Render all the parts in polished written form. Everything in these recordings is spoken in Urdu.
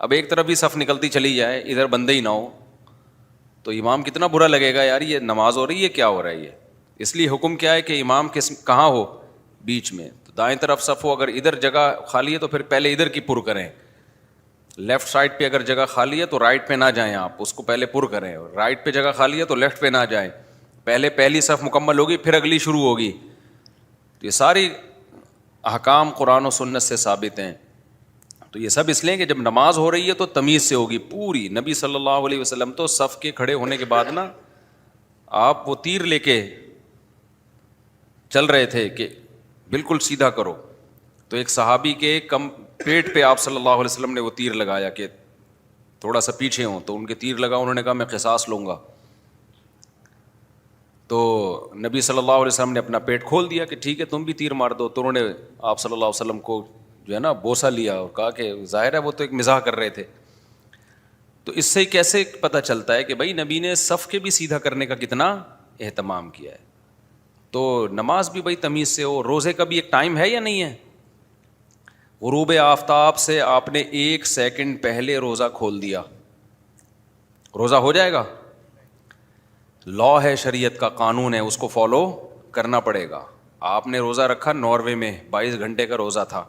اب ایک طرف بھی صف نکلتی چلی جائے, ادھر بندے ہی نہ ہو, تو امام کتنا برا لگے گا, یار یہ نماز ہو رہی ہے, کیا ہو رہا ہے یہ. اس لیے حکم کیا ہے کہ امام کہاں ہو, بیچ میں. تو دائیں طرف صف ہو, اگر ادھر جگہ خالی ہے تو پھر پہلے ادھر کی پر کریں. لیفٹ سائڈ پہ اگر جگہ خالی ہے تو رائٹ پہ نہ جائیں, آپ اس کو پہلے پر کریں. اور رائٹ پہ جگہ خالی ہے تو لیفٹ پہ نہ جائیں, پہلے پہلی صف مکمل ہوگی پھر اگلی شروع ہوگی. تو یہ ساری احکام قرآن و سنت سے ثابت ہیں. تو یہ سب اس لیے کہ جب نماز ہو رہی ہے تو تمیز سے ہوگی پوری. نبی صلی اللہ علیہ وسلم تو صف کے کھڑے ہونے کے بعد نا آپ وہ تیر لے کے چل رہے تھے کہ بالکل سیدھا کرو. تو ایک صحابی کے کم پیٹ پہ آپ صلی اللہ علیہ وسلم نے وہ تیر لگایا کہ تھوڑا سا پیچھے ہوں, تو ان کے تیر لگا, انہوں نے کہا میں قصاص لوں گا. تو نبی صلی اللہ علیہ وسلم نے اپنا پیٹ کھول دیا کہ ٹھیک ہے تم بھی تیر مار دو. تو انہوں نے آپ صلی اللہ علیہ وسلم کو جو ہے نا بوسہ لیا اور کہا کہ ظاہر ہے وہ تو ایک مزاح کر رہے تھے. تو اس سے کیسے پتہ چلتا ہے کہ بھائی نبی نے صف کے بھی سیدھا کرنے کا کتنا اہتمام کیا ہے. تو نماز بھی بھائی تمیز سے ہو. روزے کا بھی ایک ٹائم ہے یا نہیں ہے؟ غروب آفتاب سے آپ نے 1 سیکنڈ پہلے روزہ کھول دیا, روزہ ہو جائے گا. لا ہے, شریعت کا قانون ہے, اس کو فالو کرنا پڑے گا. آپ نے روزہ رکھا ناروے میں, 22 گھنٹے کا روزہ تھا,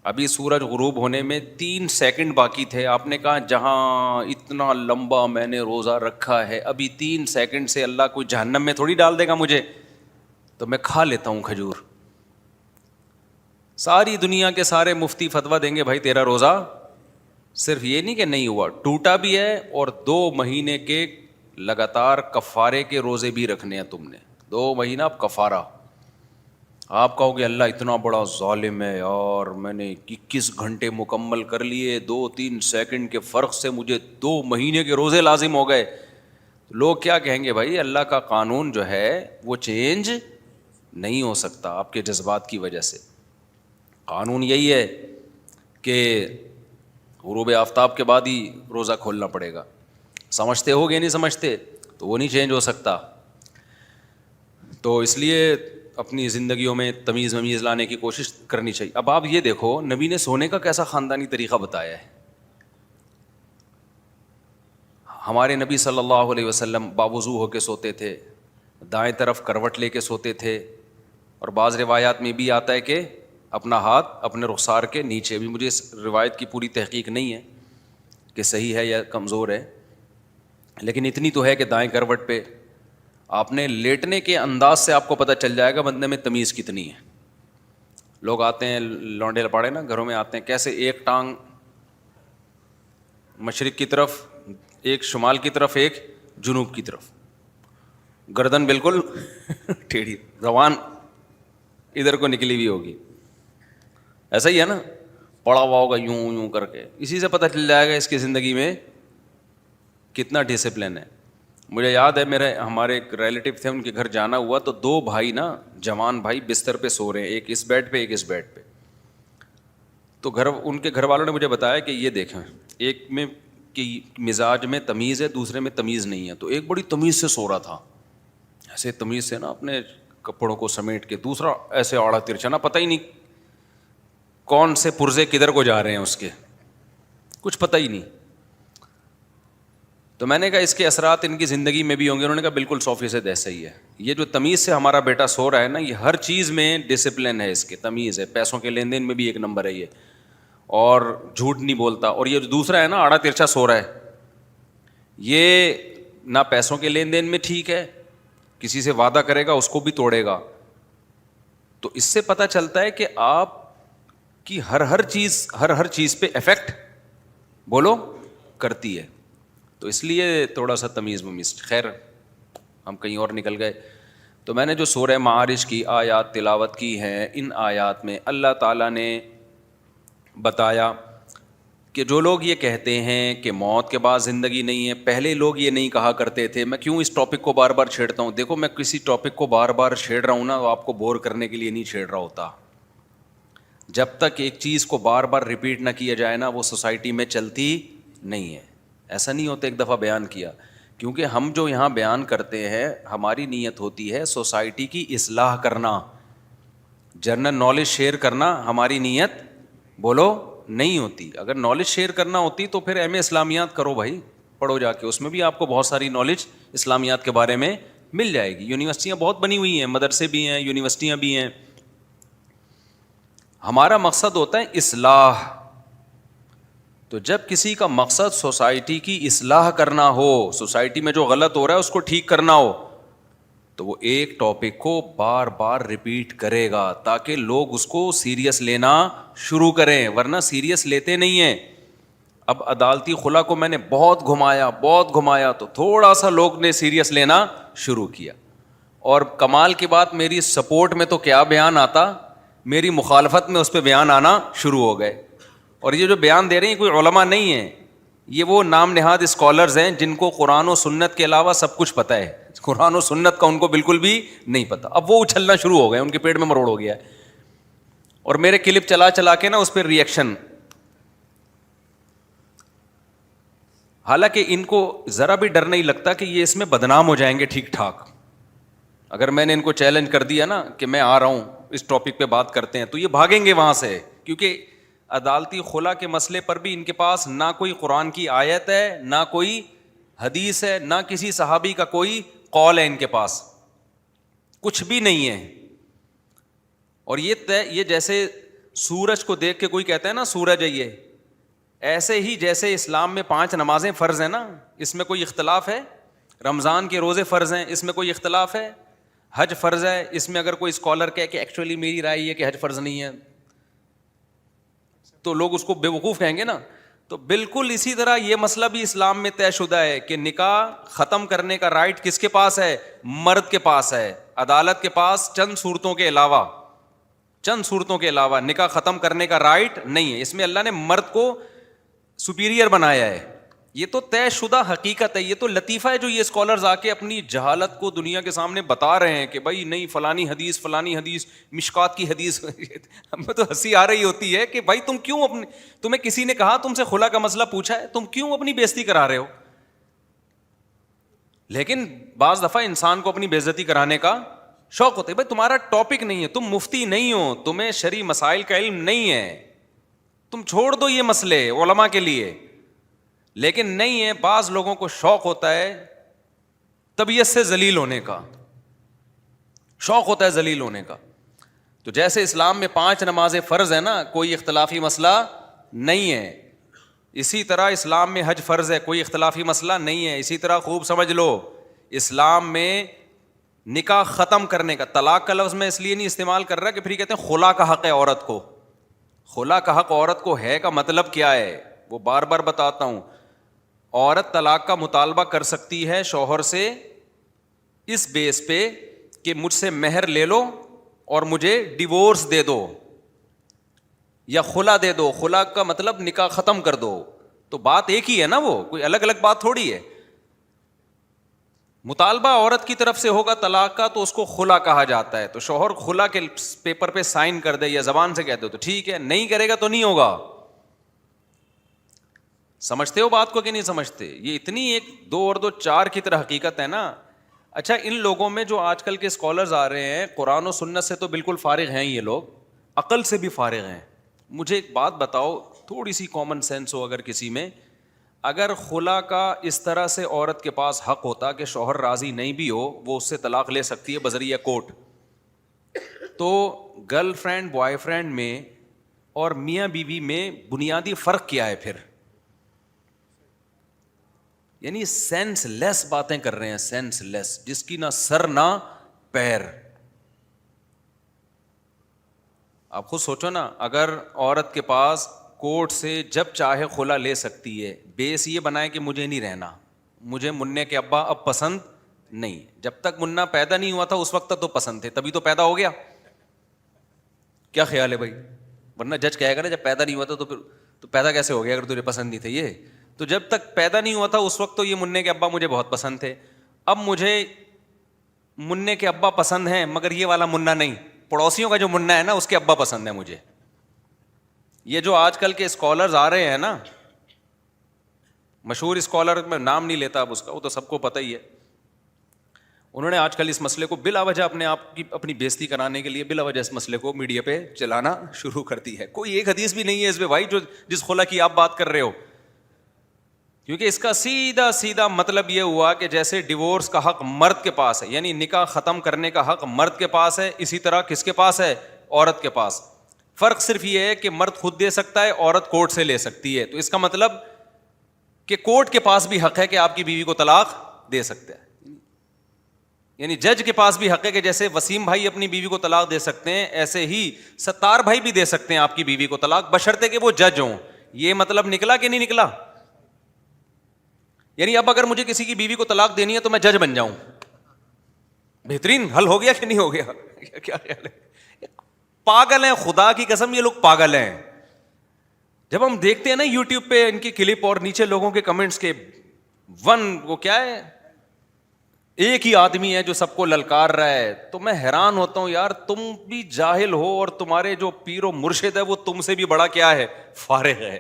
ابھی سورج غروب ہونے میں 3 سیکنڈ باقی تھے. آپ نے کہا جہاں اتنا لمبا میں نے روزہ رکھا ہے, ابھی 3 سیکنڈ سے اللہ کوئی جہنم میں تھوڑی ڈال دے گا مجھے, تو میں کھا لیتا ہوں کھجور. ساری دنیا کے سارے مفتی فتویٰ دیں گے بھائی تیرا روزہ صرف یہ نہیں کہ نہیں ہوا, ٹوٹا بھی ہے, اور 2 مہینے کے لگاتار کفارے کے روزے بھی رکھنے ہیں تم نے. 2 مہینہ اب کفارہ. آپ کہو گے اللہ اتنا بڑا ظالم ہے یار, میں نے 21 گھنٹے مکمل کر لیے, 2-3 سیکنڈ کے فرق سے مجھے 2 مہینے کے روزے لازم ہو گئے. لوگ کیا کہیں گے, بھائی اللہ کا قانون جو ہے وہ چینج نہیں ہو سکتا آپ کے جذبات کی وجہ سے. قانون یہی ہے کہ غروب آفتاب کے بعد ہی روزہ کھولنا پڑے گا. سمجھتے ہو گے نہیں سمجھتے تو وہ نہیں چینج ہو سکتا. تو اس لیے اپنی زندگیوں میں تمیز ومیز لانے کی کوشش کرنی چاہیے. اب آپ یہ دیکھو نبی نے سونے کا کیسا خاندانی طریقہ بتایا ہے. ہمارے نبی صلی اللہ علیہ وسلم باوضو ہو کے سوتے تھے, دائیں طرف کروٹ لے کے سوتے تھے, اور بعض روایات میں بھی آتا ہے کہ اپنا ہاتھ اپنے رخسار کے نیچے. بھی مجھے اس روایت کی پوری تحقیق نہیں ہے کہ صحیح ہے یا کمزور ہے, لیکن اتنی تو ہے کہ دائیں کروٹ پہ آپ نے لیٹنے کے انداز سے آپ کو پتہ چل جائے گا بندے میں تمیز کتنی ہے. لوگ آتے ہیں لونڈے لپاڑے نا گھروں میں آتے ہیں, کیسے ایک ٹانگ مشرق کی طرف, ایک شمال کی طرف, ایک جنوب کی طرف, گردن بالکل ٹیڑھی, زبان ادھر کو نکلی ہوئی ہوگی. ایسا ہی ہے نا, پڑا ہوا ہوگا یوں یوں کر کے. اسی سے پتہ چل جائے گا اس کی زندگی میں کتنا ڈسپلن ہے. مجھے یاد ہے ہمارے ایک ریلیٹیو تھے, ان کے گھر جانا ہوا تو 2 بھائی نا, جوان بھائی بستر پہ سو رہے ہیں, ایک اس بیڈ پہ ایک اس بیڈ پہ. تو ان کے گھر والوں نے مجھے بتایا کہ یہ دیکھیں, ایک میں کہ مزاج میں تمیز ہے, دوسرے میں تمیز نہیں ہے. تو ایک بڑی تمیز سے سو رہا تھا, ایسے تمیز سے نا اپنے کپڑوں کو سمیٹ کے, دوسرا ایسے آڑا ترچھا, نا پتہ ہی نہیں کون سے پرزے کدھر کو جا رہے ہیں اس کے, کچھ پتہ ہی نہیں. تو میں نے کہا اس کے اثرات ان کی زندگی میں بھی ہوں گے. انہوں نے کہا بالکل 100% ایسا ہی ہے. یہ جو تمیز سے ہمارا بیٹا سو رہا ہے نا, یہ ہر چیز میں ڈسپلن ہے, اس کے تمیز ہے, پیسوں کے لین دین میں بھی 1 نمبر ہے یہ, اور جھوٹ نہیں بولتا. اور یہ جو دوسرا ہے نا آڑا ترچھا سو رہا ہے, یہ نہ پیسوں کے لین دین میں ٹھیک ہے, کسی سے وعدہ کرے گا اس کو بھی توڑے گا. تو اس سے پتہ چلتا ہے کہ آپ کی ہر چیز پہ افیکٹ بولو کرتی ہے. تو اس لیے تھوڑا سا تمیز ومیز. خیر ہم کہیں اور نکل گئے. تو میں نے جو سورہ معارج کی آیات تلاوت کی ہیں, ان آیات میں اللہ تعالیٰ نے بتایا کہ جو لوگ یہ کہتے ہیں کہ موت کے بعد زندگی نہیں ہے, پہلے لوگ یہ نہیں کہا کرتے تھے. میں کیوں اس ٹاپک کو بار بار چھیڑتا ہوں؟ دیکھو میں کسی ٹاپک کو بار بار چھیڑ رہا ہوں نا, تو آپ کو بور کرنے کے لیے نہیں چھیڑ رہا ہوتا. جب تک ایک چیز کو بار بار ریپیٹ نہ کیا جائے نا, وہ سوسائٹی میں چلتی نہیں ہے. ایسا نہیں ہوتا ایک دفعہ بیان کیا, کیونکہ ہم جو یہاں بیان کرتے ہیں ہماری نیت ہوتی ہے سوسائٹی کی اصلاح کرنا, جنرل نالج شیئر کرنا ہماری نیت بولو نہیں ہوتی. اگر نالج شیئر کرنا ہوتی تو پھر ایم اے اسلامیات کرو بھائی, پڑھو جا کے, اس میں بھی آپ کو بہت ساری نالج اسلامیات کے بارے میں مل جائے گی. یونیورسٹیاں بہت بنی ہوئی ہیں, مدرسے بھی ہیں, یونیورسٹیاں بھی ہیں. ہمارا مقصد ہوتا ہے اصلاح. تو جب کسی کا مقصد سوسائٹی کی اصلاح کرنا ہو, سوسائٹی میں جو غلط ہو رہا ہے اس کو ٹھیک کرنا ہو, تو وہ ایک ٹاپک کو بار بار ریپیٹ کرے گا تاکہ لوگ اس کو سیریس لینا شروع کریں, ورنہ سیریس لیتے نہیں ہیں. اب عدالتی خلا کو میں نے بہت گھمایا تو تھوڑا سا لوگ نے سیریس لینا شروع کیا, اور کمال کی بات میری سپورٹ میں تو کیا بیان آتا, میری مخالفت میں اس پہ بیان آنا شروع ہو گئے. اور یہ جو بیان دے رہے ہیں کوئی علماء نہیں ہیں, یہ وہ نام نہاد اسکالرز ہیں جن کو قرآن و سنت کے علاوہ سب کچھ پتہ ہے. قرآن و سنت کا ان کو بالکل بھی نہیں پتہ. اب وہ اچھلنا شروع ہو گئے, ان کے پیٹ میں مروڑ ہو گیا ہے. اور میرے کلپ چلا چلا کے نا اس پہ ریئیکشن. حالانکہ ان کو ذرا بھی ڈر نہیں لگتا کہ یہ اس میں بدنام ہو جائیں گے ٹھیک ٹھاک. اگر میں نے ان کو چیلنج کر دیا نا کہ میں آ رہا ہوں اس ٹاپک پہ بات کرتے ہیں, تو یہ بھاگیں گے وہاں سے, کیونکہ عدالتی خلا کے مسئلے پر بھی ان کے پاس نہ کوئی قرآن کی آیت ہے, نہ کوئی حدیث ہے, نہ کسی صحابی کا کوئی قول ہے, ان کے پاس کچھ بھی نہیں ہے. اور یہ جیسے سورج کو دیکھ کے کوئی کہتا ہے نا سورج ہے یہ, ایسے ہی جیسے اسلام میں 5 نمازیں فرض ہیں نا, اس میں کوئی اختلاف ہے. رمضان کے روزے فرض ہیں, اس میں کوئی اختلاف ہے. حج فرض ہے, اس میں اگر کوئی اسکالر کہے کہ ایکچولی میری رائے یہ کہ حج فرض نہیں ہے, تو لوگ اس کو بے وقوف کہیں گے نا. تو بالکل اسی طرح یہ مسئلہ بھی اسلام میں طے شدہ ہے کہ نکاح ختم کرنے کا رائٹ کس کے پاس ہے, مرد کے پاس ہے. عدالت کے پاس چند صورتوں کے علاوہ نکاح ختم کرنے کا رائٹ نہیں ہے. اس میں اللہ نے مرد کو سپیریئر بنایا ہے. یہ تو طے شدہ حقیقت ہے. یہ تو لطیفہ ہے جو یہ اسکالرز آ کے اپنی جہالت کو دنیا کے سامنے بتا رہے ہیں کہ بھائی نہیں فلانی حدیث مشکات کی حدیث. ہمیں تو ہنسی آ رہی ہوتی ہے کہ بھائی تمہیں کسی نے کہا تم سے خلا کا مسئلہ پوچھا ہے, تم کیوں اپنی بے عزتی کرا رہے ہو. لیکن بعض دفعہ انسان کو اپنی بے عزتی کرانے کا شوق ہوتا ہے. بھائی تمہارا ٹاپک نہیں ہے, تم مفتی نہیں ہو, تمہیں شرعی مسائل کا علم نہیں ہے, تم چھوڑ دو یہ مسئلے علماء کے لیے. لیکن نہیں ہے, بعض لوگوں کو شوق ہوتا ہے طبیعت سے ذلیل ہونے کا, شوق ہوتا ہے ذلیل ہونے کا. تو جیسے اسلام میں 5 نمازیں فرض ہیں نا, کوئی اختلافی مسئلہ نہیں ہے, اسی طرح اسلام میں حج فرض ہے, کوئی اختلافی مسئلہ نہیں ہے. اسی طرح خوب سمجھ لو, اسلام میں نکاح ختم کرنے کا, طلاق کا لفظ میں اس لیے نہیں استعمال کر رہا کہ پھر کہتے ہیں خلا کا حق ہے عورت کو. خلا کا حق عورت کو ہے کا مطلب کیا ہے, وہ بار بار بتاتا ہوں. عورت طلاق کا مطالبہ کر سکتی ہے شوہر سے اس بیس پہ کہ مجھ سے مہر لے لو اور مجھے ڈیورس دے دو یا خلا دے دو. خلا کا مطلب نکاح ختم کر دو. تو بات ایک ہی ہے نا, وہ کوئی الگ الگ بات تھوڑی ہے. مطالبہ عورت کی طرف سے ہوگا طلاق کا تو اس کو خلا کہا جاتا ہے. تو شوہر خلا کے پیپر پہ سائن کر دے یا زبان سے کہہ دو تو ٹھیک ہے, نہیں کرے گا تو نہیں ہوگا. سمجھتے ہو بات کو کہ نہیں سمجھتے؟ یہ اتنی 1 2 اور 2 4 کی طرح حقیقت ہے نا. اچھا, ان لوگوں میں جو آج کل کے اسکالرز آ رہے ہیں, قرآن و سنت سے تو بالکل فارغ ہیں یہ لوگ, عقل سے بھی فارغ ہیں. مجھے ایک بات بتاؤ, تھوڑی سی کامن سینس ہو اگر کسی میں, اگر خلا کا اس طرح سے عورت کے پاس حق ہوتا کہ شوہر راضی نہیں بھی ہو وہ اس سے طلاق لے سکتی ہے بذریعہ کورٹ, تو گرل فرینڈ بوائے فرینڈ میں اور میاں بیوی میں بنیادی فرق کیا ہے پھر؟ یعنی سینس لیس باتیں کر رہے ہیں, سینس لیس, جس کی نہ سر نہ پیر. آپ خود سوچو نا, اگر عورت کے پاس کورٹ سے جب چاہے خلا لے سکتی ہے, بیس یہ بنائے کہ مجھے نہیں رہنا, مجھے منع کے ابا اب پسند نہیں. جب تک منا پیدا نہیں ہوا تھا اس وقت تک تو پسند تھے, تبھی تو پیدا ہو گیا. کیا خیال ہے بھائی؟ ورنہ جج کہے گا نا جب پیدا نہیں ہوا تھا تو پھر تو پیدا کیسے ہو گیا اگر تجھے پسند نہیں تھے یہ. تو جب تک پیدا نہیں ہوا تھا اس وقت تو یہ منع کے ابا مجھے بہت پسند تھے, اب مجھے منع کے ابا پسند ہیں مگر یہ والا منا نہیں, پڑوسیوں کا جو منا ہے نا اس کے ابا پسند ہے مجھے. یہ جو آج کل کے اسکالرز آ رہے ہیں نا, مشہور اسکالر, میں نام نہیں لیتا اب اس کا, وہ تو سب کو پتہ ہی ہے, انہوں نے آج کل اس مسئلے کو بلا وجہ اپنے آپ کی اپنی بےزتی کرانے کے لیے بلا وجہ اس مسئلے کو میڈیا پہ چلانا شروع کر دی ہے. کوئی ایک حدیث بھی نہیں ہے اس پہ بھائی جو جس خلا کی آپ بات کر رہے ہو, کیونکہ اس کا سیدھا سیدھا مطلب یہ ہوا کہ جیسے ڈیورس کا حق مرد کے پاس ہے, یعنی نکاح ختم کرنے کا حق مرد کے پاس ہے, اسی طرح کس کے پاس ہے؟ عورت کے پاس. فرق صرف یہ ہے کہ مرد خود دے سکتا ہے, عورت کورٹ سے لے سکتی ہے. تو اس کا مطلب کہ کورٹ کے پاس بھی حق ہے کہ آپ کی بیوی کو طلاق دے سکتے ہیں, یعنی جج کے پاس بھی حق ہے کہ جیسے وسیم بھائی اپنی بیوی کو طلاق دے سکتے ہیں, ایسے ہی ستار بھائی بھی دے سکتے ہیں آپ کی بیوی کو طلاق, بشرطے کہ وہ جج ہوں. یہ مطلب نکلا کہ نہیں نکلا؟ یعنی اب اگر مجھے کسی کی بیوی کو طلاق دینی ہے تو میں جج بن جاؤں, بہترین حل ہو گیا کہ نہیں ہو گیا؟ کیا خیال ہے؟ پاگل ہیں, خدا کی قسم یہ لوگ پاگل ہیں. جب ہم دیکھتے ہیں نا یوٹیوب پہ ان کی کلپ اور نیچے لوگوں کے کمنٹس کے وہ کیا ہے, ایک ہی آدمی ہے جو سب کو للکار رہا ہے, تو میں حیران ہوتا ہوں یار تم بھی جاہل ہو اور تمہارے جو پیر و مرشد ہے وہ تم سے بھی بڑا کیا ہے؟ فارغ ہے,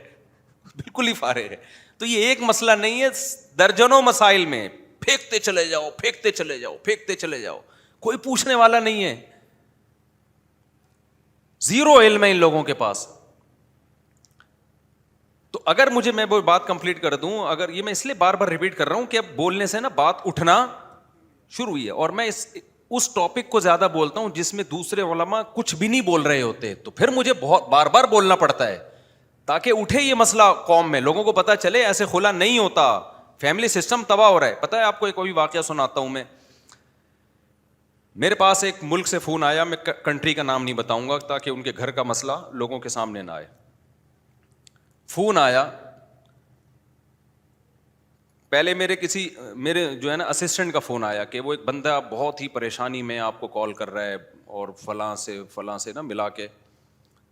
بالکل ہی فارغ ہے. تو یہ ایک مسئلہ نہیں ہے, درجنوں مسائل میں پھینکتے چلے جاؤ, پھینکتے چلے جاؤ, پھینکتے چلے جاؤ, کوئی پوچھنے والا نہیں ہے. زیرو علم ہے ان لوگوں کے پاس. تو اگر مجھے, میں وہ بات کمپلیٹ کر دوں, اگر یہ میں اس لیے بار بار ریپیٹ کر رہا ہوں کہ اب بولنے سے نا بات اٹھنا شروع ہوئی ہے, اور میں اس ٹاپک کو زیادہ بولتا ہوں جس میں دوسرے علماء کچھ بھی نہیں بول رہے ہوتے, تو پھر مجھے بہت بار بار بولنا پڑتا ہے تاکہ اٹھے یہ مسئلہ قوم میں, لوگوں کو پتا چلے ایسے خلا نہیں ہوتا, فیملی سسٹم تباہ ہو رہا ہے. پتہ ہے آپ کو ایک کوئی واقعہ سناتا ہوں میں. میرے پاس ایک ملک سے فون آیا, میں کنٹری کا نام نہیں بتاؤں گا تاکہ ان کے گھر کا مسئلہ لوگوں کے سامنے نہ آئے. فون آیا, پہلے میرے جو ہے نا اسسٹنٹ کا فون آیا کہ وہ ایک بندہ بہت ہی پریشانی میں آپ کو کال کر رہا ہے اور فلاں سے نا ملا کے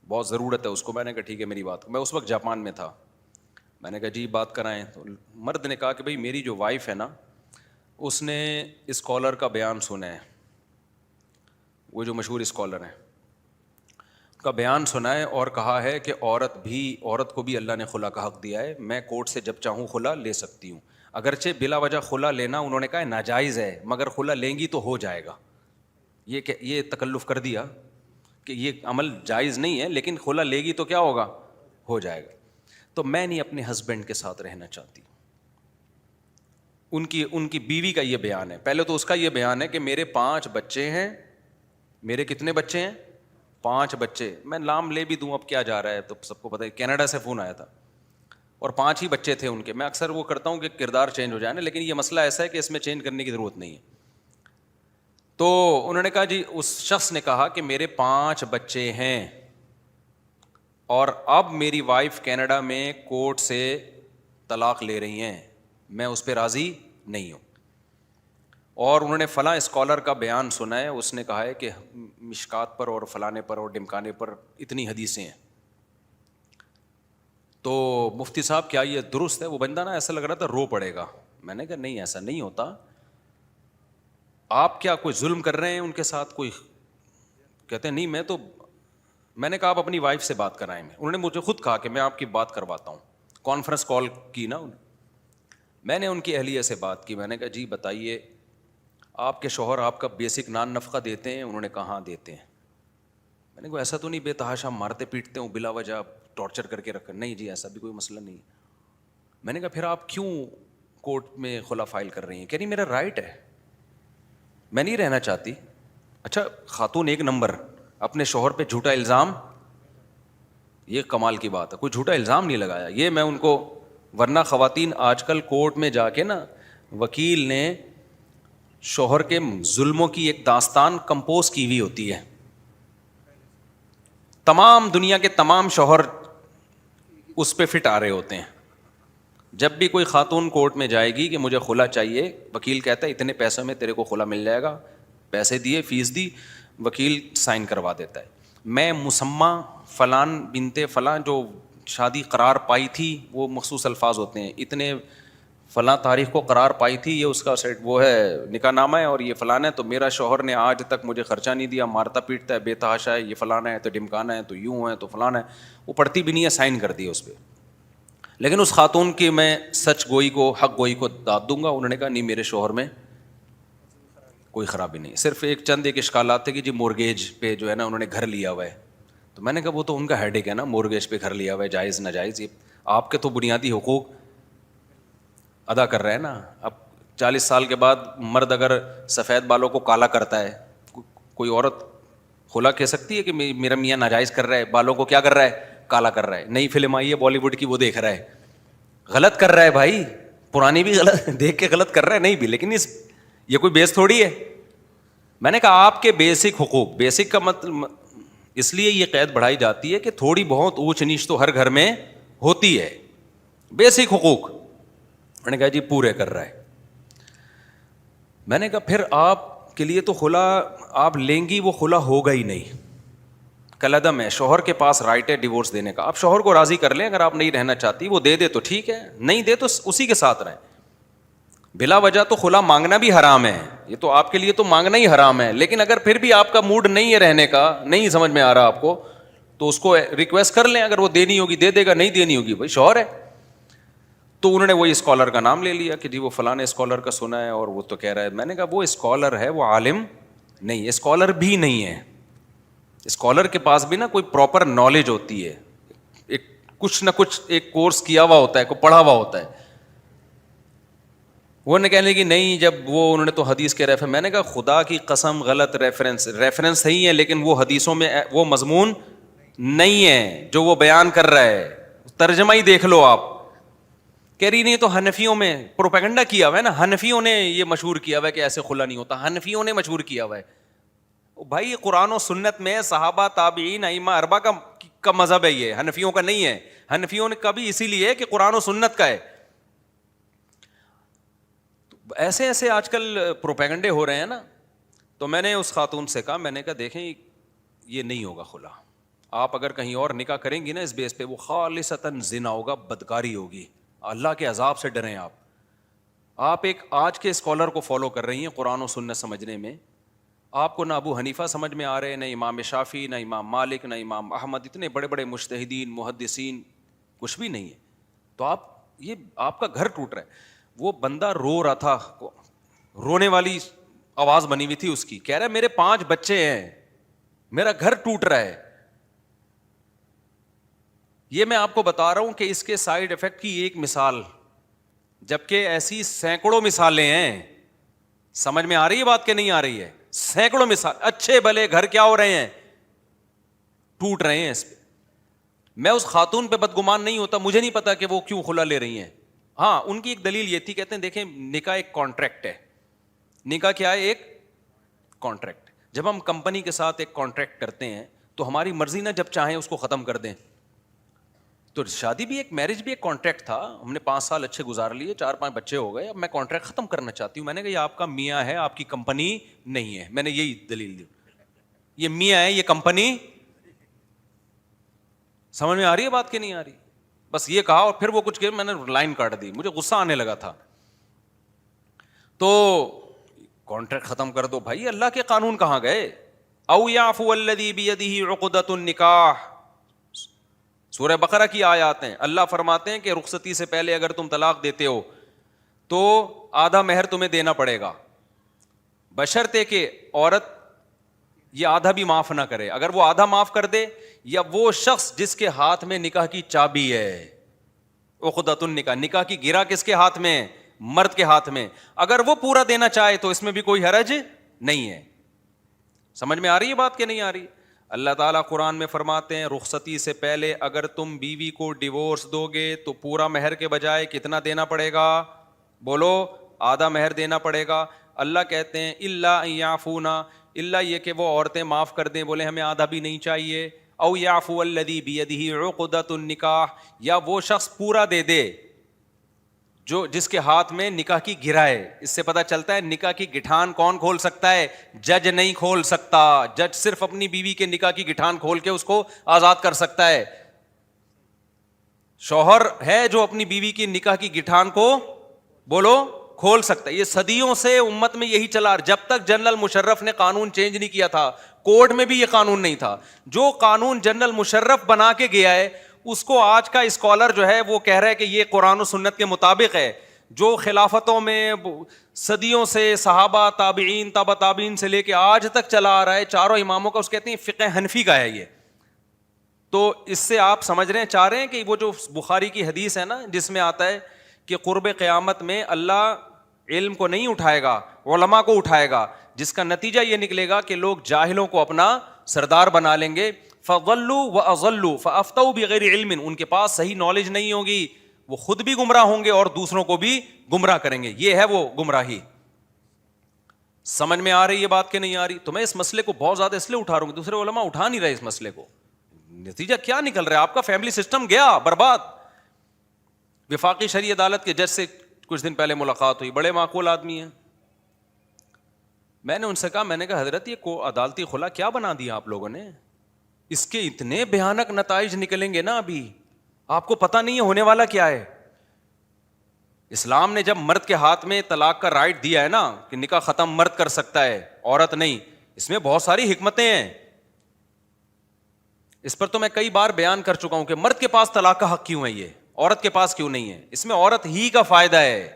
بہت ضرورت ہے اس کو. میں نے کہا ٹھیک ہے میری بات, میں اس وقت جاپان میں تھا. میں نے کہا جی بات کرائیں. تو مرد نے کہا کہ بھائی میری جو وائف ہے نا اس نے اسکالر کا بیان سنا ہے, وہ جو مشہور اسکالر ہیں کا بیان سنا ہے, اور کہا ہے کہ عورت کو بھی اللہ نے خلا کا حق دیا ہے, میں کورٹ سے جب چاہوں خلا لے سکتی ہوں. اگرچہ بلا وجہ خلا لینا انہوں نے کہا ہے ناجائز ہے, مگر خلا لیں گی تو ہو جائے گا. یہ تکلف کر دیا کہ یہ عمل جائز نہیں ہے, لیکن خلا لے گی تو کیا ہوگا؟ ہو جائے گا. تو میں نہیں اپنے ہسبینڈ کے ساتھ رہنا چاہتی. ان کی بیوی کا یہ بیان ہے. پہلے تو اس کا یہ بیان ہے کہ میرے 5 بچے ہیں. میرے کتنے بچے ہیں؟ 5 بچے. میں نام لے بھی دوں اب کیا جا رہا ہے, تو سب کو پتہ ہے کینیڈا سے فون آیا تھا اور 5 ہی بچے تھے ان کے. میں اکثر وہ کرتا ہوں کہ کردار چینج ہو جائے نا, لیکن یہ مسئلہ ایسا ہے کہ اس میں چینج کرنے کی ضرورت نہیں ہے. تو انہوں نے کہا جی, اس شخص نے کہا کہ میرے 5 بچے ہیں اور اب میری وائف کینیڈا میں کورٹ سے طلاق لے رہی ہیں, میں اس پہ راضی نہیں ہوں. اور انہوں نے فلاں اسکالر کا بیان سنا ہے, اس نے کہا ہے کہ مشکات پر اور فلانے پر اور ڈمکانے پر اتنی حدیثیں ہیں. تو مفتی صاحب کیا یہ درست ہے؟ وہ بندہ نا ایسا لگ رہا تھا رو پڑے گا. میں نے کہا نہیں ایسا نہیں ہوتا. آپ کیا کوئی ظلم کر رہے ہیں ان کے ساتھ؟ کوئی کہتے ہیں نہیں میں نے کہا آپ اپنی وائف سے بات کرائیں. انہوں نے مجھے خود کہا کہ میں آپ کی بات کرواتا ہوں. کانفرنس کال کی نا, میں نے ان کی اہلیہ سے بات کی. میں نے کہا جی بتائیے آپ کے شوہر آپ کا بیسک نان نفقہ دیتے ہیں؟ انہوں نے کہا ہاں دیتے ہیں. میں نے کہا ایسا تو نہیں بے تحاشا مارتے پیٹتے ہوں بلا وجہ ٹارچر کر کے رکھ؟ نہیں جی ایسا بھی کوئی مسئلہ نہیں. میں نے کہا پھر آپ کیوں کورٹ میں خلا فائل کر رہی ہیں؟ کہ نہیں میرا رائٹ ہے, میں نہیں رہنا چاہتی. اچھا خاتون 1 نمبر اپنے شوہر پہ جھوٹا الزام, یہ کمال کی بات ہے, کوئی جھوٹا الزام نہیں لگایا. یہ میں ان کو, ورنہ خواتین آج کل کورٹ میں جا کے نا وکیل نے شوہر کے ظلموں کی ایک داستان کمپوز کی ہوئی ہوتی ہے. تمام دنیا کے تمام شوہر اس پہ فٹ آ رہے ہوتے ہیں. جب بھی کوئی خاتون کورٹ میں جائے گی کہ مجھے خلا چاہیے, وکیل کہتا ہے اتنے پیسوں میں تیرے کو خلا مل جائے گا, پیسے دیے فیس دی, وکیل سائن کروا دیتا ہے. میں مسمہ فلان بنتے فلاں جو شادی قرار پائی تھی, وہ مخصوص الفاظ ہوتے ہیں, اتنے فلاں تاریخ کو قرار پائی تھی, یہ اس کا سیٹ وہ ہے نکاح نامہ ہے اور یہ فلانا ہے, تو میرا شوہر نے آج تک مجھے خرچہ نہیں دیا, مارتا پیٹتا ہے, بے تحاشا ہے, یہ فلانا ہے تو ڈمکانا ہے, تو یوں ہے تو فلانا ہے. وہ پڑھتی بھی نہیں ہے, سائن کر دیا اس پہ. لیکن اس خاتون کی میں سچ گوئی کو, حق گوئی کو داد دوں گا. انہوں نے کہا نہیں میرے شوہر میں کوئی خرابی نہیں. صرف چند ایک اشکالات تھے کہ جی مورگیج پہ جو ہے نا انہوں نے گھر لیا ہوا ہے. تو میں نے کہا وہ تو ان کا ہیڈ ایک ہے نا, مورگیج پہ گھر لیا ہوا ہے, جائز ناجائز, یہ آپ کے تو بنیادی حقوق ادا کر رہے ہیں نا. اب 40 سال کے بعد مرد اگر سفید بالوں کو کالا کرتا ہے, کوئی عورت خلا کہہ سکتی ہے کہ میرا میاں ناجائز کر رہا ہے, بالوں کو کیا کر رہا ہے, کالا کر رہا ہے. نئی فلم آئی ہے بالی ووڈ کی, وہ دیکھ رہا ہے, غلط کر رہا ہے بھائی, پرانی بھی غلط دیکھ کے غلط کر رہا ہے, نہیں بھی, لیکن یہ کوئی بیس تھوڑی ہے. میں نے کہا آپ کے بیسک حقوق, بیسک کا مطلب اس لیے یہ قید بڑھائی جاتی ہے کہ تھوڑی بہت اونچ نیچ تو ہر گھر میں ہوتی ہے, بیسک حقوق. میں نے کہا جی پورے کر رہا ہے. میں نے کہا پھر آپ کے لیے تو خلا آپ لیں گی, وہ خلا ہوگا ہی نہیں, کلعدم ہے. شوہر کے پاس رائٹ ہے ڈیورس دینے کا, آپ شوہر کو راضی کر لیں, اگر آپ نہیں رہنا چاہتی وہ دے دے تو ٹھیک ہے, نہیں دے تو اسی کے ساتھ رہیں. بلا وجہ تو خلا مانگنا بھی حرام ہے, یہ تو آپ کے لیے تو مانگنا ہی حرام ہے. لیکن اگر پھر بھی آپ کا موڈ نہیں ہے رہنے کا, نہیں سمجھ میں آ رہا آپ کو, تو اس کو ریکویسٹ کر لیں, اگر وہ دینی ہوگی دے دے گا, نہیں دینی ہوگی بھائی شوہر ہے. تو انہوں نے وہی اسکالر کا نام لے لیا کہ جی وہ فلاں اسکالر کا سنا ہے اور وہ تو کہہ رہا ہے. میں نے کہا وہ اسکالر ہے, وہ عالم نہیں, اسکالر بھی نہیں ہے. اسکالر کے پاس بھی نا کوئی پراپر نالج ہوتی ہے, ایک کچھ نہ کچھ ایک کورس کیا ہوا ہوتا ہے, کوئی پڑھا ہوا ہوتا ہے. وہ نے کہنے کی نہیں, جب وہ انہوں نے تو حدیث کے ریفرنس, میں نے کہا خدا کی قسم غلط ریفرنس صحیح ہے, لیکن وہ حدیثوں میں وہ مضمون نہیں ہے جو وہ بیان کر رہا ہے. ترجمہ ہی دیکھ لو آپ. کہہ رہی نہیں تو حنفیوں میں پروپیگنڈا کیا ہوا ہے نا, حنفیوں نے یہ مشہور کیا ہوا ہے کہ ایسے کھلا نہیں ہوتا, حنفیوں نے مشہور کیا ہوا ہے. بھائی قرآن و سنت میں صحابہ تابعین ائمہ اربعہ کا مذہب ہے, یہ حنفیوں کا نہیں ہے. حنفیوں نے کبھی اسی لیے کہ قرآن و سنت کا ہے. ایسے ایسے آج کل پروپیگنڈے ہو رہے ہیں نا. تو میں نے اس خاتون سے کہا, میں نے کہا دیکھیں یہ نہیں ہوگا خلا, آپ اگر کہیں اور نکاح کریں گی نا اس بیس پہ, وہ خالصتاً زنا ہوگا, بدکاری ہوگی, اللہ کے عذاب سے ڈریں آپ. آپ ایک آج کے اسکالر کو فالو کر رہی ہیں قرآن و سنت سمجھنے میں, آپ کو نہ ابو حنیفہ سمجھ میں آ رہے, نہ امام شافعی, نہ امام مالک, نہ امام احمد, اتنے بڑے بڑے مجتہدین محدثین, کچھ بھی نہیں ہے. تو یہ آپ کا گھر ٹوٹ رہا ہے. وہ بندہ رو رہا تھا, رونے والی آواز بنی ہوئی تھی اس کی, کہہ رہا ہے میرے 5 بچے ہیں, میرا گھر ٹوٹ رہا ہے. یہ میں آپ کو بتا رہا ہوں کہ اس کے سائیڈ افیکٹ کی ایک مثال, جبکہ ایسی سینکڑوں مثالیں ہیں. سمجھ میں آ رہی ہے بات کہ نہیں آ رہی ہے؟ سینکڑوں مثال, اچھے بھلے گھر کیا ہو رہے ہیں, ٹوٹ رہے ہیں اس پہ. میں اس خاتون پہ بدگمان نہیں ہوتا, مجھے نہیں پتا کہ وہ کیوں خلا لے رہی ہیں. ہاں ان کی ایک دلیل یہ تھی, کہتے ہیں دیکھیں نکاح ایک کانٹریکٹ ہے. نکاح کیا ہے؟ ایک کانٹریکٹ. جب ہم کمپنی کے ساتھ ایک کانٹریکٹ کرتے ہیں تو ہماری مرضی نہ جب چاہیں اس کو ختم کر دیں. تو شادی بھی ایک, میرج بھی ایک کانٹریکٹ تھا. ہم نے 5 سال اچھے گزار لیے, 4-5 بچے ہو گئے, اب میں کانٹریکٹ ختم کرنا چاہتی ہوں. میں نے کہا یہ آپ کا میاں ہے, آپ کی کمپنی نہیں ہے. میں نے یہی دلیل دی, یہ میاں ہے, یہ کمپنی. سمجھ میں آ رہی ہے بات کہ نہیں آ رہی؟ بس یہ کہا اور پھر وہ کچھ کہ میں نے لائن کاٹ دی, مجھے غصہ آنے لگا تھا. تو کانٹریکٹ ختم کر دو بھائی, اللہ کے قانون کہاں گئے؟ او یعفو الذی بیدہ عقدۃ النکاح, سورہ بقرہ کی آیات ہیں. اللہ فرماتے ہیں کہ رخصتی سے پہلے اگر تم طلاق دیتے ہو تو آدھا مہر تمہیں دینا پڑے گا, بشرطے کہ عورت یہ آدھا بھی معاف نہ کرے. اگر وہ آدھا معاف کر دے, یا وہ شخص جس کے ہاتھ میں نکاح کی چابی ہے, عقدۃ النکاح, نکاح کی گرہ کس کے ہاتھ میں؟ مرد کے ہاتھ میں. اگر وہ پورا دینا چاہے تو اس میں بھی کوئی حرج نہیں ہے. سمجھ میں آ رہی ہے بات کہ نہیں آ رہی؟ اللہ تعالیٰ قرآن میں فرماتے ہیں رخصتی سے پہلے اگر تم بیوی کو ڈیورس دو گے تو پورا مہر کے بجائے کتنا دینا پڑے گا؟ بولو, آدھا مہر دینا پڑے گا. اللہ کہتے ہیں الا ان یعفونا, اللہ یہ کہ وہ عورتیں معاف کر دیں, بولے ہمیں آدھا بھی نہیں چاہیے. او یعفو الذی بیدہ عقدۃ النکاح, یا وہ شخص پورا دے دے جو جس کے ہاتھ میں نکاح کی گرہ ہے. اس سے پتہ چلتا ہے نکاح کی گٹھان کون کھول سکتا ہے؟ جج نہیں کھول سکتا. جج صرف اپنی بیوی کے نکاح کی گٹھان کھول کے اس کو آزاد کر سکتا ہے. شوہر ہے جو اپنی بیوی کی نکاح کی گٹھان کو بولو کھول سکتا ہے. یہ صدیوں سے امت میں یہی چلا, جب تک جنرل مشرف نے قانون چینج نہیں کیا تھا, کوڈ میں بھی یہ قانون نہیں تھا. جو قانون جنرل مشرف بنا کے گیا ہے اس کو آج کا اسکالر جو ہے وہ کہہ رہا ہے کہ یہ قرآن و سنت کے مطابق ہے. جو خلافتوں میں صدیوں سے صحابہ تابعین تابع تابعین سے لے کے آج تک چلا آ رہا ہے، چاروں اماموں کا، اس کہتے ہیں فقہ حنفی کا ہے یہ. تو اس سے آپ سمجھ رہے ہیں، چاہ رہے ہیں کہ وہ جو بخاری کی حدیث ہے نا جس میں آتا ہے کہ قرب قیامت میں اللہ علم کو نہیں اٹھائے گا، علماء کو اٹھائے گا، جس کا نتیجہ یہ نکلے گا کہ لوگ جاہلوں کو اپنا سردار بنا لیں گے. فضلوا واضلوا فافتوا بغیر علم، ان کے پاس صحیح نالج نہیں ہوگی، وہ خود بھی گمراہ ہوں گے اور دوسروں کو بھی گمراہ کریں گے. یہ ہے وہ گمراہی. سمجھ میں آ رہی ہے بات کہ نہیں آ رہی؟ تو میں اس مسئلے کو بہت زیادہ اس لیے اٹھا رہا ہوں کہ دوسرے علماء اٹھا نہیں رہے اس مسئلے کو. نتیجہ کیا نکل رہا ہے؟ آپ کا فیملی سسٹم گیا برباد. وفاقی شرعی عدالت کے جج سے کچھ دن پہلے ملاقات ہوئی، بڑے معقول آدمی ہیں. میں نے ان سے کہا، میں نے کہا حضرت یہ کو عدالتی خلا کیا بنا دیا آپ لوگوں نے؟ اس کے اتنے بھیانک نتائج نکلیں گے نا، ابھی آپ کو پتہ نہیں ہے ہونے والا کیا ہے. اسلام نے جب مرد کے ہاتھ میں طلاق کا رائٹ دیا ہے نا کہ نکاح ختم مرد کر سکتا ہے عورت نہیں، اس میں بہت ساری حکمتیں ہیں. اس پر تو میں کئی بار بیان کر چکا ہوں کہ مرد کے پاس طلاق کا حق کیوں ہے، یہ عورت کے پاس کیوں نہیں ہے. اس میں عورت ہی کا فائدہ ہے،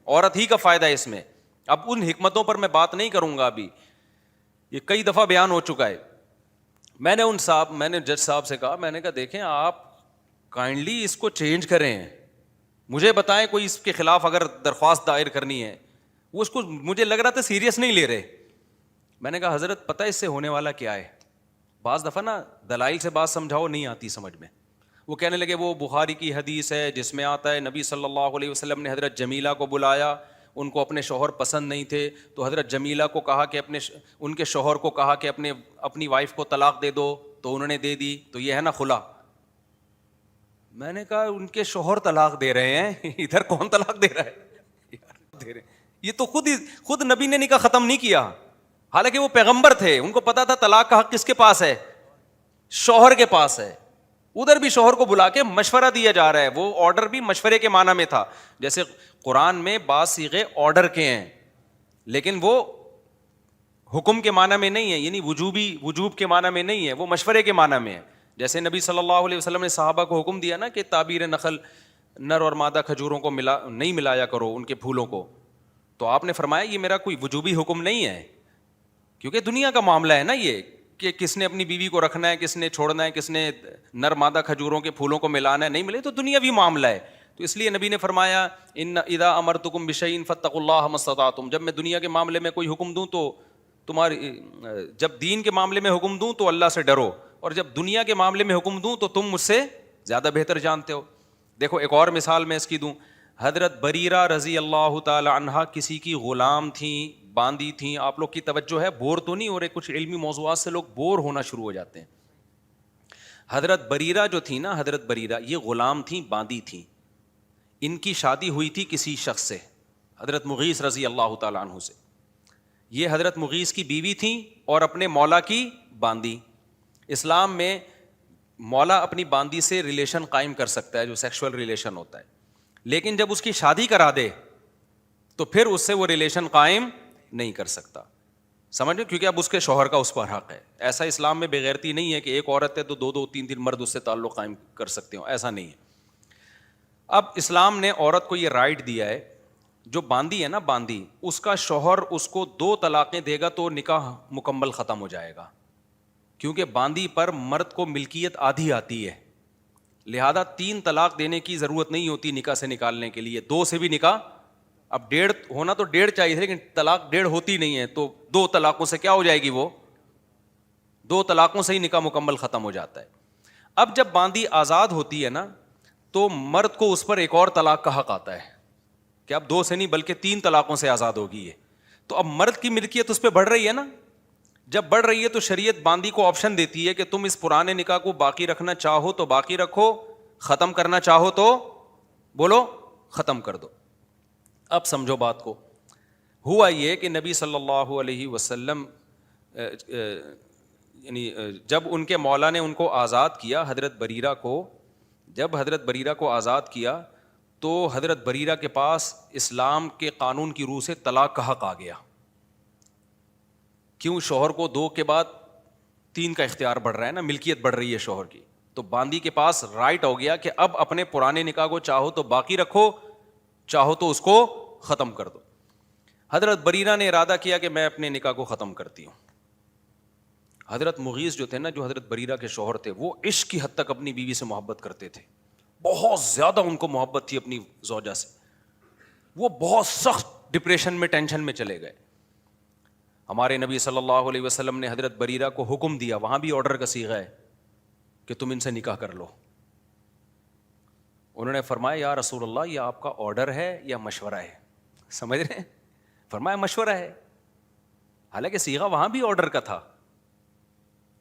عورت ہی کا فائدہ ہے اس میں. اب ان حکمتوں پر میں بات نہیں کروں گا، ابھی یہ کئی دفعہ بیان ہو چکا ہے. میں نے جج صاحب سے کہا، میں نے کہا دیکھیں آپ کائنڈلی اس کو چینج کریں، مجھے بتائیں کوئی اس کے خلاف اگر درخواست دائر کرنی ہے. وہ اس کو مجھے لگ رہا تھا سیریس نہیں لے رہے. میں نے کہا حضرت پتہ اس سے ہونے والا کیا ہے؟ بعض دفعہ نا دلائل سے بات سمجھاؤ نہیں آتی سمجھ میں. وہ کہنے لگے وہ بخاری کی حدیث ہے جس میں آتا ہے نبی صلی اللہ علیہ وسلم نے حضرت جمیلہ کو بلایا، ان کو اپنے شوہر پسند نہیں تھے تو حضرت جمیلہ کو کہا کہ ان کے شوہر کو کہا کہ اپنی وائف کو طلاق دے دو، تو انہوں نے دے دی. تو یہ ہے نا خلا. میں نے کہا ان کے شوہر طلاق دے رہے ہیں، ادھر کون طلاق دے رہا ہے؟ یہ تو خود نبی نے نکاح ختم نہیں کیا، حالانکہ وہ پیغمبر تھے، ان کو پتا تھا طلاق کا حق کس کے پاس ہے؟ شوہر کے پاس ہے. ادھر بھی شوہر کو بلا کے مشورہ دیا جا رہا ہے. وہ آرڈر بھی مشورے کے معنی میں تھا. جیسے قرآن میں بعض صیغے آرڈر کے ہیں لیکن وہ حکم کے معنی میں نہیں ہے، یعنی وجوب کے معنی میں نہیں ہے، وہ مشورے کے معنی میں ہے. جیسے نبی صلی اللہ علیہ وسلم نے صحابہ کو حکم دیا نا کہ تعبیر نخل، نر اور مادہ کھجوروں کو نہیں ملایا کرو ان کے پھولوں کو، تو آپ نے فرمایا یہ میرا کوئی وجوبی حکم نہیں ہے، کیونکہ دنیا کا معاملہ ہے نا یہ کہ کس نے اپنی بیوی کو رکھنا ہے، کس نے چھوڑنا ہے، کس نے نر مادہ کھجوروں کے پھولوں کو ملانا ہے، نہیں ملے تو دنیاوی معاملہ ہے. تو اس لیے نبی نے فرمایا ان اذا امرتکم بشیء فاتقوا اللہ ما استطعتم، جب میں دنیا کے معاملے میں کوئی حکم دوں تو جب دین کے معاملے میں حکم دوں تو اللہ سے ڈرو، اور جب دنیا کے معاملے میں حکم دوں تو تم مجھ سے زیادہ بہتر جانتے ہو. دیکھو ایک اور مثال میں اس کی دوں. حضرت بریرہ رضی اللہ تعالی عنہا کسی کی غلام تھیں، باندھی تھیں. آپ لوگ کی توجہ ہے، بور تو نہیں ہو رہے؟ کچھ علمی موضوعات سے لوگ بور ہونا شروع ہو جاتے ہیں. حضرت بریرہ جو تھی نا، حضرت بریرہ یہ غلام تھیں، باندھی تھیں. ان کی شادی ہوئی تھی کسی شخص سے، حضرت مغیث رضی اللہ تعالیٰ عنہ سے. یہ حضرت مغیث کی بیوی تھیں اور اپنے مولا کی باندھی. اسلام میں مولا اپنی باندھی سے ریلیشن قائم کر سکتا ہے، جو سیکشول ریلیشن ہوتا ہے، لیکن جب اس کی شادی کرا دے تو پھر اس سے وہ ریلیشن قائم نہیں کر سکتا. سمجھ میں؟ کیونکہ اب اس کے شوہر کا اس پر حق ہے. ایسا اسلام میں بغیرتی نہیں ہے کہ ایک عورت ہے تو دو تین مرد اس سے تعلق قائم کر سکتے ہوں، ایسا نہیں ہے. اب اسلام نے عورت کو یہ رائٹ دیا ہے، جو باندھی ہے نا، باندھی، اس کا شوہر اس کو 2 طلاقیں دے گا تو نکاح مکمل ختم ہو جائے گا، کیونکہ باندھی پر مرد کو ملکیت آدھی آتی ہے، لہذا 3 طلاق دینے کی ضرورت نہیں ہوتی نکاح سے نکالنے کے لیے. 2 سے بھی نکاح، اب 1.5 ہونا تو 1.5 چاہیے، لیکن طلاق 1.5 ہوتی نہیں ہے، تو 2 طلاقوں سے کیا ہو جائے گی؟ وہ 2 طلاقوں سے ہی نکاح مکمل ختم ہو جاتا ہے. اب جب باندھی آزاد ہوتی ہے نا تو مرد کو اس پر ایک اور طلاق کا حق آتا ہے کہ اب 2 سے نہیں بلکہ 3 طلاقوں سے آزاد ہوگی یہ. تو اب مرد کی ملکیت اس پہ بڑھ رہی ہے نا. جب بڑھ رہی ہے تو شریعت باندھی کو آپشن دیتی ہے کہ تم اس پرانے نکاح کو باقی رکھنا چاہو تو باقی رکھو، ختم کرنا چاہو تو بولو ختم کر دو. اب سمجھو بات کو. ہوا یہ کہ نبی صلی اللہ علیہ وسلم یعنی جب ان کے مولا نے ان کو آزاد کیا، حضرت بریرہ کو، جب حضرت بریرہ کو آزاد کیا تو حضرت بریرہ کے پاس اسلام کے قانون کی روح سے طلاق کا حق آ گیا. کیوں؟ شوہر کو 2 کے بعد 3 کا اختیار بڑھ رہا ہے نا، ملکیت بڑھ رہی ہے شوہر کی. تو باندھی کے پاس رائٹ ہو گیا کہ اب اپنے پرانے نکاح کو چاہو تو باقی رکھو، چاہو تو اس کو ختم کر دو. حضرت بریرہ نے ارادہ کیا کہ میں اپنے نکاح کو ختم کرتی ہوں. حضرت مغیث جو تھے نا, جو حضرت بریرہ کے شوہر تھے, وہ عشق کی حد تک اپنی بیوی سے محبت کرتے تھے, بہت زیادہ ان کو محبت تھی اپنی زوجہ سے. وہ بہت سخت ڈپریشن میں, ٹینشن میں چلے گئے. ہمارے نبی صلی اللہ علیہ وسلم نے حضرت بریرہ کو حکم دیا, وہاں بھی آرڈر کا صیغہ ہے کہ تم ان سے نکاح کر لو. انہوں نے فرمایا یا رسول اللہ, یہ آپ کا آرڈر ہے یا مشورہ ہے؟ سمجھ رہے ہیں؟ فرمایا مشورہ ہے. حالانکہ صیغہ وہاں بھی آرڈر کا تھا,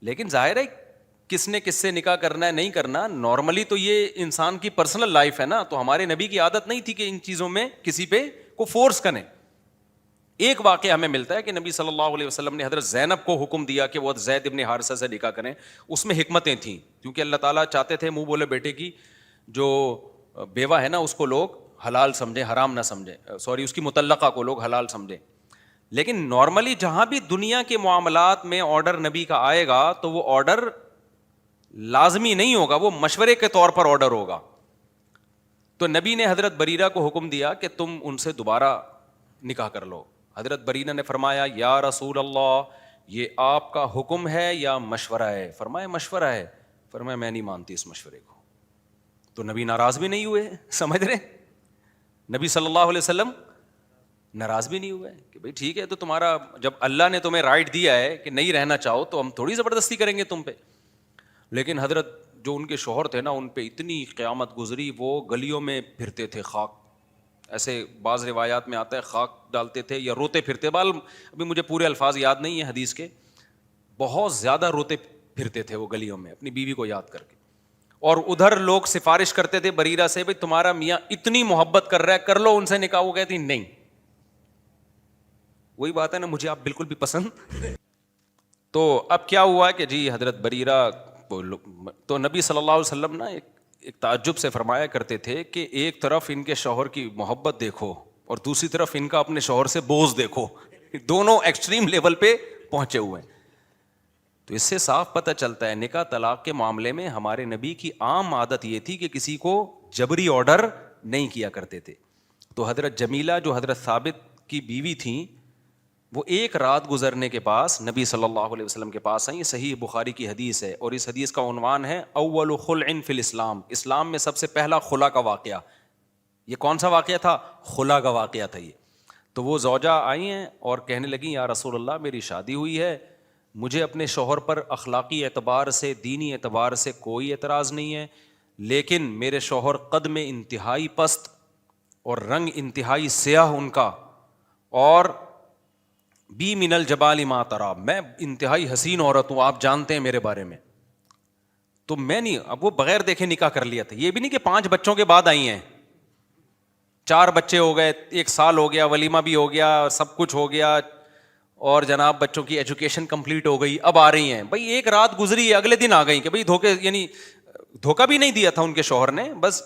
لیکن ظاہر ہے کس نے کس سے نکاح کرنا ہے نہیں کرنا, نارملی تو یہ انسان کی پرسنل لائف ہے نا. تو ہمارے نبی کی عادت نہیں تھی کہ ان چیزوں میں کسی پہ کو فورس کریں. ایک واقعہ ہمیں ملتا ہے کہ نبی صلی اللہ علیہ وسلم نے حضرت زینب کو حکم دیا کہ وہ زید ابن حارثہ سے نکاح کریں. اس میں حکمتیں تھیں, کیونکہ اللہ تعالیٰ چاہتے تھے منہ بولے بیٹے کی جو بیوہ ہے نا اس کو لوگ حلال سمجھیں, حرام نہ سمجھیں, اس کی مطلقہ کو لوگ حلال سمجھیں. لیکن نارملی جہاں بھی دنیا کے معاملات میں آرڈر نبی کا آئے گا تو وہ آرڈر لازمی نہیں ہوگا, وہ مشورے کے طور پر آرڈر ہوگا. تو نبی نے حضرت بریرہ کو حکم دیا کہ تم ان سے دوبارہ نکاح کر لو. حضرت بریرہ نے فرمایا یا رسول اللہ, یہ آپ کا حکم ہے یا مشورہ ہے؟ فرمایا مشورہ ہے. فرمایا میں نہیں مانتی اس مشورے کو. تو نبی ناراض بھی نہیں ہوئے, سمجھ رہے, نبی صلی اللہ علیہ وسلم ناراض بھی نہیں ہوئے کہ بھائی ٹھیک ہے, تو تمہارا جب اللہ نے تمہیں رائٹ دیا ہے کہ نہیں رہنا چاہو تو ہم تھوڑی زبردستی کریں گے تم پہ. لیکن حضرت جو ان کے شوہر تھے نا, ان پہ اتنی قیامت گزری, وہ گلیوں میں پھرتے تھے خاک, ایسے بعض روایات میں آتا ہے خاک ڈالتے تھے یا روتے پھرتے, ابھی مجھے پورے الفاظ یاد نہیں ہیں حدیث کے, بہت زیادہ روتے پھرتے تھے وہ گلیوں میں اپنی بیوی کو یاد کر کے. اور ادھر لوگ سفارش کرتے تھے بریرہ سے, بھائی تمہارا میاں اتنی محبت کر رہا ہے, کر لو ان سے نکاح. وہ کہتی نہیں. وہی بات ہے نا, مجھے آپ بالکل بھی پسند. تو اب کیا ہوا کہ جی حضرت بریرہ, تو نبی صلی اللہ علیہ وسلم نا ایک تعجب سے فرمایا کرتے تھے کہ ایک طرف ان کے شوہر کی محبت دیکھو اور دوسری طرف ان کا اپنے شوہر سے بوجھ دیکھو, دونوں ایکسٹریم لیول پہ پہنچے ہوئے ہیں. تو اس سے صاف پتہ چلتا ہے نکاح طلاق کے معاملے میں ہمارے نبی کی عام عادت یہ تھی کہ کسی کو جبری آرڈر نہیں کیا کرتے تھے. تو حضرت جمیلہ جو حضرت ثابت کی بیوی تھیں, وہ ایک رات گزرنے کے پاس نبی صلی اللہ علیہ وسلم کے پاس آئیں. صحیح بخاری کی حدیث ہے, اور اس حدیث کا عنوان ہے اول خلع فی الاسلام, اسلام میں سب سے پہلا خلا کا واقعہ. یہ کون سا واقعہ تھا؟ خلا کا واقعہ تھا یہ. تو وہ زوجہ آئی ہیں اور کہنے لگیں یا رسول اللہ, میری شادی ہوئی ہے, مجھے اپنے شوہر پر اخلاقی اعتبار سے, دینی اعتبار سے کوئی اعتراض نہیں ہے, لیکن میرے شوہر قد میں انتہائی پست اور رنگ انتہائی سیاہ ان کا, اور بی من الجبال ما ترى, میں انتہائی حسین عورت ہوں, آپ جانتے ہیں میرے بارے میں. تو میں نہیں, اب وہ بغیر دیکھے نکاح کر لیا تھا. یہ بھی نہیں کہ 5 بچوں کے بعد آئی ہیں, 4 بچے ہو گئے, 1 سال ہو گیا, ولیمہ بھی ہو گیا, سب کچھ ہو گیا, اور جناب بچوں کی ایجوکیشن کمپلیٹ ہو گئی, اب آ رہی ہیں. بھائی ایک رات گزری ہے, اگلے دن آ گئی کہ بھائی دھوکے, یعنی دھوکہ بھی نہیں دیا تھا ان کے شوہر نے, بس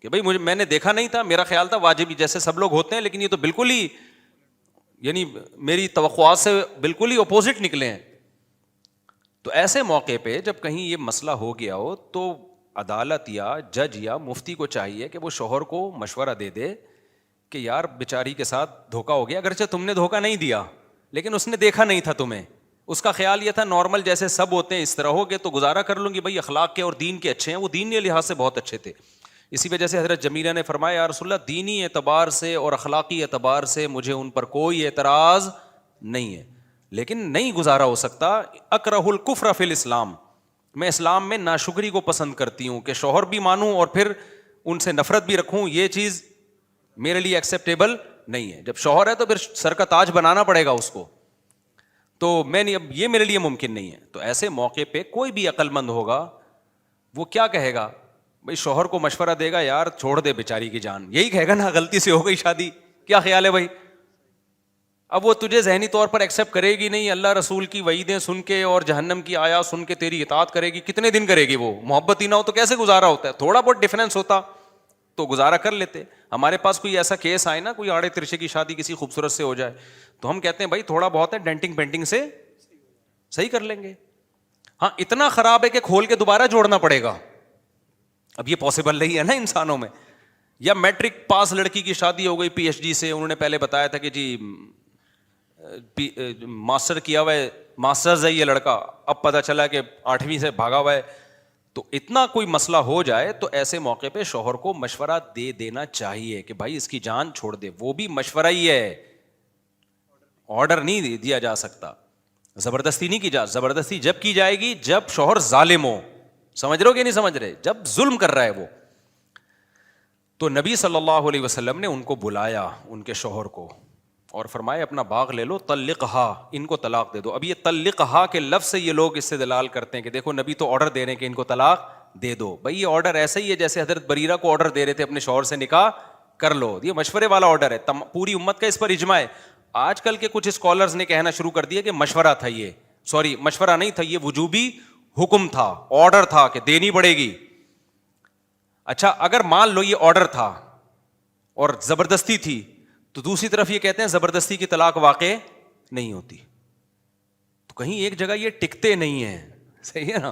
کہ بھائی میں نے دیکھا نہیں تھا, میرا خیال تھا واجبی جیسے سب لوگ ہوتے ہیں, لیکن یہ تو بالکل ہی یعنی میری توقعات سے بالکل ہی اپوزٹ نکلے ہیں. تو ایسے موقع پہ جب کہیں یہ مسئلہ ہو گیا ہو تو عدالت یا جج یا مفتی کو چاہیے کہ وہ شوہر کو مشورہ دے دے کہ یار بیچاری کے ساتھ دھوکہ ہو گیا, اگرچہ تم نے دھوکہ نہیں دیا لیکن اس نے دیکھا نہیں تھا تمہیں, اس کا خیال یہ تھا نارمل جیسے سب ہوتے ہیں اس طرح ہو گے تو گزارا کر لوں گی, بھائی اخلاق کے اور دین کے اچھے ہیں, وہ دین کے لحاظ سے بہت اچھے تھے. اسی وجہ سے حضرت جمیلہ نے فرمایا یا رسول اللہ, دینی اعتبار سے اور اخلاقی اعتبار سے مجھے ان پر کوئی اعتراض نہیں ہے, لیکن نہیں گزارا ہو سکتا. اکرہ الکفر فی الاسلام, میں اسلام میں ناشکری کو پسند کرتی ہوں کہ شوہر بھی مانوں اور پھر ان سے نفرت بھی رکھوں, یہ چیز میرے لیے ایکسیپٹیبل نہیں ہے. جب شوہر ہے تو پھر سر کا تاج بنانا پڑے گا اس کو, تو میں نہیں, اب یہ میرے لیے ممکن نہیں ہے. تو ایسے موقع پہ کوئی بھی عقل مند ہوگا وہ کیا کہے گا؟ بھائی شوہر کو مشورہ دے گا یار چھوڑ دے بیچاری کی جان, یہی کہے گا نا, غلطی سے ہو گئی شادی, کیا خیال ہے بھائی؟ اب وہ تجھے ذہنی طور پر ایکسیپٹ کرے گی نہیں, اللہ رسول کی وعیدیں سن کے اور جہنم کی آیات سن کے تیری اطاعت کرے گی, کتنے دن کرے گی وہ؟ محبت ہی نہ ہو تو کیسے گزارا ہوتا ہے؟ تھوڑا بہت ڈفرینس ہوتا تو گزارا کر لیتے. ہمارے پاس کوئی ایسا کیس آئے نا, کوئی آڑے ترشے کی شادی کسی خوبصورت سے ہو جائے, تو ہم کہتے ہیں بھائی تھوڑا بہت ہے ڈینٹنگ پینٹنگ سے صحیح کر لیں گے. ہاں اتنا خراب ہے کہ کھول کے دوبارہ جوڑنا پڑے گا, اب یہ پاسبل نہیں ہے نا انسانوں میں, یا میٹرک پاس لڑکی کی شادی ہو گئی پی ایچ ڈی سے, انہوں نے پہلے بتایا تھا کہ جی ماسٹر کیا ہوا ہے, ماسٹرز ہے یہ لڑکا, اب پتہ چلا کہ 8ویں سے بھاگا ہوا ہے. تو اتنا کوئی مسئلہ ہو جائے تو ایسے موقع پہ شوہر کو مشورہ دے دینا چاہیے کہ بھائی اس کی جان چھوڑ دے. وہ بھی مشورہ ہی ہے, آرڈر نہیں دیا جا سکتا, زبردستی نہیں کی جا. زبردستی جب کی جائے گی جب شوہر ظالم ہو. سمجھ رہے ہو کہ نہیں سمجھ رہے؟ جب ظلم کر رہا ہے وہ. تو نبی صلی اللہ علیہ وسلم نے ان کو بلایا, ان کے شوہر کو, اور فرمایا اپنا باغ لے لو, طلقہا, ان کو طلاق دے دو. اب یہ طلقہا کے لفظ سے یہ لوگ اس سے دلال کرتے ہیں کہ دیکھو نبی تو آرڈر دے رہے ہیں کہ ان کو طلاق دے دو. بھائی یہ آرڈر ایسا ہی ہے جیسے حضرت بریرہ کو آرڈر دے رہے تھے اپنے شوہر سے نکاح کر لو. یہ مشورے والا آرڈر ہے, پوری امت کا اس پر اجماع ہے. آج کل کے کچھ اسکالرز نے کہنا شروع کر دیا کہ مشورہ تھا یہ, سوری مشورہ نہیں تھا, یہ وجوبی حکم تھا, آرڈر تھا کہ دینی پڑے گی. اچھا اگر مان لو یہ آرڈر تھا اور زبردستی تھی, تو دوسری طرف یہ کہتے ہیں زبردستی کی طلاق واقع نہیں ہوتی. تو کہیں ایک جگہ یہ ٹکتے نہیں ہیں, صحیح ہے نا.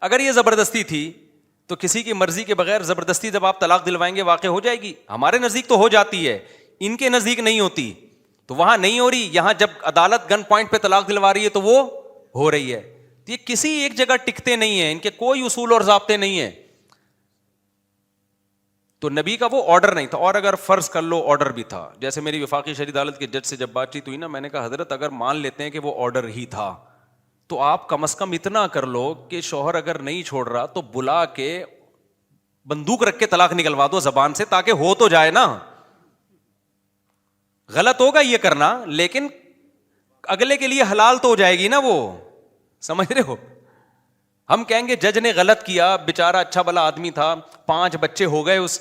اگر یہ زبردستی تھی تو کسی کی مرضی کے بغیر زبردستی جب آپ طلاق دلوائیں گے واقع ہو جائے گی. ہمارے نزدیک تو ہو جاتی ہے, ان کے نزدیک نہیں ہوتی. تو وہاں نہیں ہو رہی, یہاں جب عدالت گن پوائنٹ پہ طلاق دلوا رہی ہے تو وہ ہو رہی ہے. تو یہ کسی ایک جگہ ٹکتے نہیں ہیں, ان کے کوئی اصول اور ضابطے نہیں ہیں. تو نبی کا وہ آرڈر نہیں تھا. اور اگر فرض کر لو آرڈر بھی تھا, جیسے میری وفاقی شرعی عدالت کے جج سے جب بات چیت ہوئی نا, میں نے کہا حضرت اگر مان لیتے ہیں کہ وہ آرڈر ہی تھا تو آپ کم از کم اتنا کر لو کہ شوہر اگر نہیں چھوڑ رہا تو بلا کے بندوق رکھ کے طلاق نکلوا دو زبان سے, تاکہ ہو تو جائے نا. غلط ہوگا یہ کرنا, لیکن اگلے کے لیے حلال تو ہو جائے گی نا وہ. سمجھ رہے ہو؟ ہم کہیں گے جج نے غلط کیا, بیچارہ اچھا بھلا آدمی تھا, 5 بچے ہو گئے, اس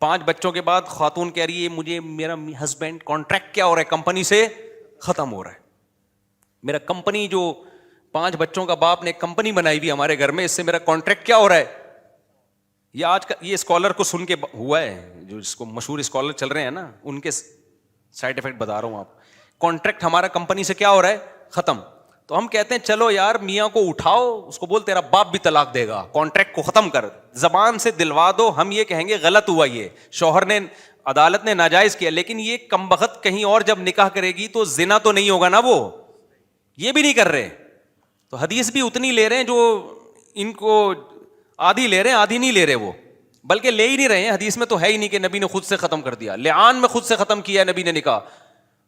5 بچوں کے بعد خاتون کہہ رہی ہے مجھے میرا ہسبینڈ کانٹریکٹ کیا ہو رہا ہے, کمپنی سے ختم ہو رہا ہے. میرا کمپنی جو 5 بچوں کا باپ نے ایک کمپنی بنائی ہوئی ہمارے گھر میں, اس سے میرا کانٹریکٹ کیا ہو رہا ہے. یہ آج کا یہ اسکالر کو سن کے ہوا ہے, جو جس کو مشہور اسکالر چل رہے ہیں نا, ان کے سائڈ افیکٹ بتا رہا ہوں آپ. کانٹریکٹ ہمارا کمپنی سے کیا ہو رہا ہے, ختم. تو ہم کہتے ہیں چلو یار میاں کو اٹھاؤ, اس کو بول تیرا باپ بھی طلاق دے گا, کانٹریکٹ کو ختم کر, زبان سے دلوا دو. ہم یہ کہیں گے غلط ہوا, یہ شوہر نے, عدالت نے ناجائز کیا, لیکن یہ کمبخت کہیں اور جب نکاح کرے گی تو زنا تو نہیں ہوگا نا, وہ یہ بھی نہیں کر رہے. تو حدیث بھی اتنی لے رہے ہیں جو ان کو آدھی لے رہے ہیں, آدھی نہیں لے رہے وہ, بلکہ لے ہی نہیں رہے ہیں. حدیث میں تو ہے ہی نہیں کہ نبی نے خود سے ختم کر دیا. لعان میں خود سے ختم کیا نبی نے نکاح.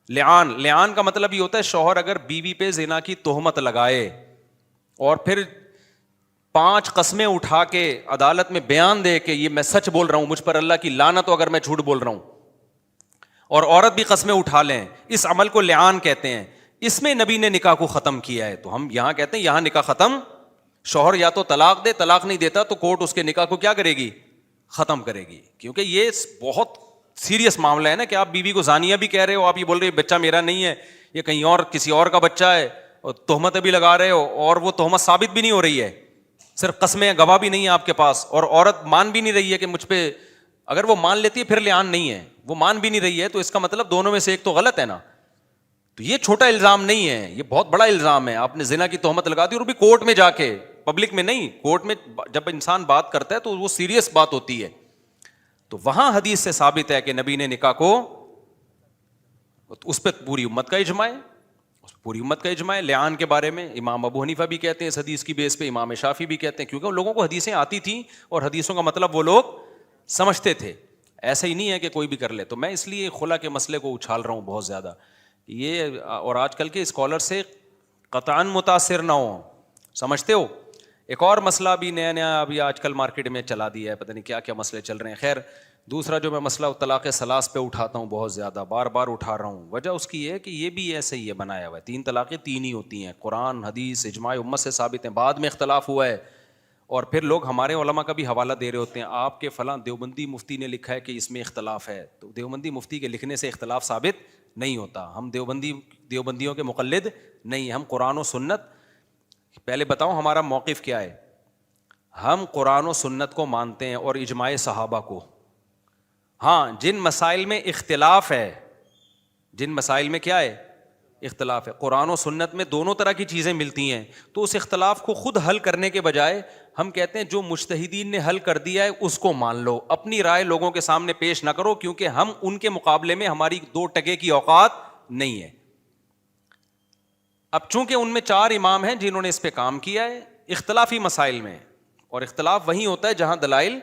لعان کا مطلب یہ ہوتا ہے شوہر اگر بیوی پہ زنا کی تہمت لگائے اور پھر 5 قسمیں اٹھا کے عدالت میں بیان دے کہ یہ میں سچ بول رہا ہوں, مجھ پر اللہ کی لعنت ہو اگر میں جھوٹ بول رہا ہوں, اور عورت بھی قسمیں اٹھا لیں, اس عمل کو لعان کہتے ہیں. اس میں نبی نے نکاح کو ختم کیا ہے. تو ہم یہاں کہتے ہیں یہاں نکاح ختم. شوہر یا تو طلاق دے, طلاق نہیں دیتا تو کورٹ اس کے نکاح کو کیا کرے گی, ختم کرے گی. کیونکہ یہ بہت سیریس معاملہ ہے نا, کہ آپ بیوی کو زانیہ بھی کہہ رہے ہو, آپ یہ بول رہے بچہ میرا نہیں ہے, یہ کہیں اور کسی اور کا بچہ ہے, اور تہمت بھی لگا رہے ہو, اور وہ تہمت ثابت بھی نہیں ہو رہی ہے, صرف قسمیں گواہ بھی نہیں ہے آپ کے پاس, اور عورت مان بھی نہیں رہی ہے کہ مجھ پہ, اگر وہ مان لیتی ہے پھر لعان نہیں ہے, وہ مان بھی نہیں رہی ہے, تو اس کا مطلب دونوں میں سے ایک تو غلط ہے نا. تو یہ چھوٹا الزام نہیں ہے, یہ بہت بڑا الزام ہے. آپ نے زنا کی تہمت لگا دی, اور بھی کورٹ میں جا کے, پبلک میں نہیں, کورٹ میں جب انسان بات کرتا ہے تو وہ سیریس بات ہوتی ہے. تو وہاں حدیث سے ثابت ہے کہ نبی نے نکاح کو, اس پہ پوری امت کا اجماع ہے, پوری امت کا اجماع ہے. لعان کے بارے میں امام ابو حنیفہ بھی کہتے ہیں اس حدیث کی بیس پہ, امام شافعی بھی کہتے ہیں, کیونکہ ان لوگوں کو حدیثیں آتی تھیں اور حدیثوں کا مطلب وہ لوگ سمجھتے تھے. ایسا ہی نہیں ہے کہ کوئی بھی کر لے. تو میں اس لیے خلا کے مسئلے کو اچھال رہا ہوں بہت زیادہ یہ, اور آج کل کے اسکالر سے قطعاً متاثر نہ ہوں. سمجھتے ہو؟ ایک اور مسئلہ بھی نیا ابھی آج کل مارکیٹ میں چلا دیا ہے, پتہ نہیں کیا کیا مسئلے چل رہے ہیں. خیر, دوسرا جو میں مسئلہ طلاق ثلاث پہ اٹھاتا ہوں, بہت زیادہ بار بار اٹھا رہا ہوں, وجہ اس کی یہ ہے کہ یہ بھی ایسے ہی ہے بنایا ہوا ہے. 3 طلاقیں 3 ہی ہوتی ہیں, قرآن حدیث اجماع امت سے ثابت ہیں, بعد میں اختلاف ہوا ہے, اور پھر لوگ ہمارے علماء کا بھی حوالہ دے رہے ہوتے ہیں, آپ کے فلاں دیوبندی مفتی نے لکھا ہے کہ اس میں اختلاف ہے. تو دیوبندی مفتی کے لکھنے سے اختلاف ثابت نہیں ہوتا. ہم دیوبندیوں کے مقلد نہیں, ہم قرآن و سنت. پہلے بتاؤں ہمارا موقف کیا ہے. ہم قرآن و سنت کو مانتے ہیں اور اجماع صحابہ کو. ہاں, جن مسائل میں اختلاف ہے, جن مسائل میں کیا ہے اختلاف ہے. قرآن و سنت میں دونوں طرح کی چیزیں ملتی ہیں, تو اس اختلاف کو خود حل کرنے کے بجائے ہم کہتے ہیں جو مجتہدین نے حل کر دیا ہے اس کو مان لو, اپنی رائے لوگوں کے سامنے پیش نہ کرو, کیونکہ ہم ان کے مقابلے میں ہماری 2 ٹکے کی اوقات نہیں ہے. اب چونکہ ان میں 4 امام ہیں جنہوں نے اس پہ کام کیا ہے اختلافی مسائل میں, اور اختلاف وہیں ہوتا ہے جہاں دلائل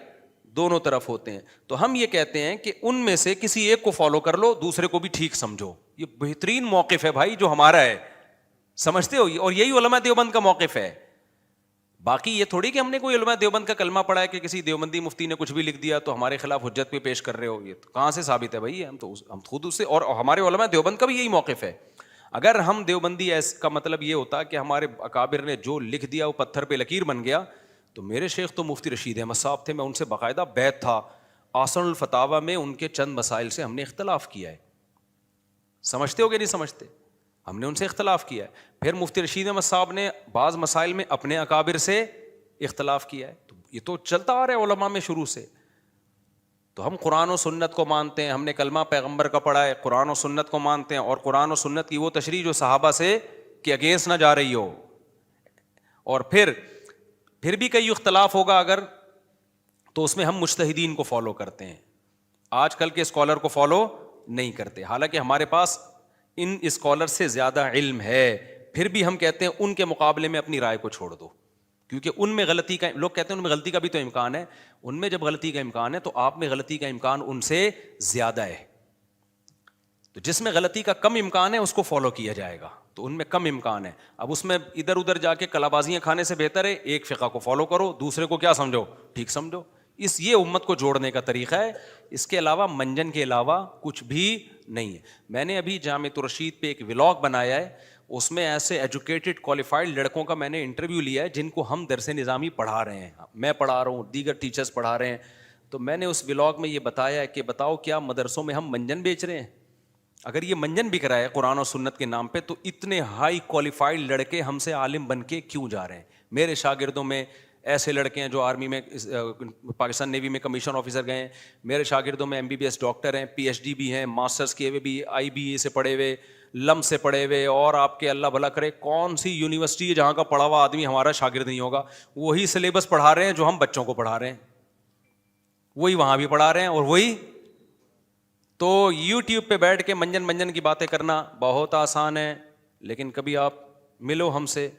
دونوں طرف ہوتے ہیں, تو ہم یہ کہتے ہیں کہ ان میں سے کسی ایک کو فالو کر لو, دوسرے کو بھی ٹھیک سمجھو. یہ بہترین موقف ہے بھائی جو ہمارا ہے, سمجھتے ہو, اور یہی علماء دیوبند کا موقف ہے. باقی یہ تھوڑی کہ ہم نے کوئی علماء دیوبند کا کلمہ پڑھا ہے کہ کسی دیوبندی مفتی نے کچھ بھی لکھ دیا تو ہمارے خلاف حجت پہ پیش کر رہے ہو. یہ تو کہاں سے ثابت ہے بھائی؟ ہم خود اس سے, اور ہمارے علماء دیوبند کا بھی یہی موقف ہے. اگر ہم دیوبندی کا مطلب یہ ہوتا کہ ہمارے اکابر نے جو لکھ دیا وہ پتھر پہ لکیر بن گیا, تو میرے شیخ تو مفتی رشید احمد صاحب تھے, میں ان سے باقاعدہ بیعت تھا, آسن الفتاوی میں ان کے چند مسائل سے ہم نے اختلاف کیا ہے. سمجھتے ہو کہ نہیں سمجھتے؟ ہم نے ان سے اختلاف کیا ہے. پھر مفتی رشید احمد صاحب نے بعض مسائل میں اپنے اکابر سے اختلاف کیا ہے. تو یہ تو چلتا آ رہا ہے علماء میں شروع سے. تو ہم قرآن و سنت کو مانتے ہیں, ہم نے کلمہ پیغمبر کا پڑھا ہے, قرآن و سنت کو مانتے ہیں, اور قرآن و سنت کی وہ تشریح جو صحابہ سے کہ اگینسٹ نہ جا رہی ہو. اور پھر بھی کئی اختلاف ہوگا اگر, تو اس میں ہم مجتہدین کو فالو کرتے ہیں, آج کل کے اسکالر کو فالو نہیں کرتے. حالانکہ ہمارے پاس ان اسکالر سے زیادہ علم ہے, پھر بھی ہم کہتے ہیں ان کے مقابلے میں اپنی رائے کو چھوڑ دو, کیونکہ ان میں غلطی کا, لوگ کہتے ہیں ان میں غلطی کا بھی تو امکان ہے. ان میں جب غلطی کا امکان ہے تو آپ میں غلطی کا امکان ان سے زیادہ ہے. تو جس میں غلطی کا کم امکان ہے اس کو فالو کیا جائے گا, تو ان میں کم امکان ہے. اب اس میں ادھر ادھر جا کے کلابازیاں کھانے سے بہتر ہے ایک فقہ کو فالو کرو, دوسرے کو کیا سمجھو, ٹھیک سمجھو. یہ امت کو جوڑنے کا طریقہ ہے, اس کے علاوہ منجن کے علاوہ کچھ بھی نہیں ہے. میں نے ابھی جامعۃ الرشید پہ ایک ولاگ بنایا ہے, اس میں ایسے ایجوکیٹڈ کوالیفائڈ لڑکوں کا میں نے انٹرویو لیا ہے جن کو ہم درس نظامی پڑھا رہے ہیں, میں پڑھا رہا ہوں, دیگر ٹیچرز پڑھا رہے ہیں. تو میں نے اس ولاگ میں یہ بتایا ہے کہ بتاؤ کیا مدرسوں میں ہم منجن بیچ رہے ہیں؟ اگر یہ منجن بک رہا ہے قرآن و سنت کے نام پہ, تو اتنے ہائی کوالیفائڈ لڑکے ہم سے عالم بن کے کیوں جا رہے ہیں؟ میرے شاگردوں میں ایسے لڑکے ہیں جو آرمی میں, پاکستان نیوی میں کمیشن آفیسر گئے ہیں. میرے شاگردوں میں MBBS ڈاکٹر ہیں, PhD بھی ہیں, ماسٹرز کیے ہوئے بھی, IBA سے پڑھے ہوئے, لم سے پڑھے ہوئے, اور آپ کے اللہ بھلا کرے کون سی یونیورسٹی ہے جہاں کا پڑھا ہوا آدمی ہمارا شاگرد نہیں ہوگا. وہی سلیبس پڑھا رہے ہیں جو ہم بچوں کو پڑھا رہے ہیں, وہی وہاں بھی پڑھا رہے ہیں, اور وہی. تو YouTube پہ بیٹھ کے منجن کی باتیں کرنا بہت آسان ہے, لیکن کبھی آپ ملو ہم سے,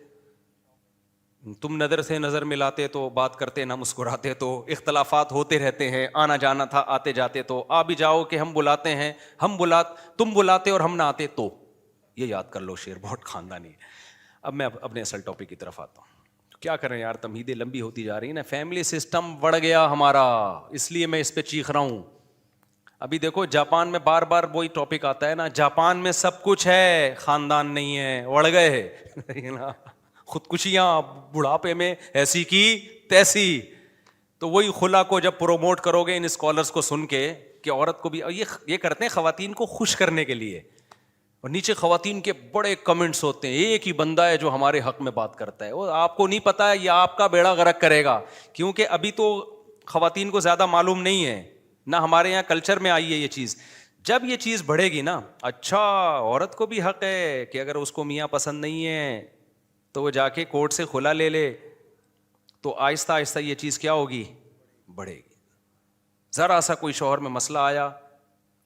تم نظر سے نظر ملاتے تو بات کرتے نہ مسکراتے, تو اختلافات ہوتے رہتے ہیں, آنا جانا تھا, آتے جاتے تو آ بھی جاؤ کہ ہم بلاتے ہیں, تم بلاتے اور ہم نہ آتے تو. یہ یاد کر لو, شعر بہت خاندانی ہے. اب میں اپنے اصل ٹاپک کی طرف آتا ہوں. کیا کریں یار, تمہیدیں لمبی ہوتی جا رہی ہیں نا, فیملی سسٹم بڑھ گیا ہمارا, اس لیے میں اس پہ چیخ رہا ہوں. ابھی دیکھو جاپان میں بار بار وہی ٹاپک آتا ہے نا, جاپان میں سب کچھ ہے, خاندان نہیں ہے, اڑ گئے خودکشیاں بڑھاپے میں ایسی کی تیسی. تو وہی خلا کو جب پروموٹ کرو گے ان اسکالرس کو سن کے کہ عورت کو بھی, یہ کرتے ہیں خواتین کو خوش کرنے کے لیے, اور نیچے خواتین کے بڑے کمنٹس ہوتے ہیں, ایک ہی بندہ ہے جو ہمارے حق میں بات کرتا ہے, وہ آپ کو نہیں پتا ہے, یہ آپ کا بیڑا غرق کرے گا, کیونکہ ابھی تو خواتین کو زیادہ معلوم نہیں ہے, نہ ہمارے یہاں کلچر میں آئی ہے یہ چیز. جب یہ چیز بڑھے گی نا, اچھا عورت کو بھی حق ہے کہ اگر اس کو میاں پسند نہیں ہے تو وہ جا کے کورٹ سے خلا لے لے, تو آہستہ آہستہ یہ چیز کیا ہوگی, بڑھے گی. ذرا سا کوئی شوہر میں مسئلہ آیا,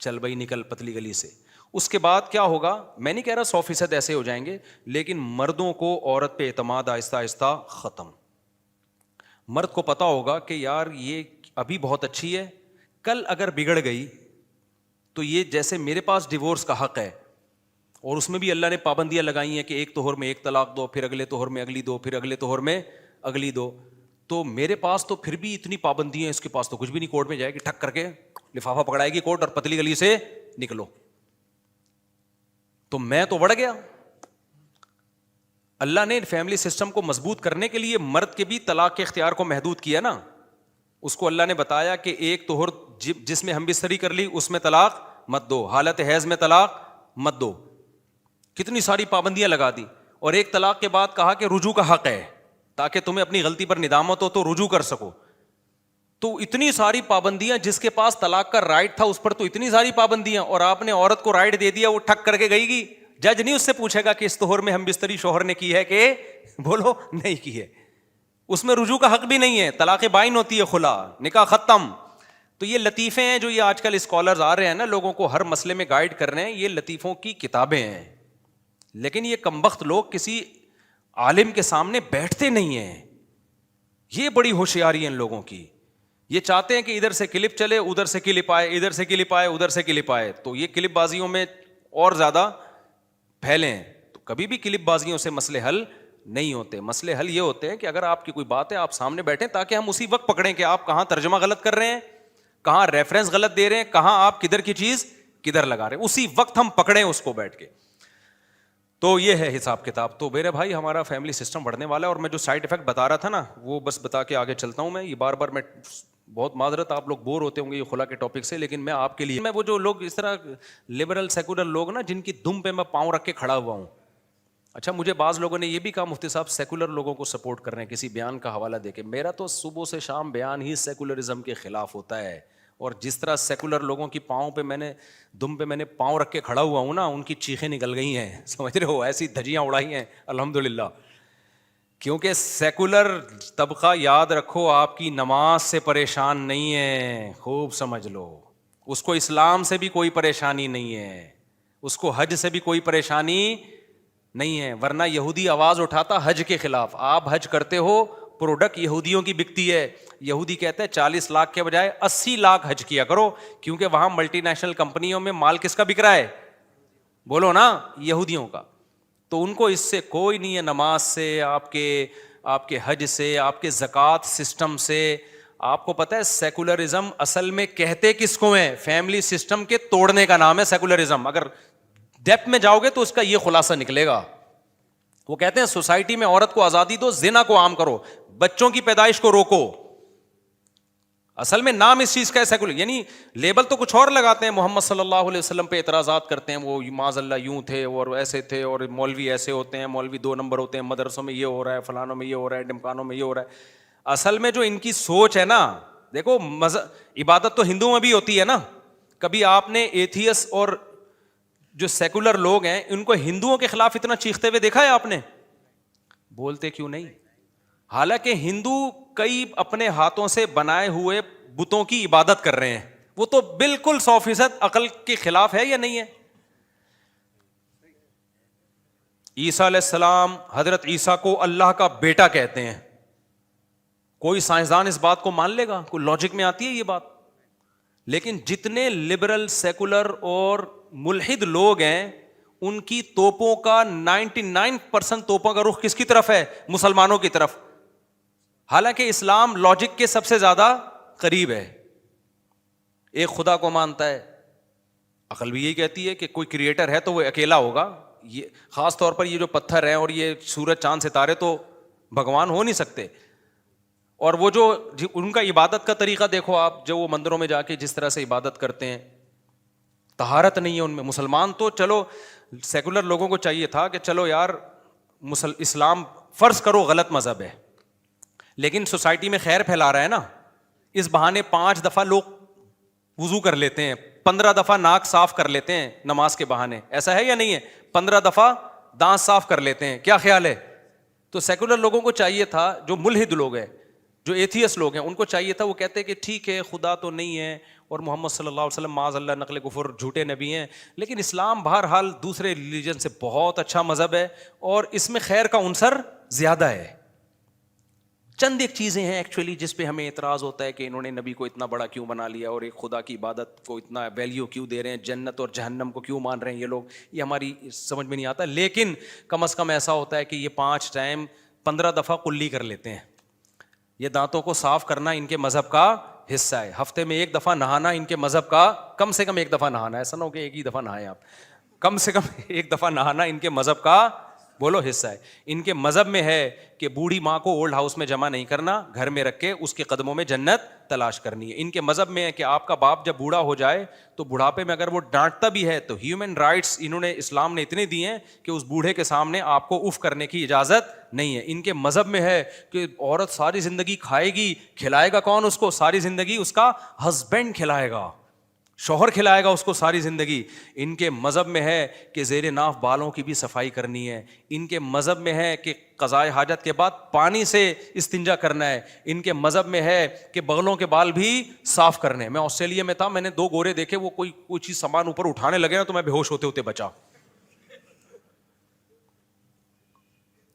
چل بھائی نکل پتلی گلی سے. اس کے بعد کیا ہوگا, میں نہیں کہہ رہا 100% ایسے ہو جائیں گے, لیکن مردوں کو عورت پہ اعتماد آہستہ آہستہ ختم. مرد کو پتا ہوگا کہ یار یہ ابھی بہت اچھی ہے, کل اگر بگڑ گئی تو یہ جیسے میرے پاس ڈیورس کا حق ہے, اور اس میں بھی اللہ نے پابندیاں لگائی ہیں کہ ایک طہر میں ایک طلاق دو, پھر اگلے طہر میں اگلی دو, پھر اگلے طہر میں اگلی دو. تو میرے پاس تو پھر بھی اتنی پابندیاں ہیں, اس کے پاس تو کچھ بھی نہیں, کورٹ میں جائے گی ٹھک کر کے لفافہ پکڑائے گی کورٹ اور پتلی گلی سے نکلو. تو میں تو بڑھ گیا. اللہ نے فیملی سسٹم کو مضبوط کرنے کے لیے مرد کے بھی طلاق کے اختیار کو محدود کیا نا. اس کو اللہ نے بتایا کہ ایک طہر جس میں ہم بستری کر لی اس میں طلاق مت دو, حالت حیض میں طلاق مت دو, کتنی ساری پابندیاں لگا دی. اور ایک طلاق کے بعد کہا کہ رجوع کا حق ہے, تاکہ تمہیں اپنی غلطی پر ندامت ہو تو رجوع کر سکو. تو اتنی ساری پابندیاں, جس کے پاس طلاق کا رائٹ تھا اس پر تو اتنی ساری پابندیاں, اور آپ نے عورت کو رائٹ دے دیا, وہ ٹھک کر کے گئی گی جج نہیں اس سے پوچھے گا کہ اس طہور میں ہم بستری شوہر نے کی ہے کہ بولو نہیں کی ہے. اس میں رجوع کا حق بھی نہیں ہے, طلاق بائن ہوتی ہے, خلا, نکاح ختم. تو یہ لطیفے ہیں جو یہ آج کل اسکالرز آ رہے ہیں نا لوگوں کو ہر مسئلے میں گائیڈ کر رہے ہیں, یہ لطیفوں کی کتابیں ہیں. لیکن یہ کمبخت لوگ کسی عالم کے سامنے بیٹھتے نہیں ہیں. یہ بڑی ہوشیاری ہے ان لوگوں کی. یہ چاہتے ہیں کہ ادھر سے کلپ چلے, ادھر سے کلپ آئے, ادھر سے کلپ آئے, ادھر سے کلپ آئے, تو یہ کلپ بازیوں میں اور زیادہ پھیلیں. تو کبھی بھی کلپ بازیوں سے مسئلے حل نہیں ہوتے. مسئلے حل یہ ہوتے ہیں کہ اگر آپ کی کوئی بات ہے آپ سامنے بیٹھیں تاکہ ہم اسی وقت پکڑیں کہ آپ کہاں ترجمہ غلط کر رہے ہیں, کہاں ریفرنس غلط دے رہے ہیں, کہاں آپ کدھر کی چیز کدھر لگا رہے ہیں, اسی وقت ہم پکڑیں اس کو بیٹھ کے. تو یہ ہے حساب کتاب. تو میرے بھائی ہمارا فیملی سسٹم بڑھنے والا ہے. اور میں جو سائڈ افیکٹ بتا رہا تھا نا وہ بس بتا کے آگے چلتا ہوں. میں یہ بار بار میں بہت معذرت, آپ لوگ بور ہوتے ہوں گے یہ خلا کے ٹاپک سے, لیکن میں آپ کے لیے, میں وہ جو لوگ اس طرح لبرل سیکولر لوگ نا جن کی دم پہ میں پاؤں رکھ کے کھڑا ہوا ہوں. اچھا مجھے بعض لوگوں نے یہ بھی کہا مفتی صاحب سیکولر لوگوں کو سپورٹ کر رہے ہیں کسی بیان کا حوالہ دے کے. میرا تو صبح سے شام بیان ہی سیکولرزم کے خلاف ہوتا ہے. اور جس طرح سیکولر لوگوں کی پاؤں پہ میں نے دم پہ میں نے پاؤں رکھ کے کھڑا ہوا ہوں نا, ان کی چیخیں نکل گئی ہیں, سمجھ رہے ہو, ایسی دھجیاں اڑائی ہیں الحمدللہ. کیونکہ سیکولر طبقہ یاد رکھو آپ کی نماز سے پریشان نہیں ہے, خوب سمجھ لو. اس کو اسلام سے بھی کوئی پریشانی نہیں ہے, اس کو حج سے بھی کوئی پریشانی نہیں ہے. ورنہ یہودی آواز اٹھاتا حج کے خلاف, آپ حج کرتے ہو پروڈکٹ یہودیوں کی بکتی ہے. یہودی کہتے ہیں 40 لاکھ کے بجائے 80 لاکھ حج کیا کرو, کیونکہ وہاں ملٹی نیشنل کمپنیوں میں مال کس کا بک رہا ہے, بولو نا, یہودیوں کا. تو ان کو اس سے کوئی نہیں ہے, نماز سے, آپ کے حج سے, آپ کے زکوٰۃ سسٹم سے. آپ کو پتہ ہے سیکولرزم اصل میں کہتے کس کو ہیں, فیملی سسٹم کے توڑنے کا نام ہے سیکولرزم. اگر ڈیپتھ میں جاؤ گے تو اس کا یہ خلاصہ نکلے گا. وہ کہتے ہیں سوسائٹی میں عورت کو آزادی دو, زنا کو عام کرو, بچوں کی پیدائش کو روکو. اصل میں نام اس چیز کا ہے سیکولر, یعنی لیبل تو کچھ اور لگاتے ہیں. محمد صلی اللہ علیہ وسلم پہ اعتراضات کرتے ہیں, وہ معاذ اللہ یوں تھے اور ایسے تھے, اور مولوی ایسے ہوتے ہیں, مولوی 2 نمبر ہوتے ہیں, مدرسوں میں یہ ہو رہا ہے, فلانوں میں یہ ہو رہا ہے, ڈمکانوں میں یہ ہو رہا ہے. اصل میں جو ان کی سوچ ہے نا, دیکھو عبادت تو ہندوؤں میں بھی ہوتی ہے نا. کبھی آپ نے ایتھیس اور جو سیکولر لوگ ہیں ان کو ہندوؤں کے خلاف اتنا چیختے ہوئے دیکھا ہے آپ نے؟ بولتے کیوں نہیں؟ حالانکہ ہندو کئی اپنے ہاتھوں سے بنائے ہوئے بتوں کی عبادت کر رہے ہیں, وہ تو بالکل 100% عقل کے خلاف ہے یا نہیں ہے؟ عیسیٰ علیہ السلام, حضرت عیسیٰ کو اللہ کا بیٹا کہتے ہیں. کوئی سائنسدان اس بات کو مان لے گا؟ کوئی لاجک میں آتی ہے یہ بات؟ لیکن جتنے لبرل سیکولر اور ملحد لوگ ہیں ان کی توپوں کا 99% توپوں کا رخ کس کی طرف ہے؟ مسلمانوں کی طرف. حالانکہ اسلام لاجک کے سب سے زیادہ قریب ہے. ایک خدا کو مانتا ہے, عقل بھی یہی کہتی ہے کہ کوئی کریٹر ہے تو وہ اکیلا ہوگا. یہ خاص طور پر یہ جو پتھر ہیں اور یہ سورج چاند ستارے تو بھگوان ہو نہیں سکتے. اور وہ جو ان کا عبادت کا طریقہ دیکھو آپ, جو وہ مندروں میں جا کے جس طرح سے عبادت کرتے ہیں, طہارت نہیں ہے ان میں. مسلمان تو چلو سیکولر لوگوں کو چاہیے تھا کہ چلو یار اسلام فرض کرو غلط مذہب ہے, لیکن سوسائٹی میں خیر پھیلا رہا ہے نا, اس بہانے 5 دفعہ لوگ وضو کر لیتے ہیں, 15 دفعہ ناک صاف کر لیتے ہیں نماز کے بہانے, ایسا ہے یا نہیں ہے؟ 15 دفعہ دانت صاف کر لیتے ہیں. کیا خیال ہے؟ تو سیکولر لوگوں کو چاہیے تھا, جو ملحد لوگ ہیں, جو ایتھیس لوگ ہیں, ان کو چاہیے تھا, وہ کہتے کہ ٹھیک ہے خدا تو نہیں ہے اور محمد صلی اللہ علیہ وسلم معاذ اللہ نقل کفر جھوٹے نبی ہیں, لیکن اسلام بہرحال دوسرے ریلیجن سے بہت اچھا مذہب ہے اور اس میں خیر کا عنصر زیادہ ہے. چند ایک چیزیں ہیں ایکچولی جس پہ ہمیں اعتراض ہوتا ہے کہ انہوں نے نبی کو اتنا بڑا کیوں بنا لیا اور ایک خدا کی عبادت کو اتنا ویلیو کیوں دے رہے ہیں, جنت اور جہنم کو کیوں مان رہے ہیں یہ لوگ, یہ ہماری سمجھ میں نہیں آتا. لیکن کم از کم ایسا ہوتا ہے کہ یہ 5 ٹائم 15 دفعہ کلی کر لیتے ہیں. یہ دانتوں کو صاف کرنا ان کے مذہب کا حصہ ہے. ہفتے میں 1 دفعہ نہانا ان کے مذہب کا, کم سے کم 1 دفعہ نہانا, ایسا نہ ہو کہ 1 ہی دفعہ نہائیں آپ, کم سے کم 1 دفعہ نہانا ان کے مذہب کا بولو حصہ ہے. ان کے مذہب میں ہے کہ بوڑھی ماں کو اولڈ ہاؤس میں جمع نہیں کرنا, گھر میں رکھ کے اس کے قدموں میں جنت تلاش کرنی ہے. ان کے مذہب میں ہے کہ آپ کا باپ جب بوڑھا ہو جائے تو بڑھاپے میں اگر وہ ڈانٹتا بھی ہے تو ہیومن رائٹس انہوں نے اسلام نے اتنے دیے ہیں کہ اس بوڑھے کے سامنے آپ کو اف کرنے کی اجازت نہیں ہے. ان کے مذہب میں ہے کہ عورت ساری زندگی کھائے گی, کھلائے گا کون اس کو؟ ساری زندگی اس کا ہسبینڈ کھلائے گا. شوہر کھلائے گا اس کو ساری زندگی. ان کے مذہب میں ہے کہ زیر ناف بالوں کی بھی صفائی کرنی ہے. ان کے مذہب میں ہے کہ قضائے حاجت کے بعد پانی سے استنجا کرنا ہے. ان کے مذہب میں ہے کہ بغلوں کے بال بھی صاف کرنے ہیں. میں آسٹریلیا میں تھا, میں نے 2 گورے دیکھے, وہ کوئی چیز سامان اوپر اٹھانے لگے نا تو میں بے ہوش ہوتے ہوتے بچا.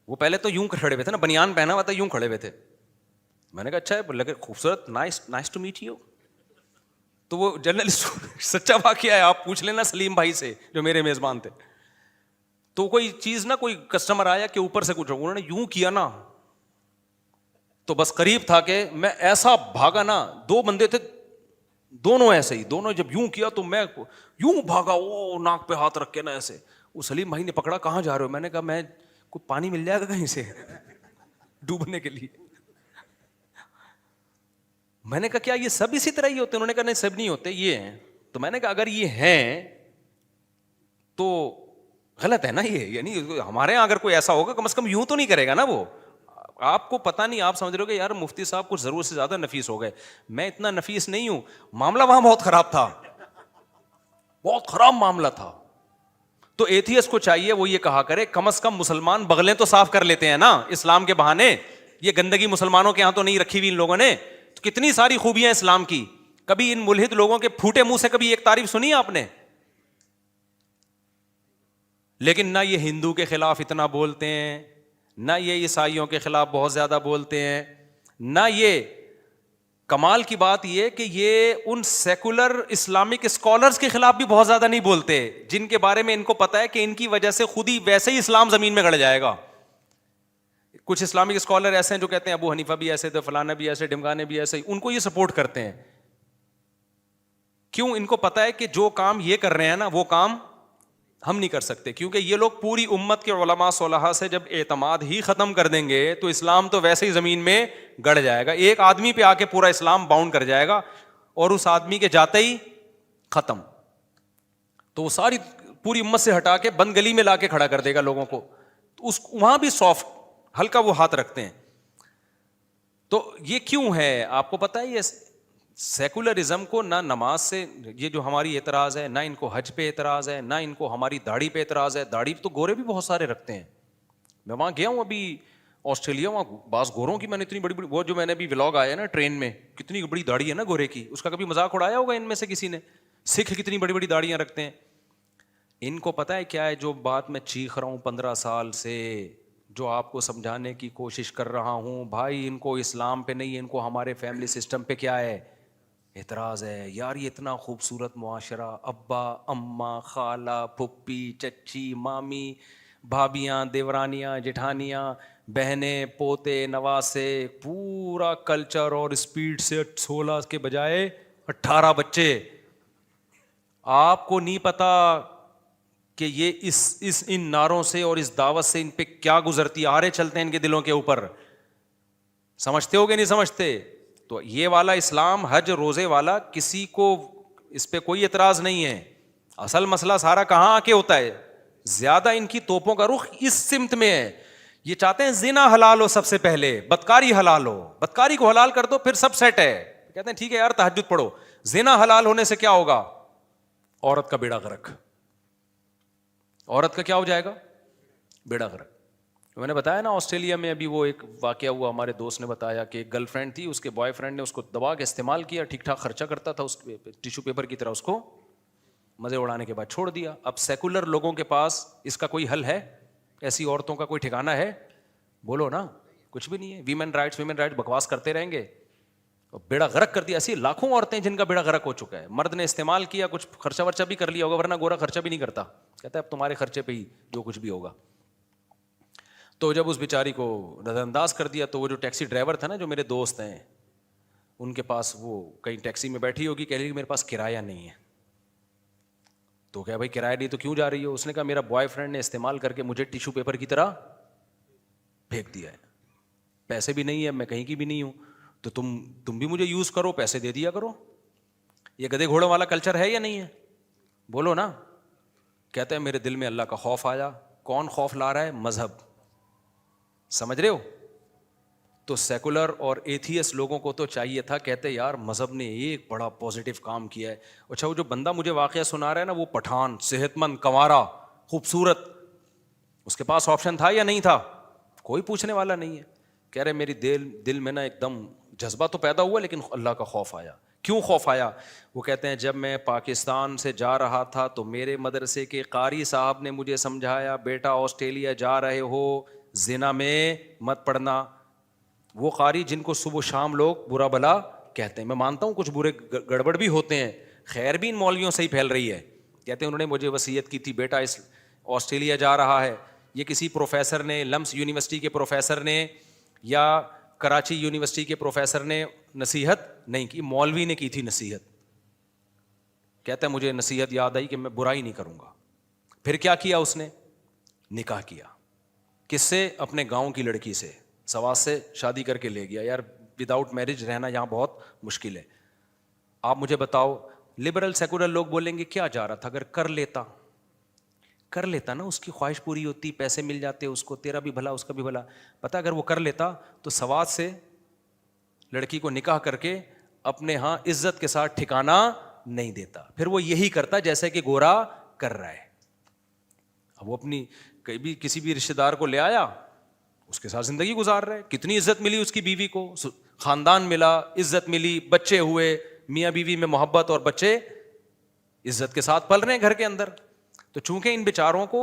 وہ پہلے تو یوں کھڑے ہوئے تھے نا, بنیان پہنا ہوا تھا, یوں کھڑے ہوئے تھے. میں نے کہا اچھا ہے, لگے خوبصورت, نائس ٹو میٹ یو. تو وہ جرنلسٹ, سچا واقعہ ہے, آپ پوچھ لینا سلیم بھائی سے جو میرے میزبان تھے. تو کوئی چیز نا, کوئی کسٹمر آیا کہ اوپر سے کچھ, انہوں نے یوں کیا نا تو بس قریب تھا کہ میں ایسا بھاگا نا. 2 بندے تھے, دونوں ایسے ہی, دونوں جب یوں کیا تو میں یوں بھاگا, وہ ناک پہ ہاتھ رکھ کے نا ایسے. وہ سلیم بھائی نے پکڑا, کہاں جا رہے ہو؟ میں نے کہا میں کوئی پانی مل جائے گا کہیں سے ڈوبنے کے لیے. میں نے کہا کیا یہ سب اسی طرح ہی ہوتے ہیں؟ انہوں نے کہا نہیں سب نہیں ہوتے, یہ ہیں. تو میں نے کہا اگر یہ ہیں تو غلط ہے نا یہ, یعنی ہمارے یہاں اگر کوئی ایسا ہوگا کم از کم یوں تو نہیں کرے گا نا وہ. آپ کو پتہ نہیں, آپ سمجھ رہے ہو کہ یار مفتی صاحب کچھ ضرور سے زیادہ نفیس ہو گئے. میں اتنا نفیس نہیں ہوں, معاملہ وہاں بہت خراب تھا, بہت خراب معاملہ تھا. تو ایتھیسٹ کو چاہیے وہ یہ کہا کرے کم از کم مسلمان بغلیں تو صاف کر لیتے ہیں نا اسلام کے بہانے. یہ گندگی مسلمانوں کے ہاں تو نہیں رکھی ہوئی ان لوگوں نے. تو کتنی ساری خوبیاں اسلام کی. کبھی ان ملحد لوگوں کے پھوٹے منہ سے کبھی ایک تعریف سنی آپ نے؟ لیکن نہ یہ ہندو کے خلاف اتنا بولتے ہیں, نہ یہ عیسائیوں کے خلاف بہت زیادہ بولتے ہیں, نہ یہ. کمال کی بات یہ کہ یہ ان سیکولر اسلامک اسکالرز کے خلاف بھی بہت زیادہ نہیں بولتے, جن کے بارے میں ان کو پتا ہے کہ ان کی وجہ سے خود ہی ویسے ہی اسلام زمین میں گڑ جائے گا. کچھ اسلامک اسکالر ایسے ہیں جو کہتے ہیں ابو حنیفہ بھی ایسے تھے, فلانا بھی ایسے, ڈمکانے بھی ایسے, ان کو یہ سپورٹ کرتے ہیں. کیوں؟ ان کو پتا ہے کہ جو کام یہ کر رہے ہیں نا وہ کام ہم نہیں کر سکتے, کیونکہ یہ لوگ پوری امت کے علماء صلحاء سے جب اعتماد ہی ختم کر دیں گے تو اسلام تو ویسے ہی زمین میں گڑ جائے گا. ایک آدمی پہ آ کے پورا اسلام باؤنڈ کر جائے گا اور اس آدمی کے جاتے ہی ختم. تو وہ ساری پوری امت سے ہٹا کے بند گلی میں لا کے کھڑا کر دے گا لوگوں کو. تو اس وہاں بھی سافٹ ہلکا وہ ہاتھ رکھتے ہیں. تو یہ کیوں ہے آپ کو پتہ ہے؟ یہ سیکولرزم کو نہ نماز سے, یہ جو ہماری اعتراض ہے, نہ ان کو حج پہ اعتراض ہے, نہ ان کو ہماری داڑھی پہ اعتراض ہے. داڑھی تو گورے بھی بہت سارے رکھتے ہیں. میں وہاں گیا ہوں ابھی آسٹریلیا, وہاں بعض گوروں کی میں نے اتنی بڑی بڑی, وہ جو میں نے ابھی ولاگ آیا نا ٹرین میں, کتنی بڑی داڑھی ہے نا گورے کی, اس کا کبھی مذاق اڑایا ہوگا ان میں سے کسی نے؟ سکھ کتنی بڑی بڑی داڑیاں رکھتے ہیں. ان کو پتہ ہے کیا ہے جو بات میں چیخ رہا ہوں 15 سال سے, جو آپ کو سمجھانے کی کوشش کر رہا ہوں, بھائی ان کو اسلام پہ نہیں, ان کو ہمارے فیملی سسٹم پہ کیا ہے اعتراض ہے. یار یہ اتنا خوبصورت معاشرہ, ابا اماں خالہ پھپھی چچی مامی بھابیاں دیورانیاں جٹھانیاں بہنیں پوتے نواسے, پورا کلچر, اور اسپیڈ سے 16 کے بجائے 18 بچے. آپ کو نہیں پتا کہ یہ اس ان نعروں سے اور اس دعوت سے ان پہ کیا گزرتی آرے چلتے ہیں ان کے دلوں کے اوپر. سمجھتے ہو کہ نہیں سمجھتے؟ تو یہ والا اسلام حج روزے والا کسی کو اس پہ کوئی اعتراض نہیں ہے. اصل مسئلہ سارا کہاں آ کے ہوتا ہے؟ زیادہ ان کی توپوں کا رخ اس سمت میں ہے. یہ چاہتے ہیں زنا حلال ہو, سب سے پہلے بدکاری حلال ہو, بدکاری کو حلال کر دو پھر سب سیٹ ہے. کہتے ہیں ٹھیک ہے یار تہجد پڑھو. زنا حلال ہونے سے کیا ہوگا؟ عورت کا بیڑا غرق. عورت کا کیا ہو جائے گا؟ بیڑا غرق. میں نے بتایا نا آسٹریلیا میں ابھی وہ ایک واقعہ ہوا, ہمارے دوست نے بتایا کہ ایک گرل فرینڈ تھی, اس کے بوائے فرینڈ نے اس کو دبا کے استعمال کیا, ٹھیک ٹھاک خرچہ کرتا تھا, اس ٹیشو پیپر کی طرح اس کو مزے اڑانے کے بعد چھوڑ دیا. اب سیکولر لوگوں کے پاس اس کا کوئی حل ہے؟ ایسی عورتوں کا کوئی ٹھکانہ ہے؟ بولو نا, کچھ بھی نہیں ہے. ویمن رائٹس بکواس کرتے رہیں گے. بیڑا غرق کر دیا. ایسی لاکھوں عورتیں جن کا بیڑا غرق ہو چکا ہے. مرد نے استعمال کیا, کچھ خرچہ ورچہ بھی کر لیا ہوگا, ورنہ گورا خرچہ بھی نہیں کرتا. کہتا ہے اب تمہارے خرچے پہ ہی جو کچھ بھی ہوگا. تو جب اس بیچاری کو نظر انداز کر دیا تو وہ جو ٹیکسی ڈرائیور تھا نا, جو میرے دوست ہیں, ان کے پاس وہ کہیں ٹیکسی میں بیٹھی ہوگی, کہہ رہی کہ میرے پاس کرایہ نہیں ہے. تو کیا بھائی کرایہ نہیں تو کیوں جا رہی ہو؟ اس نے کہا میرا بوائے فرینڈ نے استعمال کر کے مجھے ٹیشو پیپر کی طرح پھینک دیا ہے, پیسے بھی نہیں ہے, میں کہیں کی بھی نہیں ہوں, تو تم بھی مجھے یوز کرو, پیسے دے دیا کرو. یہ گدھے گھوڑوں والا کلچر ہے یا نہیں ہے؟ بولو نا. کہتے ہیں میرے دل میں اللہ کا خوف آیا. کون خوف لا رہا ہے؟ مذہب. سمجھ رہے ہو؟ تو سیکولر اور ایتھیس لوگوں کو تو چاہیے تھا, کہتے یار مذہب نے ایک بڑا پازیٹیو کام کیا ہے. اچھا وہ جو بندہ مجھے واقعہ سنا رہا ہے نا, وہ پٹھان, صحت مند, کنوارا, خوبصورت, اس کے پاس آپشن تھا یا نہیں تھا؟ کوئی پوچھنے والا نہیں ہے. کہہ رہے میری دل میں نا ایک دم جذبہ تو پیدا ہوا لیکن اللہ کا خوف آیا. کیوں خوف آیا؟ وہ کہتے ہیں جب میں پاکستان سے جا رہا تھا تو میرے مدرسے کے قاری صاحب نے مجھے سمجھایا, بیٹا آسٹریلیا جا رہے ہو زنا میں مت پڑنا. وہ قاری جن کو صبح و شام لوگ برا بلا کہتے ہیں, میں مانتا ہوں کچھ برے گڑبڑ بھی ہوتے ہیں, خیر بھی ان مولویوں سے ہی پھیل رہی ہے. کہتے ہیں انہوں نے مجھے وصیت کی تھی, بیٹا اس آسٹریلیا جا رہا ہے. یہ کسی پروفیسر نے, لمس یونیورسٹی کے پروفیسر نے یا کراچی یونیورسٹی کے پروفیسر نے نصیحت نہیں کی, مولوی نے کی تھی نصیحت. کہتا ہے مجھے نصیحت یاد آئی کہ میں برائی نہیں کروں گا. پھر کیا کیا اس نے؟ نکاح کیا. کس سے؟ اپنے گاؤں کی لڑکی سے, سواس سے شادی کر کے لے گیا. یار وداؤٹ میرج رہنا یہاں بہت مشکل ہے. آپ مجھے بتاؤ, لبرل سیکولر لوگ بولیں گے کیا جا رہا تھا, اگر کر لیتا نا, اس کی خواہش پوری ہوتی, پیسے مل جاتے اس کو, تیرا بھی بھلا اس کا بھی بھلا. پتہ اگر وہ کر لیتا تو سوات سے لڑکی کو نکاح کر کے اپنے ہاں عزت کے ساتھ ٹھکانا نہیں دیتا. پھر وہ یہی کرتا جیسے کہ گورا کر رہا ہے. اب وہ اپنی کبھی کسی بھی رشتے دار کو لے آیا, اس کے ساتھ زندگی گزار رہے. کتنی عزت ملی اس کی بیوی کو, خاندان ملا, عزت ملی, بچے ہوئے, میاں بیوی میں محبت, اور بچے عزت کے ساتھ پل رہے ہیں گھر کے اندر. تو چونکہ ان بیچاروں کو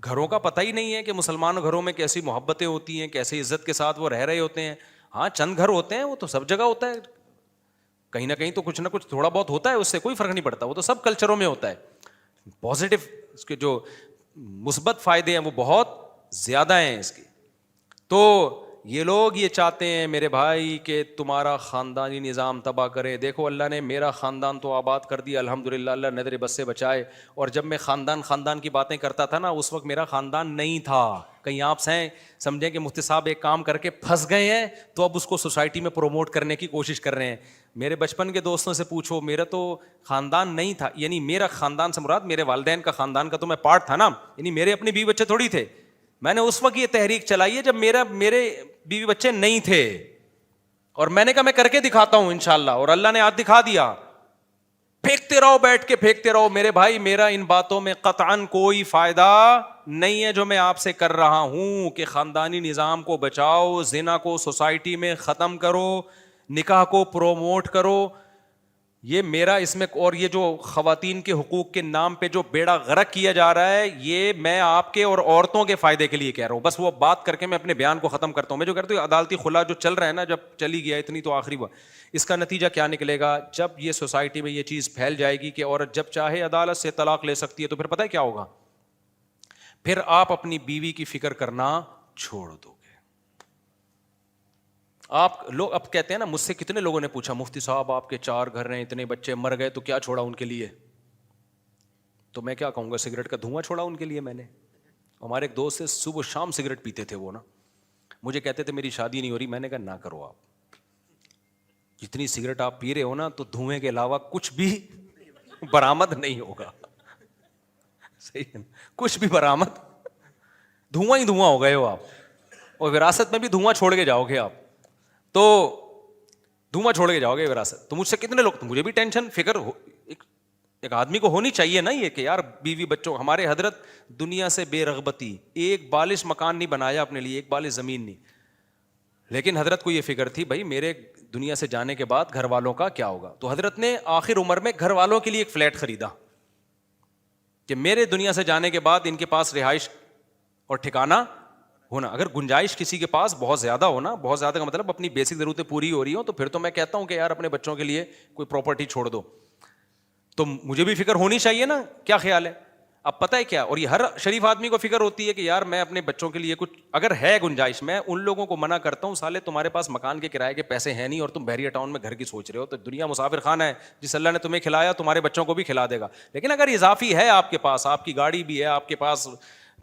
گھروں کا پتہ ہی نہیں ہے کہ مسلمان گھروں میں کیسی محبتیں ہوتی ہیں, کیسے عزت کے ساتھ وہ رہ رہے ہوتے ہیں. ہاں چند گھر ہوتے ہیں, وہ تو سب جگہ ہوتا ہے, کہیں نہ کہیں تو کچھ نہ کچھ تھوڑا بہت ہوتا ہے, اس سے کوئی فرق نہیں پڑتا, وہ تو سب کلچروں میں ہوتا ہے. پازیٹیو اس کے جو مثبت فائدے ہیں وہ بہت زیادہ ہیں اس کے. تو یہ لوگ یہ چاہتے ہیں میرے بھائی کہ تمہارا خاندانی نظام تباہ کرے. دیکھو اللہ نے میرا خاندان تو آباد کر دیا الحمدللہ, اللہ نظر بس سے بچائے. اور جب میں خاندان کی باتیں کرتا تھا نا, اس وقت میرا خاندان نہیں تھا. کہیں آپ سے سمجھیں کہ مفتی صاحب ایک کام کر کے پھنس گئے ہیں تو اب اس کو سوسائٹی میں پروموٹ کرنے کی کوشش کر رہے ہیں. میرے بچپن کے دوستوں سے پوچھو, میرا تو خاندان نہیں تھا. یعنی میرا خاندان سے مراد میرے والدین کا خاندان کا تو میں پارٹ تھا نا, یعنی میرے اپنے بیوی بچے تھوڑی تھے. میں نے اس وقت یہ تحریک چلائی ہے جب میرے بیوی بچے نہیں تھے, اور میں نے کہا میں کر کے دکھاتا ہوں انشاءاللہ, اور اللہ نے آج دکھا دیا. پھینکتے رہو, بیٹھ کے پھینکتے رہو. میرے بھائی میرا ان باتوں میں قطعاً کوئی فائدہ نہیں ہے جو میں آپ سے کر رہا ہوں کہ خاندانی نظام کو بچاؤ, زنا کو سوسائٹی میں ختم کرو, نکاح کو پروموٹ کرو. یہ میرا اس میں, اور یہ جو خواتین کے حقوق کے نام پہ جو بیڑا غرق کیا جا رہا ہے, یہ میں آپ کے اور عورتوں کے فائدے کے لیے کہہ رہا ہوں. بس وہ بات کر کے میں اپنے بیان کو ختم کرتا ہوں. میں جو کہتا ہوں عدالتی خلا جو چل رہا ہے نا, جب چلی گیا اتنی تو آخری ہوا, اس کا نتیجہ کیا نکلے گا؟ جب یہ سوسائٹی میں یہ چیز پھیل جائے گی کہ عورت جب چاہے عدالت سے طلاق لے سکتی ہے, تو پھر پتہ ہے کیا ہوگا؟ پھر آپ اپنی بیوی کی فکر کرنا چھوڑ دو گے. آپ لوگ اب کہتے ہیں نا, مجھ سے کتنے لوگوں نے پوچھا مفتی صاحب آپ کے 4 گھر ہیں, اتنے بچے مر گئے تو کیا چھوڑا ان کے لیے؟ تو میں کیا کہوں گا, سگریٹ کا دھواں چھوڑا ان کے لیے میں نے. ہمارے ایک دوست سے صبح شام سگریٹ پیتے تھے وہ نا, مجھے کہتے تھے میری شادی نہیں ہو رہی. میں نے کہا نہ کرو, آپ جتنی سگریٹ آپ پی رہے ہو نا, تو دھوئیں کے علاوہ کچھ بھی برآمد نہیں ہوگا. صحیح ہے, کچھ بھی برآمد, دھواں ہی دھواں ہو گئے ہو آپ, اور وراثت میں بھی دھواں چھوڑ کے جاؤ گے آپ, تو دھواں چھوڑ کے جاؤ گے وراثت. تو مجھ سے کتنے لوگ, تو مجھے بھی ٹینشن فکر ایک آدمی کو ہونی چاہیے نا, یہ کہ یار بیوی بچوں. ہمارے حضرت دنیا سے بے رغبتی, ایک بالش مکان نہیں بنایا اپنے لیے, ایک بالش زمین نہیں, لیکن حضرت کو یہ فکر تھی بھائی میرے دنیا سے جانے کے بعد گھر والوں کا کیا ہوگا. تو حضرت نے آخر عمر میں گھر والوں کے لیے ایک فلیٹ خریدا کہ میرے دنیا سے جانے کے بعد ان کے پاس رہائش اور ٹھکانہ ہونا. اگر گنجائش کسی کے پاس بہت زیادہ ہونا, بہت زیادہ کا مطلب اپنی بیسک ضرورتیں پوری ہو رہی ہوں, تو پھر تو میں کہتا ہوں کہ یار اپنے بچوں کے لیے کوئی پراپرٹی چھوڑ دو. تو مجھے بھی فکر ہونی چاہیے نا, کیا خیال ہے؟ اب پتہ ہے کیا, اور یہ ہر شریف آدمی کو فکر ہوتی ہے کہ یار میں اپنے بچوں کے لیے کچھ اگر ہے گنجائش. میں ان لوگوں کو منع کرتا ہوں, سالے تمہارے پاس مکان کے کرائے کے پیسے ہیں نہیں اور تم بحریہ ٹاؤن میں گھر کی سوچ رہے ہو, تو دنیا مسافر خانہ ہے, جس اللہ نے تمہیں کھلایا تمہارے بچوں کو بھی کھلا دے گا. لیکن اگر اضافی ہے آپ کے پاس, آپ کی گاڑی بھی ہے, آپ کے پاس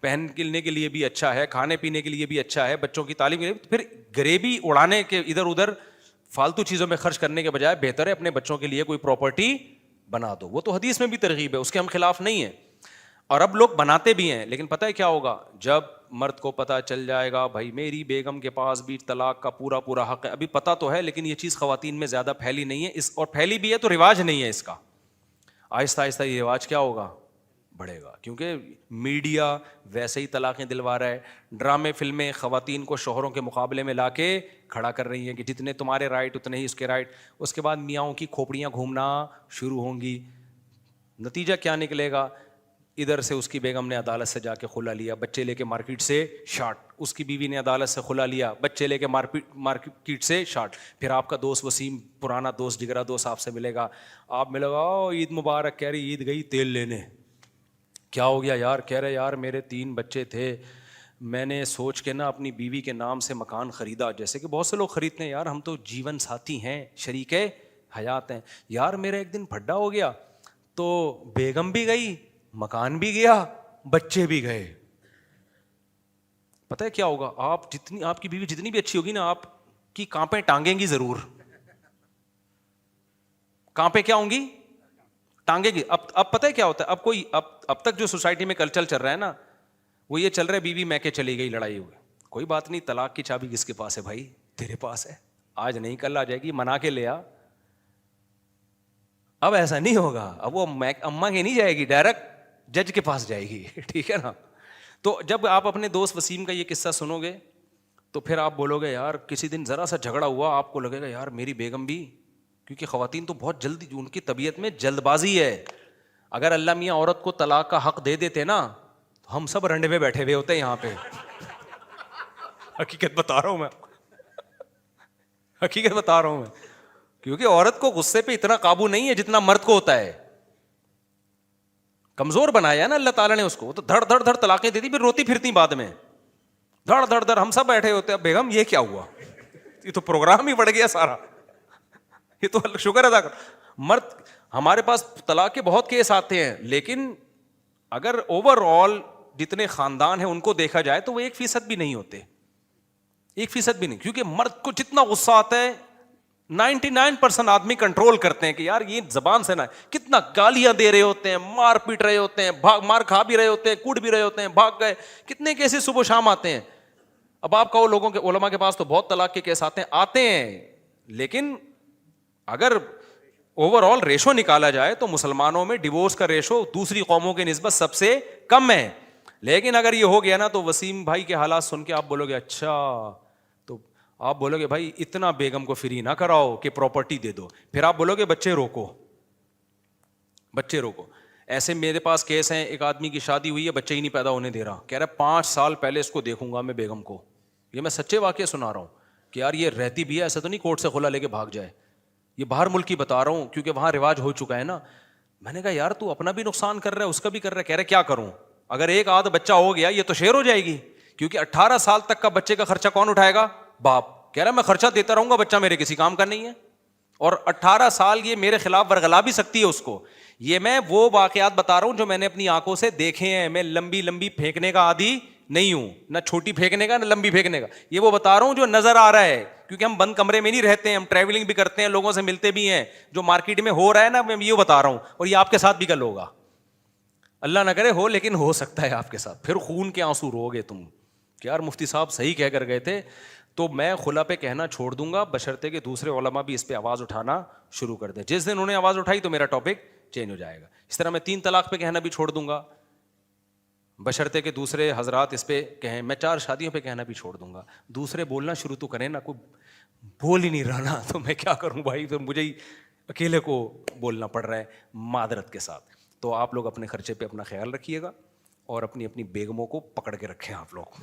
پہننے کے لیے بھی اچھا ہے, کھانے پینے کے لیے بھی اچھا ہے, بچوں کی تعلیم کے لیے, پھر غریبی اڑانے کے ادھر ادھر فالتو چیزوں میں خرچ کرنے کے بجائے بہتر ہے اپنے بچوں کے لیے کوئی پراپرٹی بنا دو. وہ تو حدیث میں بھی ترغیب ہے, اس کے ہم خلاف نہیں ہیں. اور اب لوگ بناتے بھی ہیں, لیکن پتہ ہے کیا ہوگا, جب مرد کو پتہ چل جائے گا بھائی میری بیگم کے پاس بھی طلاق کا پورا پورا حق ہے, ابھی پتہ تو ہے لیکن یہ چیز خواتین میں زیادہ پھیلی نہیں ہے, اور پھیلی بھی ہے تو رواج نہیں ہے اس کا, آہستہ آہستہ یہ رواج کیا ہوگا, بڑھے گا, کیونکہ میڈیا ویسے ہی طلاقیں دلوا رہا ہے, ڈرامے فلمیں خواتین کو شوہروں کے مقابلے میں لا کے کھڑا کر رہی ہیں کہ جتنے تمہارے رائٹ اتنے ہی اس کے رائٹ. اس کے بعد میاؤں کی کھوپڑیاں گھومنا شروع ہوں گی, نتیجہ کیا نکلے گا, ادھر سے اس کی بیگم نے عدالت سے جا کے خلا لیا, بچے لے کے مارکیٹ سے شارٹ, اس کی بیوی نے عدالت سے خلا لیا, بچے لے کے مارکیٹ سے شارٹ, پھر آپ کا دوست وسیم, پرانا دوست, جگرا دوست آپ سے ملے گا, آپ ملے گا عید مبارک, کہہ رہی عید گئی تیل لینے, کیا ہو گیا یار, کہہ رہے یار میرے 3 بچے تھے, میں نے سوچ کے نا اپنی بیوی کے نام سے مکان خریدا, جیسے کہ بہت سے لوگ خریدتے ہیں, یار ہم تو جیون ساتھی ہیں, شریک حیات ہیں, یار میرا ایک دن پھڈا ہو گیا تو بیگم بھی گئی, مکان بھی گیا, بچے بھی گئے. پتہ ہے کیا ہوگا, آپ کی بیوی جتنی بھی اچھی ہوگی نا, آپ کی کانپیں ٹانگیں گی ضرور, کانپیں کیا ہوں گی, ٹانگیں گی. اب پتہ ہے کیا ہوتا ہے, اب کوئی اب تک جو سوسائٹی میں کلچر چل رہا ہے نا, وہ یہ چل رہا ہے بیوی میکے چلی گئی, لڑائی ہوئی, کوئی بات نہیں, طلاق کی چابی کس کے پاس ہے بھائی, تیرے پاس ہے, آج نہیں کل آ جائے گی, منا کے لے آ. اب ایسا نہیں ہوگا, اب وہ اماں کے نہیں جائے گی, ڈائریکٹ جج کے پاس جائے گی, ٹھیک ہے نا. تو جب آپ اپنے دوست وسیم کا یہ قصہ سنو گے تو پھر آپ بولو گے یار کسی دن ذرا سا جھگڑا ہوا, آپ کو لگے گا یار میری بیگم بھی, کیونکہ خواتین تو بہت جلدی, ان کی طبیعت میں جلد بازی ہے. اگر اللہ میاں عورت کو طلاق کا حق دے دیتے نا, تو ہم سب رنڈے میں بیٹھے ہوئے ہوتے ہیں یہاں پہ, حقیقت بتا رہا ہوں میں, حقیقت بتا رہا ہوں میں, کیونکہ عورت کو غصے پہ اتنا قابو نہیں ہے جتنا مرد کو ہوتا ہے. کمزور بنایا نا اللہ تعالیٰ نے اس کو, تو دھڑ دھڑ دھڑ طلاقیں دیتی, پھر روتی پھرتی بعد میں, دھڑ دھڑ دھڑ, ہم سب بیٹھے ہوتے ہیں, بیگم یہ کیا ہوا, یہ تو پروگرام ہی بڑھ گیا سارا, یہ تو شکر ادا کر. مرد ہمارے پاس طلاق کے بہت کیس آتے ہیں, لیکن اگر اوور آل جتنے خاندان ہیں ان کو دیکھا جائے تو وہ 1% بھی نہیں ہوتے, 1% بھی نہیں, کیونکہ مرد کو جتنا غصہ آتا ہے 99% آدمی کنٹرول کرتے ہیں کہ یار یہ زبان سے نہ, کتنا گالیاں دے رہے ہوتے ہیں, مار پیٹ رہے ہوتے ہیں, مار کھا بھی رہے ہوتے ہیں, کوٹ بھی رہے ہوتے ہیں, بھاگ گئے, کتنے کیسے صبح شام آتے ہیں. اب آپ کہو لوگوں کے, علماء کے پاس تو بہت طلاق کے کیس آتے ہیں, لیکن اگر اوور آل ریشو نکالا جائے تو مسلمانوں میں ڈیورس کا ریشو دوسری قوموں کے نسبت سب سے کم ہے. لیکن اگر یہ ہو گیا نا تو وسیم بھائی کے حالات سن کے آپ بولو گے اچھا, تو آپ بولو گے بھائی اتنا بیگم کو فری نہ کراؤ کہ پراپرٹی دے دو, پھر آپ بولو گے بچے روکو, بچے روکو. ایسے میرے پاس کیس ہیں, ایک آدمی کی شادی ہوئی ہے, بچے ہی نہیں پیدا ہونے دے رہا, کہہ رہا 5 سال پہلے اس کو دیکھوں گا میں بیگم کو. یہ میں سچے واقعے سنا رہا ہوں کہ یار یہ رہتی بھی ہے, ایسا تو نہیں کورٹ سے خلا لے کے بھاگ جائے, یہ باہر ملک کی بتا رہا ہوں کیونکہ وہاں رواج ہو چکا ہے نا. میں نے کہا یار تو اپنا بھی نقصان کر رہا ہے, اس کا بھی کر رہا ہے. کہہ رہے کیا کروں, اگر ایک آدھ بچہ ہو گیا یہ تو شیر ہو جائے گی, کیونکہ 18 سال تک کا بچے کا خرچہ کون اٹھائے گا, باپ. کہہ رہا میں خرچہ دیتا رہوں گا, بچہ میرے کسی کام کا نہیں ہے, اور 18 سال یہ میرے خلاف ورغلا بھی سکتی ہے اس کو. یہ میں وہ واقعات بتا رہا ہوں جو میں نے اپنی آنکھوں سے دیکھے ہیں. میں لمبی لمبی پھینکنے کا عادی نہیں ہوں, نہ چھوٹی پھینکنے کا نہ لمبی پھینکنے کا, یہ وہ بتا رہا ہوں جو نظر آ رہا ہے, کیونکہ ہم بند کمرے میں نہیں رہتے ہیں, ہم ٹریولنگ بھی کرتے ہیں, لوگوں سے ملتے بھی ہیں. جو مارکیٹ میں ہو رہا ہے نا میں یہ بتا رہا ہوں, اور یہ آپ کے ساتھ بھی کل ہوگا, اللہ نہ کرے ہو, لیکن ہو سکتا ہے آپ کے ساتھ. پھر خون کے آنسو رو گے تم کہ یار مفتی صاحب صحیح کہہ کر گئے تھے. تو میں خلا پہ کہنا چھوڑ دوں گا بشرطے کہ دوسرے علماء بھی اس پہ آواز اٹھانا شروع کر دیں. جس دن انہوں نے آواز اٹھائی تو میرا ٹاپک چینج ہو جائے گا. اس طرح میں 3 طلاق پہ کہنا بھی چھوڑ دوں گا بشرطے کہ دوسرے حضرات اس پہ کہیں. میں 4 شادیوں پہ کہنا بھی چھوڑ دوں گا. دوسرے بولنا شروع تو کریں نا, کوئی بول ہی نہیں رہا نا, تو میں کیا کروں بھائی, تو مجھے ہی اکیلے کو بولنا پڑ رہا ہے معذرت کے ساتھ. تو آپ لوگ اپنے خرچے پہ اپنا خیال رکھیے گا, اور اپنی اپنی بیگموں کو پکڑ کے رکھیں آپ لوگ,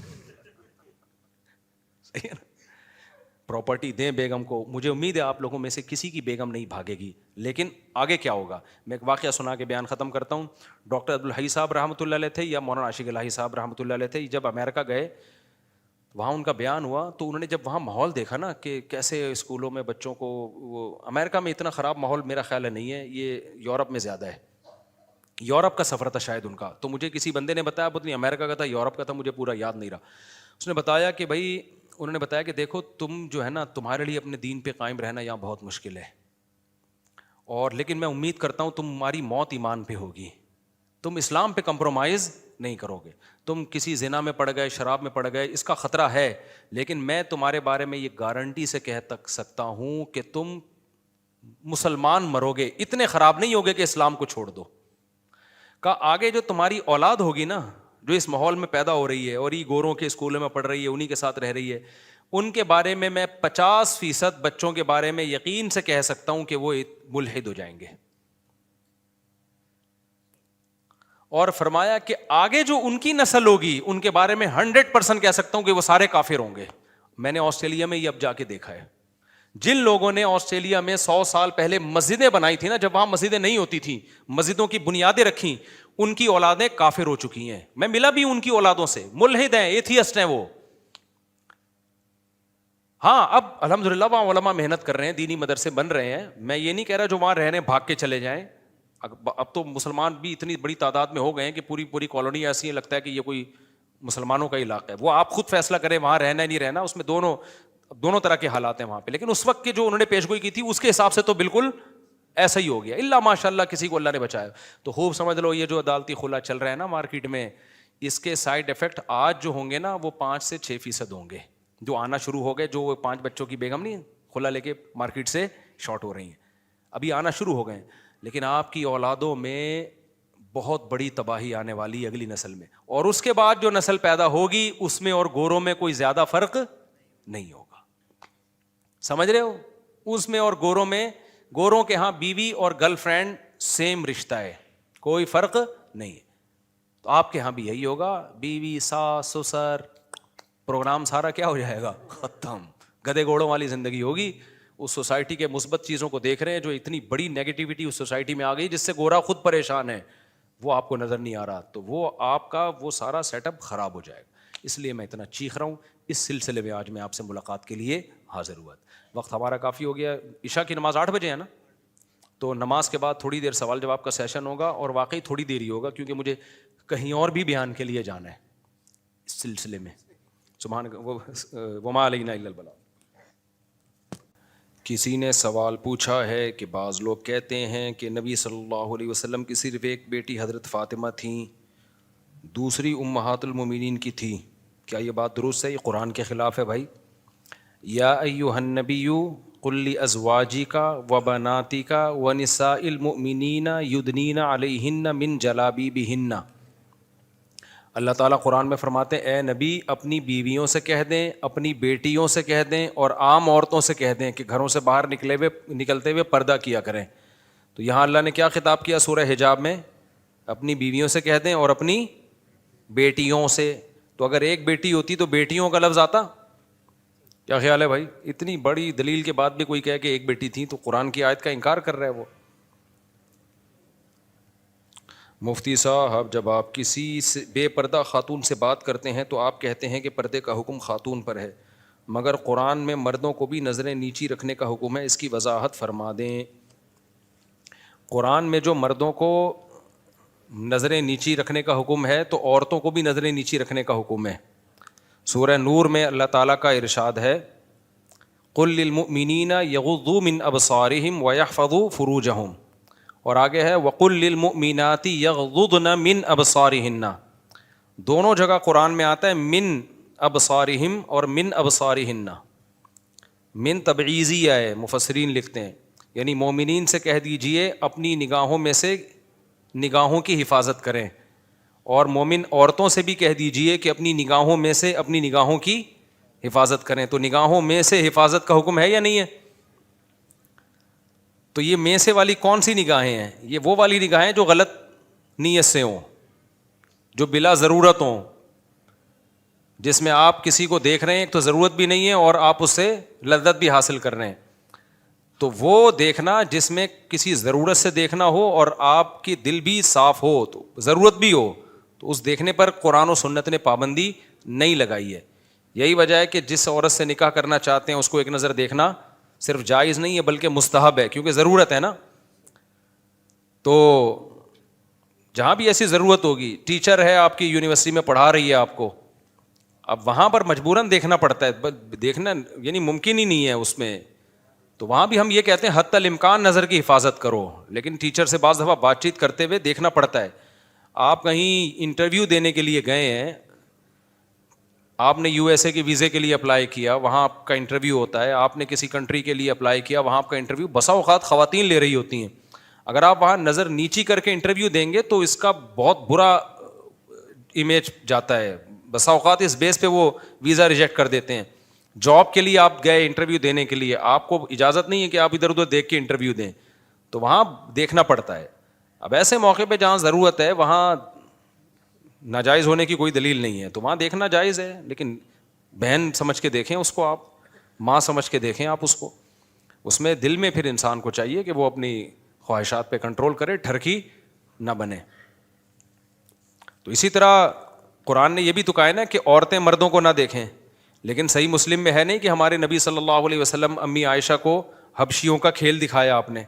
صحیح ہے نا. پراپرٹی دیں بیگم کو. مجھے امید ہے آپ لوگوں میں سے کسی کی بیگم نہیں بھاگے گی. لیکن آگے کیا ہوگا, میں ایک واقعہ سنا کے بیان ختم کرتا ہوں. ڈاکٹر عبدالحی صاحب رحمۃ اللہ علیہ تھے, یا مولانا عاشق الہی صاحب رحمۃ اللہ علیہ تھے. جب امریکہ گئے وہاں ان کا بیان ہوا, تو انہوں نے جب وہاں ماحول دیکھا نا کہ کیسے اسکولوں میں بچوں کو, وہ امریکہ میں اتنا خراب ماحول میرا خیال ہے نہیں ہے, یہ یورپ میں زیادہ ہے. یورپ کا سفر تھا شاید ان کا, تو مجھے کسی بندے نے بتایا, پتہ نہیں امریکہ کا تھا یورپ کا تھا, مجھے پورا یاد نہیں رہا. اس نے بتایا کہ بھائی, انہوں نے بتایا کہ دیکھو تم جو ہے نا, تمہارے لیے اپنے دین پہ قائم رہنا یہاں بہت مشکل ہے, اور لیکن میں امید کرتا ہوں تمہاری موت ایمان پہ ہوگی. تم اسلام پہ کمپرومائز نہیں کرو گے. تم کسی زنا میں پڑ گئے, شراب میں پڑ گئے, اس کا خطرہ ہے, لیکن میں تمہارے بارے میں یہ گارنٹی سے کہہ سکتا ہوں کہ تم مسلمان مرو گے, اتنے خراب نہیں ہوگے کہ اسلام کو چھوڑ دو. کا آگے جو تمہاری اولاد ہوگی نا, جو اس ماحول میں پیدا ہو رہی ہے اور یہ گوروں کے اسکولوں میں پڑھ رہی ہے, انہی کے ساتھ رہ رہی ہے, ان کے بارے میں 50% بچوں کے بارے میں یقین سے کہہ سکتا ہوں کہ وہ ملحد ہو جائیں گے. اور فرمایا کہ آگے جو ان کی نسل ہوگی ان کے بارے میں 100% کہہ سکتا ہوں کہ وہ سارے کافر ہوں گے. میں نے آسٹریلیا میں یہ اب جا کے دیکھا ہے. جن لوگوں نے آسٹریلیا میں 100 سال پہلے مسجدیں بنائی تھی نا, جب وہاں مسجدیں نہیں ہوتی تھیں, مسجدوں کی بنیادیں رکھی, ان کی اولادیں کافر ہو چکی ہیں. میں ملا بھی ان کی اولادوں سے, ملحد ہیں, ایتھیسٹ ہیں وہ. ہاں اب الحمدللہ وہاں علماء محنت کر رہے ہیں, دینی مدرسے بن رہے ہیں. میں یہ نہیں کہہ رہا جو وہاں رہ رہے ہیں بھاگ کے چلے جائیں. اب تو مسلمان بھی اتنی بڑی تعداد میں ہو گئے ہیں کہ پوری کالونی ایسی لگتا ہے کہ یہ کوئی مسلمانوں کا علاقہ ہے. وہ آپ خود فیصلہ کریں وہاں رہنا ہے نہیں رہنا, اس میں دونوں طرح کے حالات ہیں وہاں پہ. لیکن اس وقت کے جو انہوں نے پیش گوئی کی تھی اس کے حساب سے تو بالکل ایسا ہی ہو گیا, اللہ ماشاء اللہ کسی کو اللہ نے بچایا. تو خوب سمجھ لو یہ جو عدالتی خلا چل رہا ہے نا مارکیٹ میں, اس کے سائڈ افیکٹ آج جو ہوں گے نا وہ 5 سے 6% ہوں گے, جو آنا شروع ہو گئے. جو 5 بچوں کی بیگم نہیں خلا لے کے مارکیٹ سے شارٹ ہو رہی ہیں, ابھی آنا شروع ہو گئے. لیکن آپ کی اولادوں میں بہت بڑی تباہی آنے والی اگلی نسل میں, اور اس کے بعد جو نسل پیدا ہوگی اس میں اور گوروں میں کوئی زیادہ فرق نہیں ہوگا. سمجھ رہے ہو, اس میں اور گوروں میں, گوروں کے ہاں بیوی اور گرل فرینڈ سیم رشتہ ہے, کوئی فرق نہیں ہے. تو آپ کے ہاں بھی یہی ہوگا, بیوی ساس سسر, پروگرام سارا کیا ہو جائے گا, ختم. گدے گھوڑوں والی زندگی ہوگی. اس سوسائٹی کے مثبت چیزوں کو دیکھ رہے ہیں, جو اتنی بڑی نیگیٹیوٹی اس سوسائٹی میں آ گئی جس سے گورا خود پریشان ہے, وہ آپ کو نظر نہیں آ رہا, تو وہ آپ کا وہ سارا سیٹ اپ خراب ہو جائے گا. اس لیے میں اتنا چیخ رہا ہوں. اس سلسلے میں آج میں آپ سے ملاقات کے لیے حاضر ہوا. وقت ہمارا کافی ہو گیا. عشاء کی نماز 8 بجے ہے نا, تو نماز کے بعد تھوڑی دیر سوال جواب کا سیشن ہوگا, اور واقعی تھوڑی دیر ہی ہوگا کیونکہ مجھے کہیں اور بھی بیان کے لیے جانا ہے اس سلسلے میں. سبحان وما علینا الا البلاغ. کسی نے سوال پوچھا ہے کہ بعض لوگ کہتے ہیں کہ نبی صلی اللہ علیہ وسلم کی صرف ایک بیٹی حضرت فاطمہ تھیں, دوسری امہات المومنین کی تھی, کیا یہ بات درست ہے؟ یہ قرآن کے خلاف ہے بھائی. یا ایھا النبی قل لازواجک وبناتک ونساء المؤمنین یدنین علیہن من جلابیبہن. اللہ تعالیٰ قرآن میں فرماتے ہیں اے نبی اپنی بیویوں سے کہہ دیں, اپنی بیٹیوں سے کہہ دیں, اور عام عورتوں سے کہہ دیں کہ گھروں سے باہر نکلتے ہوئے پردہ کیا کریں. تو یہاں اللہ نے کیا خطاب کیا سورہ حجاب میں؟ اپنی بیویوں سے کہہ دیں اور اپنی بیٹیوں سے. تو اگر ایک بیٹی ہوتی تو بیٹیوں کا لفظ آتا؟ کیا خیال ہے بھائی؟ اتنی بڑی دلیل کے بعد بھی کوئی کہے کہ ایک بیٹی تھی, تو قرآن کی آیت کا انکار کر رہا ہے وہ. مفتی صاحب جب آپ کسی بے پردہ خاتون سے بات کرتے ہیں تو آپ کہتے ہیں کہ پردے کا حکم خاتون پر ہے, مگر قرآن میں مردوں کو بھی نظریں نیچی رکھنے کا حکم ہے, اس کی وضاحت فرما دیں. قرآن میں جو مردوں کو نظریں نیچی رکھنے کا حکم ہے تو عورتوں کو بھی نظریں نیچی رکھنے کا حکم ہے. سورہ نور میں اللہ تعالیٰ کا ارشاد ہے قل للمؤمنین یغضوا من ابصارہم ویحفظوا فروجہم, اور آگے ہے وَقُلْ لِلْمُؤْمِنَاتِ يَغْضُضْنَ مِنْ أَبْصَارِهِنَّ. دونوں جگہ قرآن میں آتا ہے من ابصارہم اور من ابصارہن. من تبعیضیہ ہے, مفسرین لکھتے ہیں, یعنی مومنین سے کہہ دیجئے اپنی نگاہوں میں سے نگاہوں کی حفاظت کریں, اور مومن عورتوں سے بھی کہہ دیجئے کہ اپنی نگاہوں میں سے اپنی نگاہوں کی حفاظت کریں. تو نگاہوں میں سے حفاظت کا حکم ہے یا نہیں ہے؟ تو یہ میں سے والی کون سی نگاہیں ہیں؟ یہ وہ والی نگاہیں جو غلط نیت سے ہوں, جو بلا ضرورت ہوں, جس میں آپ کسی کو دیکھ رہے ہیں ایک تو ضرورت بھی نہیں ہے اور آپ اس سے لذت بھی حاصل کر رہے ہیں. تو وہ دیکھنا جس میں کسی ضرورت سے دیکھنا ہو اور آپ کی دل بھی صاف ہو, تو ضرورت بھی ہو, تو اس دیکھنے پر قرآن و سنت نے پابندی نہیں لگائی ہے. یہی وجہ ہے کہ جس عورت سے نکاح کرنا چاہتے ہیں اس کو ایک نظر دیکھنا صرف جائز نہیں ہے بلکہ مستحب ہے, کیونکہ ضرورت ہے نا. تو جہاں بھی ایسی ضرورت ہوگی, ٹیچر ہے آپ کی یونیورسٹی میں پڑھا رہی ہے آپ کو, اب وہاں پر مجبوراً دیکھنا پڑتا ہے, دیکھنا یعنی ممکن ہی نہیں ہے اس میں, تو وہاں بھی ہم یہ کہتے ہیں حتی الامکان نظر کی حفاظت کرو, لیکن ٹیچر سے بعض دفعہ بات چیت کرتے ہوئے دیکھنا پڑتا ہے. آپ کہیں انٹرویو دینے کے لیے گئے ہیں, آپ نے یو ایس اے کے ویزے کے لیے اپلائی کیا, وہاں آپ کا انٹرویو ہوتا ہے, آپ نے کسی کنٹری کے لیے اپلائی کیا, وہاں آپ کا انٹرویو بسا اوقات خواتین لے رہی ہوتی ہیں. اگر آپ وہاں نظر نیچی کر کے انٹرویو دیں گے تو اس کا بہت برا امیج جاتا ہے, بسا اوقات اس بیس پہ وہ ویزا ریجیکٹ کر دیتے ہیں. جاب کے لیے آپ گئے انٹرویو دینے کے لیے, آپ کو اجازت نہیں ہے کہ آپ ادھر ادھر دیکھ کے انٹرویو دیں, تو وہاں دیکھنا پڑتا ہے. اب ایسے موقع پہ جہاں ضرورت ہے وہاں ناجائز ہونے کی کوئی دلیل نہیں ہے, تو وہاں دیکھنا جائز ہے, لیکن بہن سمجھ کے دیکھیں اس کو, آپ ماں سمجھ کے دیکھیں آپ اس کو. اس میں دل میں پھر انسان کو چاہیے کہ وہ اپنی خواہشات پہ کنٹرول کرے, ٹھرکی نہ بنے. تو اسی طرح قرآن نے یہ بھی تو کہا ہے نا کہ عورتیں مردوں کو نہ دیکھیں, لیکن صحیح مسلم میں ہے نہیں کہ ہمارے نبی صلی اللہ علیہ وسلم امی عائشہ کو حبشیوں کا کھیل دکھایا آپ نے,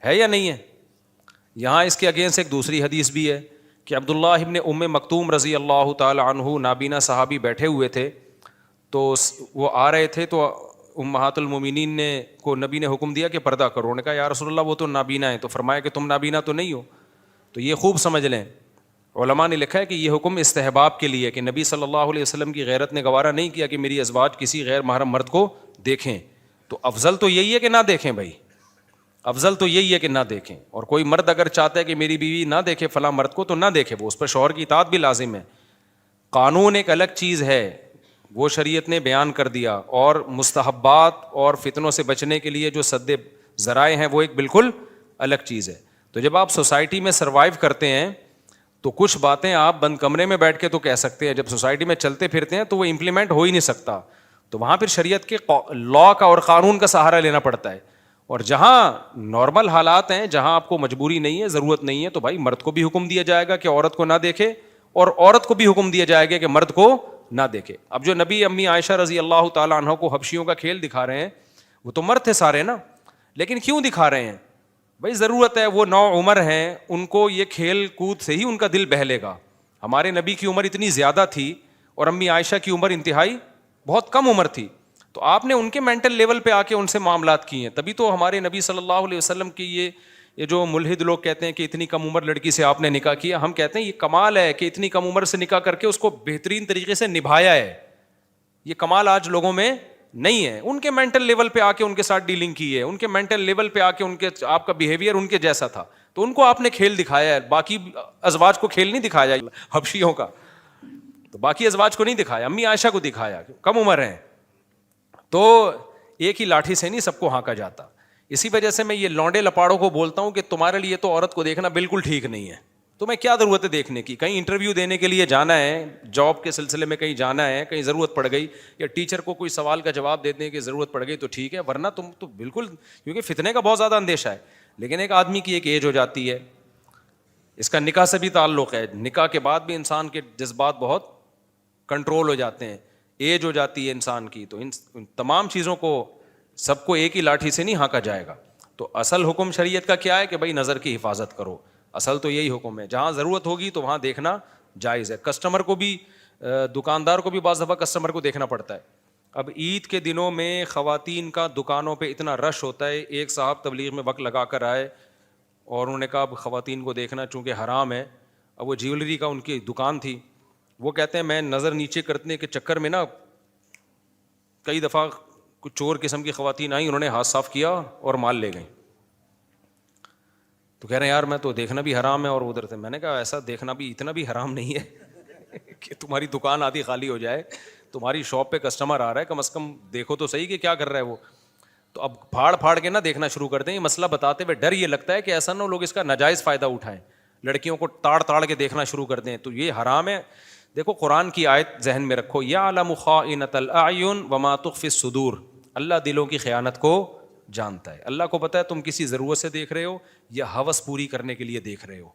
ہے یا نہیں ہے؟ یہاں اس کے اگینسٹ ایک دوسری حدیث بھی ہے کہ عبداللہ ابن ام مکتوم رضی اللہ تعالی عنہ نابینا صحابی بیٹھے ہوئے تھے, تو وہ آ رہے تھے, تو امہات المومنین نے کو نبی نے حکم دیا کہ پردہ کرو. انہوں نے کہا یا رسول اللہ وہ تو نابینا ہے, تو فرمایا کہ تم نابینا تو نہیں ہو. تو یہ خوب سمجھ لیں, علماء نے لکھا ہے کہ یہ حکم استحباب کے لیے, کہ نبی صلی اللہ علیہ وسلم کی غیرت نے گوارا نہیں کیا کہ میری ازواج کسی غیر محرم مرد کو دیکھیں, تو افضل تو یہی ہے کہ نہ دیکھیں بھائی, افضل تو یہی ہے کہ نہ دیکھیں. اور کوئی مرد اگر چاہتا ہے کہ میری بیوی نہ دیکھے فلاں مرد کو, تو نہ دیکھے, وہ اس پر شوہر کی اطاعت بھی لازم ہے. قانون ایک الگ چیز ہے, وہ شریعت نے بیان کر دیا, اور مستحبات اور فتنوں سے بچنے کے لیے جو سد ذرائع ہیں وہ ایک بالکل الگ چیز ہے. تو جب آپ سوسائٹی میں سروائیو کرتے ہیں تو کچھ باتیں آپ بند کمرے میں بیٹھ کے تو کہہ سکتے ہیں, جب سوسائٹی میں چلتے پھرتے ہیں تو وہ امپلیمنٹ ہو ہی نہیں سکتا, تو وہاں پھر شریعت کے لا کا اور قانون کا سہارا لینا پڑتا ہے. اور جہاں نارمل حالات ہیں, جہاں آپ کو مجبوری نہیں ہے, ضرورت نہیں ہے, تو بھائی مرد کو بھی حکم دیا جائے گا کہ عورت کو نہ دیکھے, اور عورت کو بھی حکم دیا جائے گا کہ مرد کو نہ دیکھے. اب جو نبی امی عائشہ رضی اللہ تعالیٰ عنہ کو حبشیوں کا کھیل دکھا رہے ہیں, وہ تو مرد تھے سارے نا, لیکن کیوں دکھا رہے ہیں بھائی؟ ضرورت ہے, وہ نو عمر ہیں, ان کو یہ کھیل کود سے ہی ان کا دل بہلے گا. ہمارے نبی کی عمر اتنی زیادہ تھی اور امی عائشہ کی عمر انتہائی بہت کم عمر تھی, تو آپ نے ان کے مینٹل لیول پہ آ کے ان سے معاملات کیے ہیں. تبھی تو ہمارے نبی صلی اللہ علیہ وسلم کی یہ جو ملحد لوگ کہتے ہیں کہ اتنی کم عمر لڑکی سے آپ نے نکاح کیا, ہم کہتے ہیں یہ کمال ہے کہ اتنی کم عمر سے نکاح کر کے اس کو بہترین طریقے سے نبھایا ہے. یہ کمال آج لوگوں میں نہیں ہے. ان کے مینٹل لیول پہ آ کے ان کے ساتھ ڈیلنگ کی ہے, ان کے مینٹل لیول پہ آ کے ان کے آپ کا بیہیویئر ان کے جیسا تھا, تو ان کو آپ نے کھیل دکھایا ہے. باقی ازواج کو کھیل نہیں دکھایا حبشیوں کا, تو باقی ازواج کو نہیں دکھایا, امی عائشہ کو دکھایا, کم عمر ہیں. تو ایک ہی لاٹھی سے نہیں سب کو ہانکا جاتا. اسی وجہ سے میں یہ لونڈے لپاڑوں کو بولتا ہوں کہ تمہارے لیے تو عورت کو دیکھنا بالکل ٹھیک نہیں ہے. تمہیں کیا ضرورت ہے دیکھنے کی؟ کہیں انٹرویو دینے کے لیے جانا ہے, جاب کے سلسلے میں کہیں جانا ہے, کہیں ضرورت پڑ گئی, یا ٹیچر کو کوئی سوال کا جواب دینے کی ضرورت پڑ گئی تو ٹھیک ہے, ورنہ تم تو بالکل, کیونکہ فتنے کا بہت زیادہ اندیشہ ہے. لیکن ایک آدمی کی ایک ایج ہو جاتی ہے, اس کا نکاح سے بھی تعلق ہے, نکاح کے بعد بھی انسان کے جذبات بہت کنٹرول ہو جاتے ہیں, ایج ہو جاتی ہے انسان کی, تو ان تمام چیزوں کو سب کو ایک ہی لاٹھی سے نہیں ہانکا جائے گا. تو اصل حکم شریعت کا کیا ہے کہ بھائی نظر کی حفاظت کرو, اصل تو یہی حکم ہے. جہاں ضرورت ہوگی تو وہاں دیکھنا جائز ہے. کسٹمر کو بھی, دکاندار کو بھی بعض دفعہ کسٹمر کو دیکھنا پڑتا ہے. اب عید کے دنوں میں خواتین کا دکانوں پہ اتنا رش ہوتا ہے. ایک صاحب تبلیغ میں وقت لگا کر آئے اور انہوں نے کہا اب خواتین کو دیکھنا چونکہ حرام ہے. اب وہ جیولری کا ان کی دکان تھی, وہ کہتے ہیں میں نظر نیچے کرنے کے چکر میں نا کئی دفعہ کچھ چور قسم کی خواتین آئیں, انہوں نے ہاتھ صاف کیا اور مال لے گئیں. تو کہہ رہے ہیں یار میں تو دیکھنا بھی حرام ہے اور ادھر سے. میں نے کہا ایسا دیکھنا بھی اتنا بھی حرام نہیں ہے کہ تمہاری دکان آدھی خالی ہو جائے, تمہاری شاپ پہ کسٹمر آ رہا ہے, کم از کم دیکھو تو صحیح کہ کیا کر رہا ہے وہ. تو اب پھاڑ پھاڑ کے نہ دیکھنا شروع کر دیں. یہ مسئلہ بتاتے ہوئے ڈر یہ لگتا ہے کہ ایسا نہ لوگ اس کا ناجائز فائدہ اٹھائیں, لڑکیوں کو تاڑ تاڑ کے دیکھنا شروع کر دیں, تو یہ حرام ہے. دیکھو قرآن کی آیت ذہن میں رکھو, یعلم خائنۃ الاعین وما تخفی الصدور, اللہ دلوں کی خیانت کو جانتا ہے. اللہ کو پتہ ہے تم کسی ضرورت سے دیکھ رہے ہو یا ہوس پوری کرنے کے لیے دیکھ رہے ہو.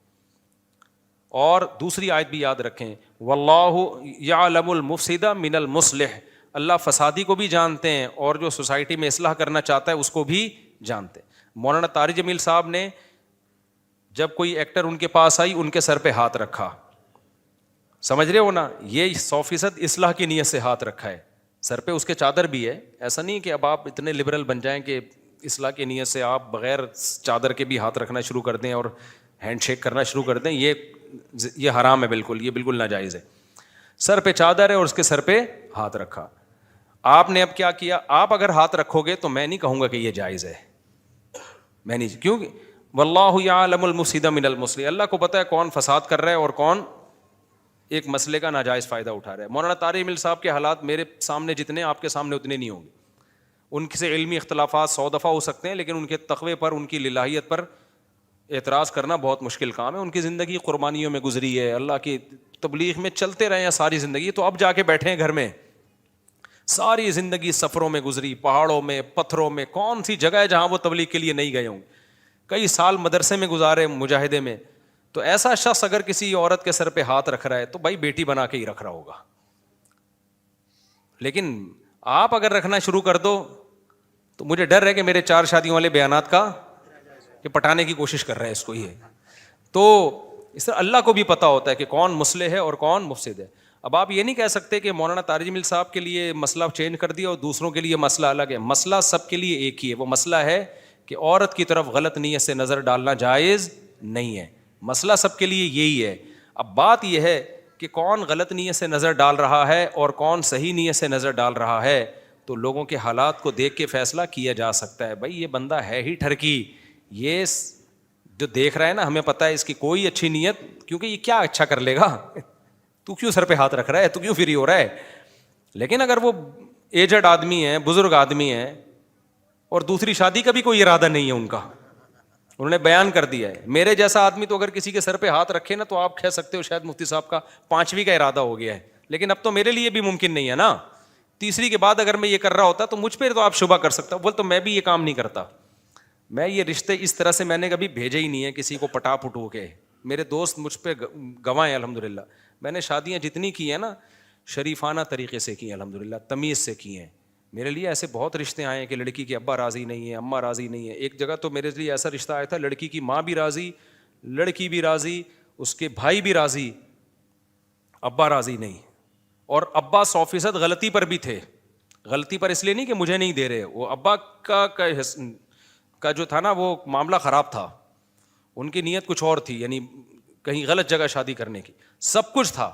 اور دوسری آیت بھی یاد رکھیں, واللہ یعلم المفسد من المصلح, اللہ فسادی کو بھی جانتے ہیں اور جو سوسائٹی میں اصلاح کرنا چاہتا ہے اس کو بھی جانتے ہیں. مولانا طارق جمیل صاحب نے جب کوئی ایکٹر ان کے پاس آئی, ان کے سر پہ ہاتھ رکھا, سمجھ رہے ہو نا, یہ 100% اصلاح کی نیت سے ہاتھ رکھا ہے. سر پہ اس کے چادر بھی ہے, ایسا نہیں کہ اب آپ اتنے لبرل بن جائیں کہ اصلاح کی نیت سے آپ بغیر چادر کے بھی ہاتھ رکھنا شروع کر دیں اور ہینڈ شیک کرنا شروع کر دیں. یہ یہ حرام ہے بالکل, یہ بالکل ناجائز ہے. سر پہ چادر ہے اور اس کے سر پہ ہاتھ رکھا. آپ نے اب کیا کیا, آپ اگر ہاتھ رکھو گے تو میں نہیں کہوں گا کہ یہ جائز ہے, میں نہیں, کیوں, واللہ یعلم المفسد من المصلح, اللہ کو پتہ ہے کون فساد کر رہا ہے اور کون ایک مسئلے کا ناجائز فائدہ اٹھا رہا ہے. مولانا طارق مل صاحب کے حالات میرے سامنے جتنے آپ کے سامنے اتنے نہیں ہوں گے. ان سے علمی اختلافات 100 دفعہ ہو سکتے ہیں, لیکن ان کے تقوی پر, ان کی للہیت پر اعتراض کرنا بہت مشکل کام ہے. ان کی زندگی قربانیوں میں گزری ہے, اللہ کی تبلیغ میں چلتے رہے ہیں ساری زندگی, تو اب جا کے بیٹھے ہیں گھر میں. ساری زندگی سفروں میں گزری, پہاڑوں میں, پتھروں میں, کون سی جگہ ہے جہاں وہ تبلیغ کے لیے نہیں گئے ہوں. کئی سال مدرسے میں گزارے, مجاہدے میں. تو ایسا شخص اگر کسی عورت کے سر پہ ہاتھ رکھ رہا ہے تو بھائی بیٹی بنا کے ہی رکھ رہا ہوگا. لیکن آپ اگر رکھنا شروع کر دو تو مجھے ڈر ہے کہ میرے 4 شادیوں والے بیانات کا کہ پٹانے کی کوشش کر رہا ہے اس کو. یہ تو اس طرح اللہ کو بھی پتہ ہوتا ہے کہ کون مصلح ہے اور کون مفسد ہے. اب آپ یہ نہیں کہہ سکتے کہ مولانا طارق جمیل صاحب کے لیے مسئلہ چینج کر دیا اور دوسروں کے لیے مسئلہ الگ ہے. مسئلہ سب کے لیے ایک ہی ہے. وہ مسئلہ ہے کہ عورت کی طرف غلط نیت سے نظر ڈالنا جائز نہیں ہے. مسئلہ سب کے لیے یہی ہے. اب بات یہ ہے کہ کون غلط نیت سے نظر ڈال رہا ہے اور کون صحیح نیت سے نظر ڈال رہا ہے, تو لوگوں کے حالات کو دیکھ کے فیصلہ کیا جا سکتا ہے. بھائی یہ بندہ ہے ہی ٹھرکی, یہ جو دیکھ رہا ہے نا, ہمیں پتہ ہے اس کی کوئی اچھی نیت, کیونکہ یہ کیا اچھا کر لے گا, تو کیوں سر پہ ہاتھ رکھ رہا ہے, تو کیوں فری ہو رہا ہے. لیکن اگر وہ ایجڈ آدمی ہے, بزرگ آدمی ہے, اور دوسری شادی کا بھی کوئی ارادہ نہیں ہے ان کا, انہوں نے بیان کر دیا ہے, میرے جیسا آدمی تو اگر کسی کے سر پہ ہاتھ رکھے نا تو آپ کہہ سکتے ہو شاید مفتی صاحب کا 5ویں کا ارادہ ہو گیا ہے. لیکن اب تو میرے لیے بھی ممکن نہیں ہے نا, 3ری کے بعد اگر میں یہ کر رہا ہوتا تو مجھ پہ تو آپ شبہ کر سکتا. بول تو میں بھی یہ کام نہیں کرتا. میں یہ رشتے اس طرح سے میں نے کبھی بھیجے ہی نہیں ہے کسی کو پٹا پٹو کے. میرے دوست مجھ پہ گواہ ہیں الحمدللہ. میں نے شادیاں جتنی کی ہیں نا شریفانہ طریقے سے کی ہیں الحمدللہ, تمیز سے کی ہیں. میرے لیے ایسے بہت رشتے آئے ہیں کہ لڑکی کے ابا راضی نہیں ہے, اماں راضی نہیں ہے. ایک جگہ تو میرے لیے ایسا رشتہ آیا تھا لڑکی کی ماں بھی راضی, لڑکی بھی راضی, اس کے بھائی بھی راضی, ابا راضی نہیں. اور ابا 100% غلطی پر بھی تھے. غلطی پر اس لیے نہیں کہ مجھے نہیں دے رہے, وہ ابا کا جو تھا نا وہ معاملہ خراب تھا, ان کی نیت کچھ اور تھی, یعنی کہیں غلط جگہ شادی کرنے کی. سب کچھ تھا,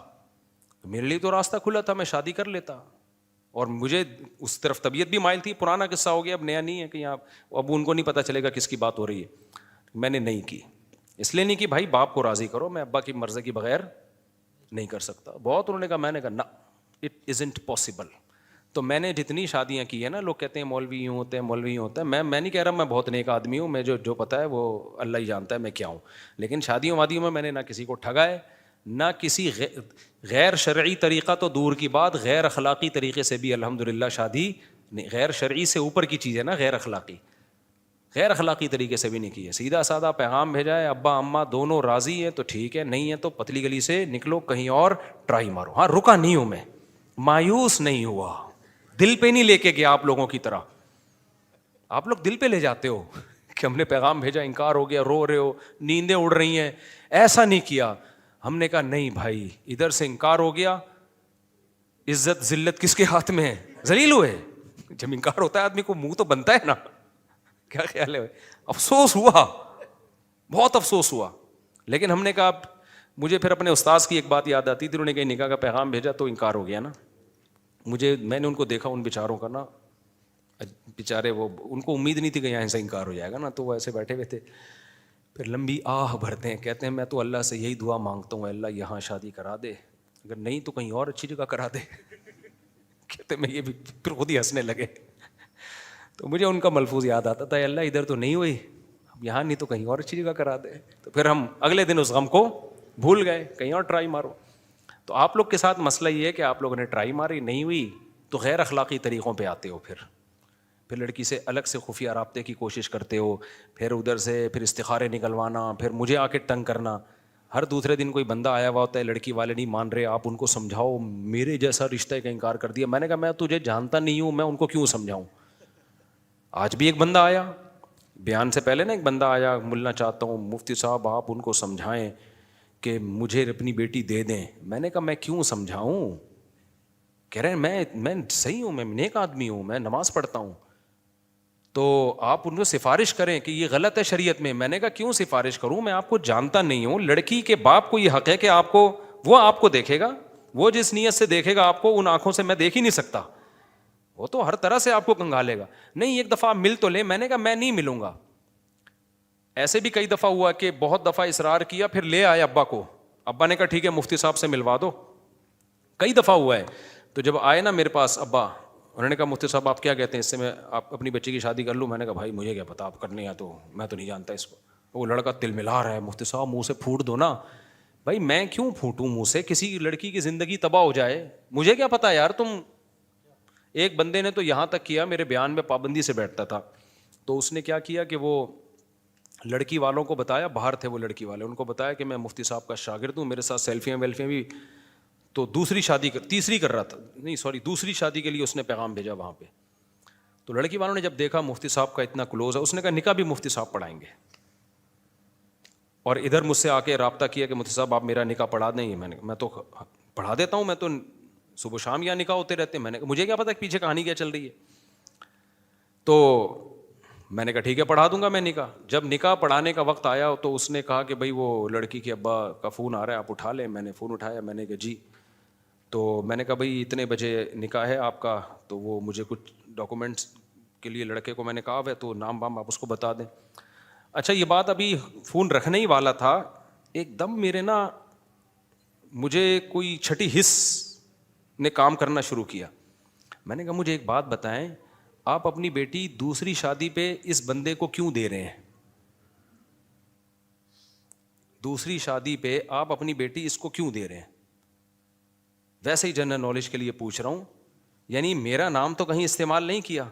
میرے لیے تو راستہ کھلا تھا, میں شادی کر لیتا. اور مجھے اس طرف طبیعت بھی مائل تھی. پرانا قصہ ہو گیا, اب نیا نہیں ہے کہ یہاں اب ان کو نہیں پتہ چلے گا کس کی بات ہو رہی ہے. میں نے نہیں کی, اس لیے نہیں کی بھائی باپ کو راضی کرو, میں ابا کی مرضی کے بغیر نہیں کر سکتا. بہت انہوں نے کہا, میں نے کہا نا اٹ ازنٹ پاسبل. تو میں نے جتنی شادیاں کی ہیں نا, لوگ کہتے ہیں مولوی یوں ہوتے ہیں, مولوی یوں ہوتا ہے, میں نہیں کہہ رہا میں بہت نیک آدمی ہوں, میں جو پتہ ہے وہ اللہ ہی جانتا ہے میں کیا ہوں. لیکن شادیوں وادیوں میں نے نہ کسی کو ٹھگا ہے, نہ کسی غیر شرعی طریقہ تو دور کی بات, غیر اخلاقی طریقے سے بھی الحمدللہ شادی نہیں. غیر شرعی سے اوپر کی چیز ہے نا غیر اخلاقی, غیر اخلاقی طریقے سے بھی نہیں کی ہے. سیدھا سادہ پیغام بھیجا ہے, ابا اماں دونوں راضی ہیں تو ٹھیک ہے, نہیں ہے تو پتلی گلی سے نکلو, کہیں اور ٹرائی مارو. ہاں رکا نہیں ہوں میں, مایوس نہیں ہوا, دل پہ نہیں لے کے گیا آپ لوگوں کی طرح. آپ لوگ دل پہ لے جاتے ہو کہ ہم نے پیغام بھیجا, انکار ہو گیا, رو رہے ہو, نیندیں اڑ رہی ہیں. ایسا نہیں کیا. ہم نے کہا نہیں بھائی, ادھر سے انکار ہو گیا, عزت ذلت کس کے ہاتھ میں ہے, ذلیل ہوئے. جب انکار ہوتا ہے آدمی کو منہ تو بنتا ہے نا, کیا خیال ہے. افسوس ہوا, بہت افسوس ہوا. لیکن ہم نے کہا, مجھے پھر اپنے استاذ کی ایک بات یاد آتی تھی, انہوں نے کہیں نکاح کا پیغام بھیجا تو انکار ہو گیا نا. میں نے ان کو دیکھا, ان بیچاروں کا نا, بیچارے وہ ان کو امید نہیں تھی کہ یہاں سے انکار ہو جائے گا نا, تو وہ ایسے بیٹھے ہوئے تھے. پھر لمبی آہ بھرتے ہیں, کہتے ہیں میں تو اللہ سے یہی دعا مانگتا ہوں, اللہ یہاں شادی کرا دے, اگر نہیں تو کہیں اور اچھی جگہ کرا دے. کہتے میں یہ بھی پھر خود ہی ہنسنے لگے. تو مجھے ان کا ملفوظ یاد آتا تھا, اللہ ادھر تو نہیں ہوئی, اب یہاں نہیں تو کہیں اور اچھی جگہ کرا دے. تو پھر ہم اگلے دن اس غم کو بھول گئے, کہیں اور ٹرائی مارو. تو آپ لوگ کے ساتھ مسئلہ یہ ہے کہ آپ لوگوں نے ٹرائی ماری, نہیں ہوئی تو غیر اخلاقی طریقوں پہ آتے ہو. پھر لڑکی سے الگ سے خفیہ رابطے کی کوشش کرتے ہو, پھر ادھر سے پھر استخارے نکلوانا, پھر مجھے آ کے تنگ کرنا. ہر دوسرے دن کوئی بندہ آیا ہوا ہوتا ہے, لڑکی والے نہیں مان رہے, آپ ان کو سمجھاؤ, میرے جیسا رشتہ کا انکار کر دیا. میں نے کہا میں تجھے جانتا نہیں ہوں, میں ان کو کیوں سمجھاؤں. آج بھی ایک بندہ آیا, بیان سے پہلے نا ایک بندہ آیا, ملنا چاہتا ہوں مفتی صاحب آپ ان کو سمجھائیں کہ مجھے اپنی بیٹی دے دیں. میں نے کہا میں کیوں سمجھاؤں, کہہ رہے ہیں میں صحیح ہوں, میں نیک آدمی ہوں, میں نماز پڑھتا ہوں. تو آپ ان کو سفارش کریں کہ یہ غلط ہے شریعت میں. میں نے کہا کیوں سفارش کروں, میں آپ کو جانتا نہیں ہوں. لڑکی کے باپ کو یہ حق ہے کہ وہ آپ کو دیکھے گا, وہ جس نیت سے دیکھے گا آپ کو, ان آنکھوں سے میں دیکھ ہی نہیں سکتا, وہ تو ہر طرح سے آپ کو کنگالے گا. نہیں ایک دفعہ مل تو لے. میں نے کہا میں نہیں ملوں گا. ایسے بھی کئی دفعہ ہوا کہ بہت دفعہ اصرار کیا, پھر لے آئے ابا کو, ابا نے کہا ٹھیک ہے مفتی صاحب سے ملوا دو. کئی دفعہ ہوا ہے. تو جب آئے نا میرے پاس ابا, انہوں نے کہا مفتی صاحب آپ کیا کہتے ہیں, اس سے میں آپ اپنی بچی کی شادی کر لوں. میں نے کہا بھائی مجھے کیا پتا, آپ کرنے ہیں تو میں تو نہیں جانتا اس کو. وہ لڑکا تل ملا رہا ہے, مفتی صاحب منہ سے پھوٹ دو نا. بھائی میں کیوں پھوٹوں منہ سے, کسی لڑکی کی زندگی تباہ ہو جائے, مجھے کیا پتا یار. تم ایک بندے نے تو یہاں تک کیا, میرے بیان میں پابندی سے بیٹھتا تھا, تو اس نے کیا کیا کہ وہ لڑکی والوں کو بتایا, باہر تھے وہ لڑکی والے, ان کو بتایا کہ میں مفتی صاحب کا شاگرد ہوں, میرے ساتھ سیلفیاں ویلفیاں بھی. تو دوسری شادی کے لیے اس نے پیغام بھیجا وہاں پہ. تو لڑکی والوں نے جب دیکھا مفتی صاحب کا اتنا کلوز ہے, اس نے کہا نکاح بھی مفتی صاحب پڑھائیں گے. اور ادھر مجھ سے آ کے رابطہ کیا کہ مفتی صاحب آپ میرا نکاح پڑھا دیں. میں تو پڑھا دیتا ہوں, میں تو صبح شام یہاں نکاح ہوتے رہتے ہیں. میں نے مجھے کیا پتا کہ پیچھے کہانی کیا چل رہی ہے. تو میں نے کہا ٹھیک ہے پڑھا دوں گا میں نکاح. جب نکاح پڑھانے کا وقت آیا تو اس نے کہا کہ بھائی وہ لڑکی کے ابا کا فون آ رہا ہے, آپ اٹھا لیں. میں نے فون اٹھایا, میں نے کہا جی. تو میں نے کہا بھائی اتنے بجے نکاح ہے آپ کا, تو وہ مجھے کچھ ڈاکومنٹس کے لیے لڑکے کو میں نے کہا ہے, تو نام بام آپ اس کو بتا دیں. اچھا یہ بات ابھی فون رکھنے ہی والا تھا, ایک دم میرے نا مجھے کوئی چھٹی حص نے کام کرنا شروع کیا. میں نے کہا مجھے ایک بات بتائیں, آپ اپنی بیٹی دوسری شادی پہ اس بندے کو کیوں دے رہے ہیں؟ دوسری شادی پہ آپ اپنی بیٹی اس کو کیوں دے رہے ہیں؟ ویسے ہی جنرل نالج کے لیے پوچھ رہا ہوں, یعنی میرا نام تو کہیں استعمال نہیں کیا.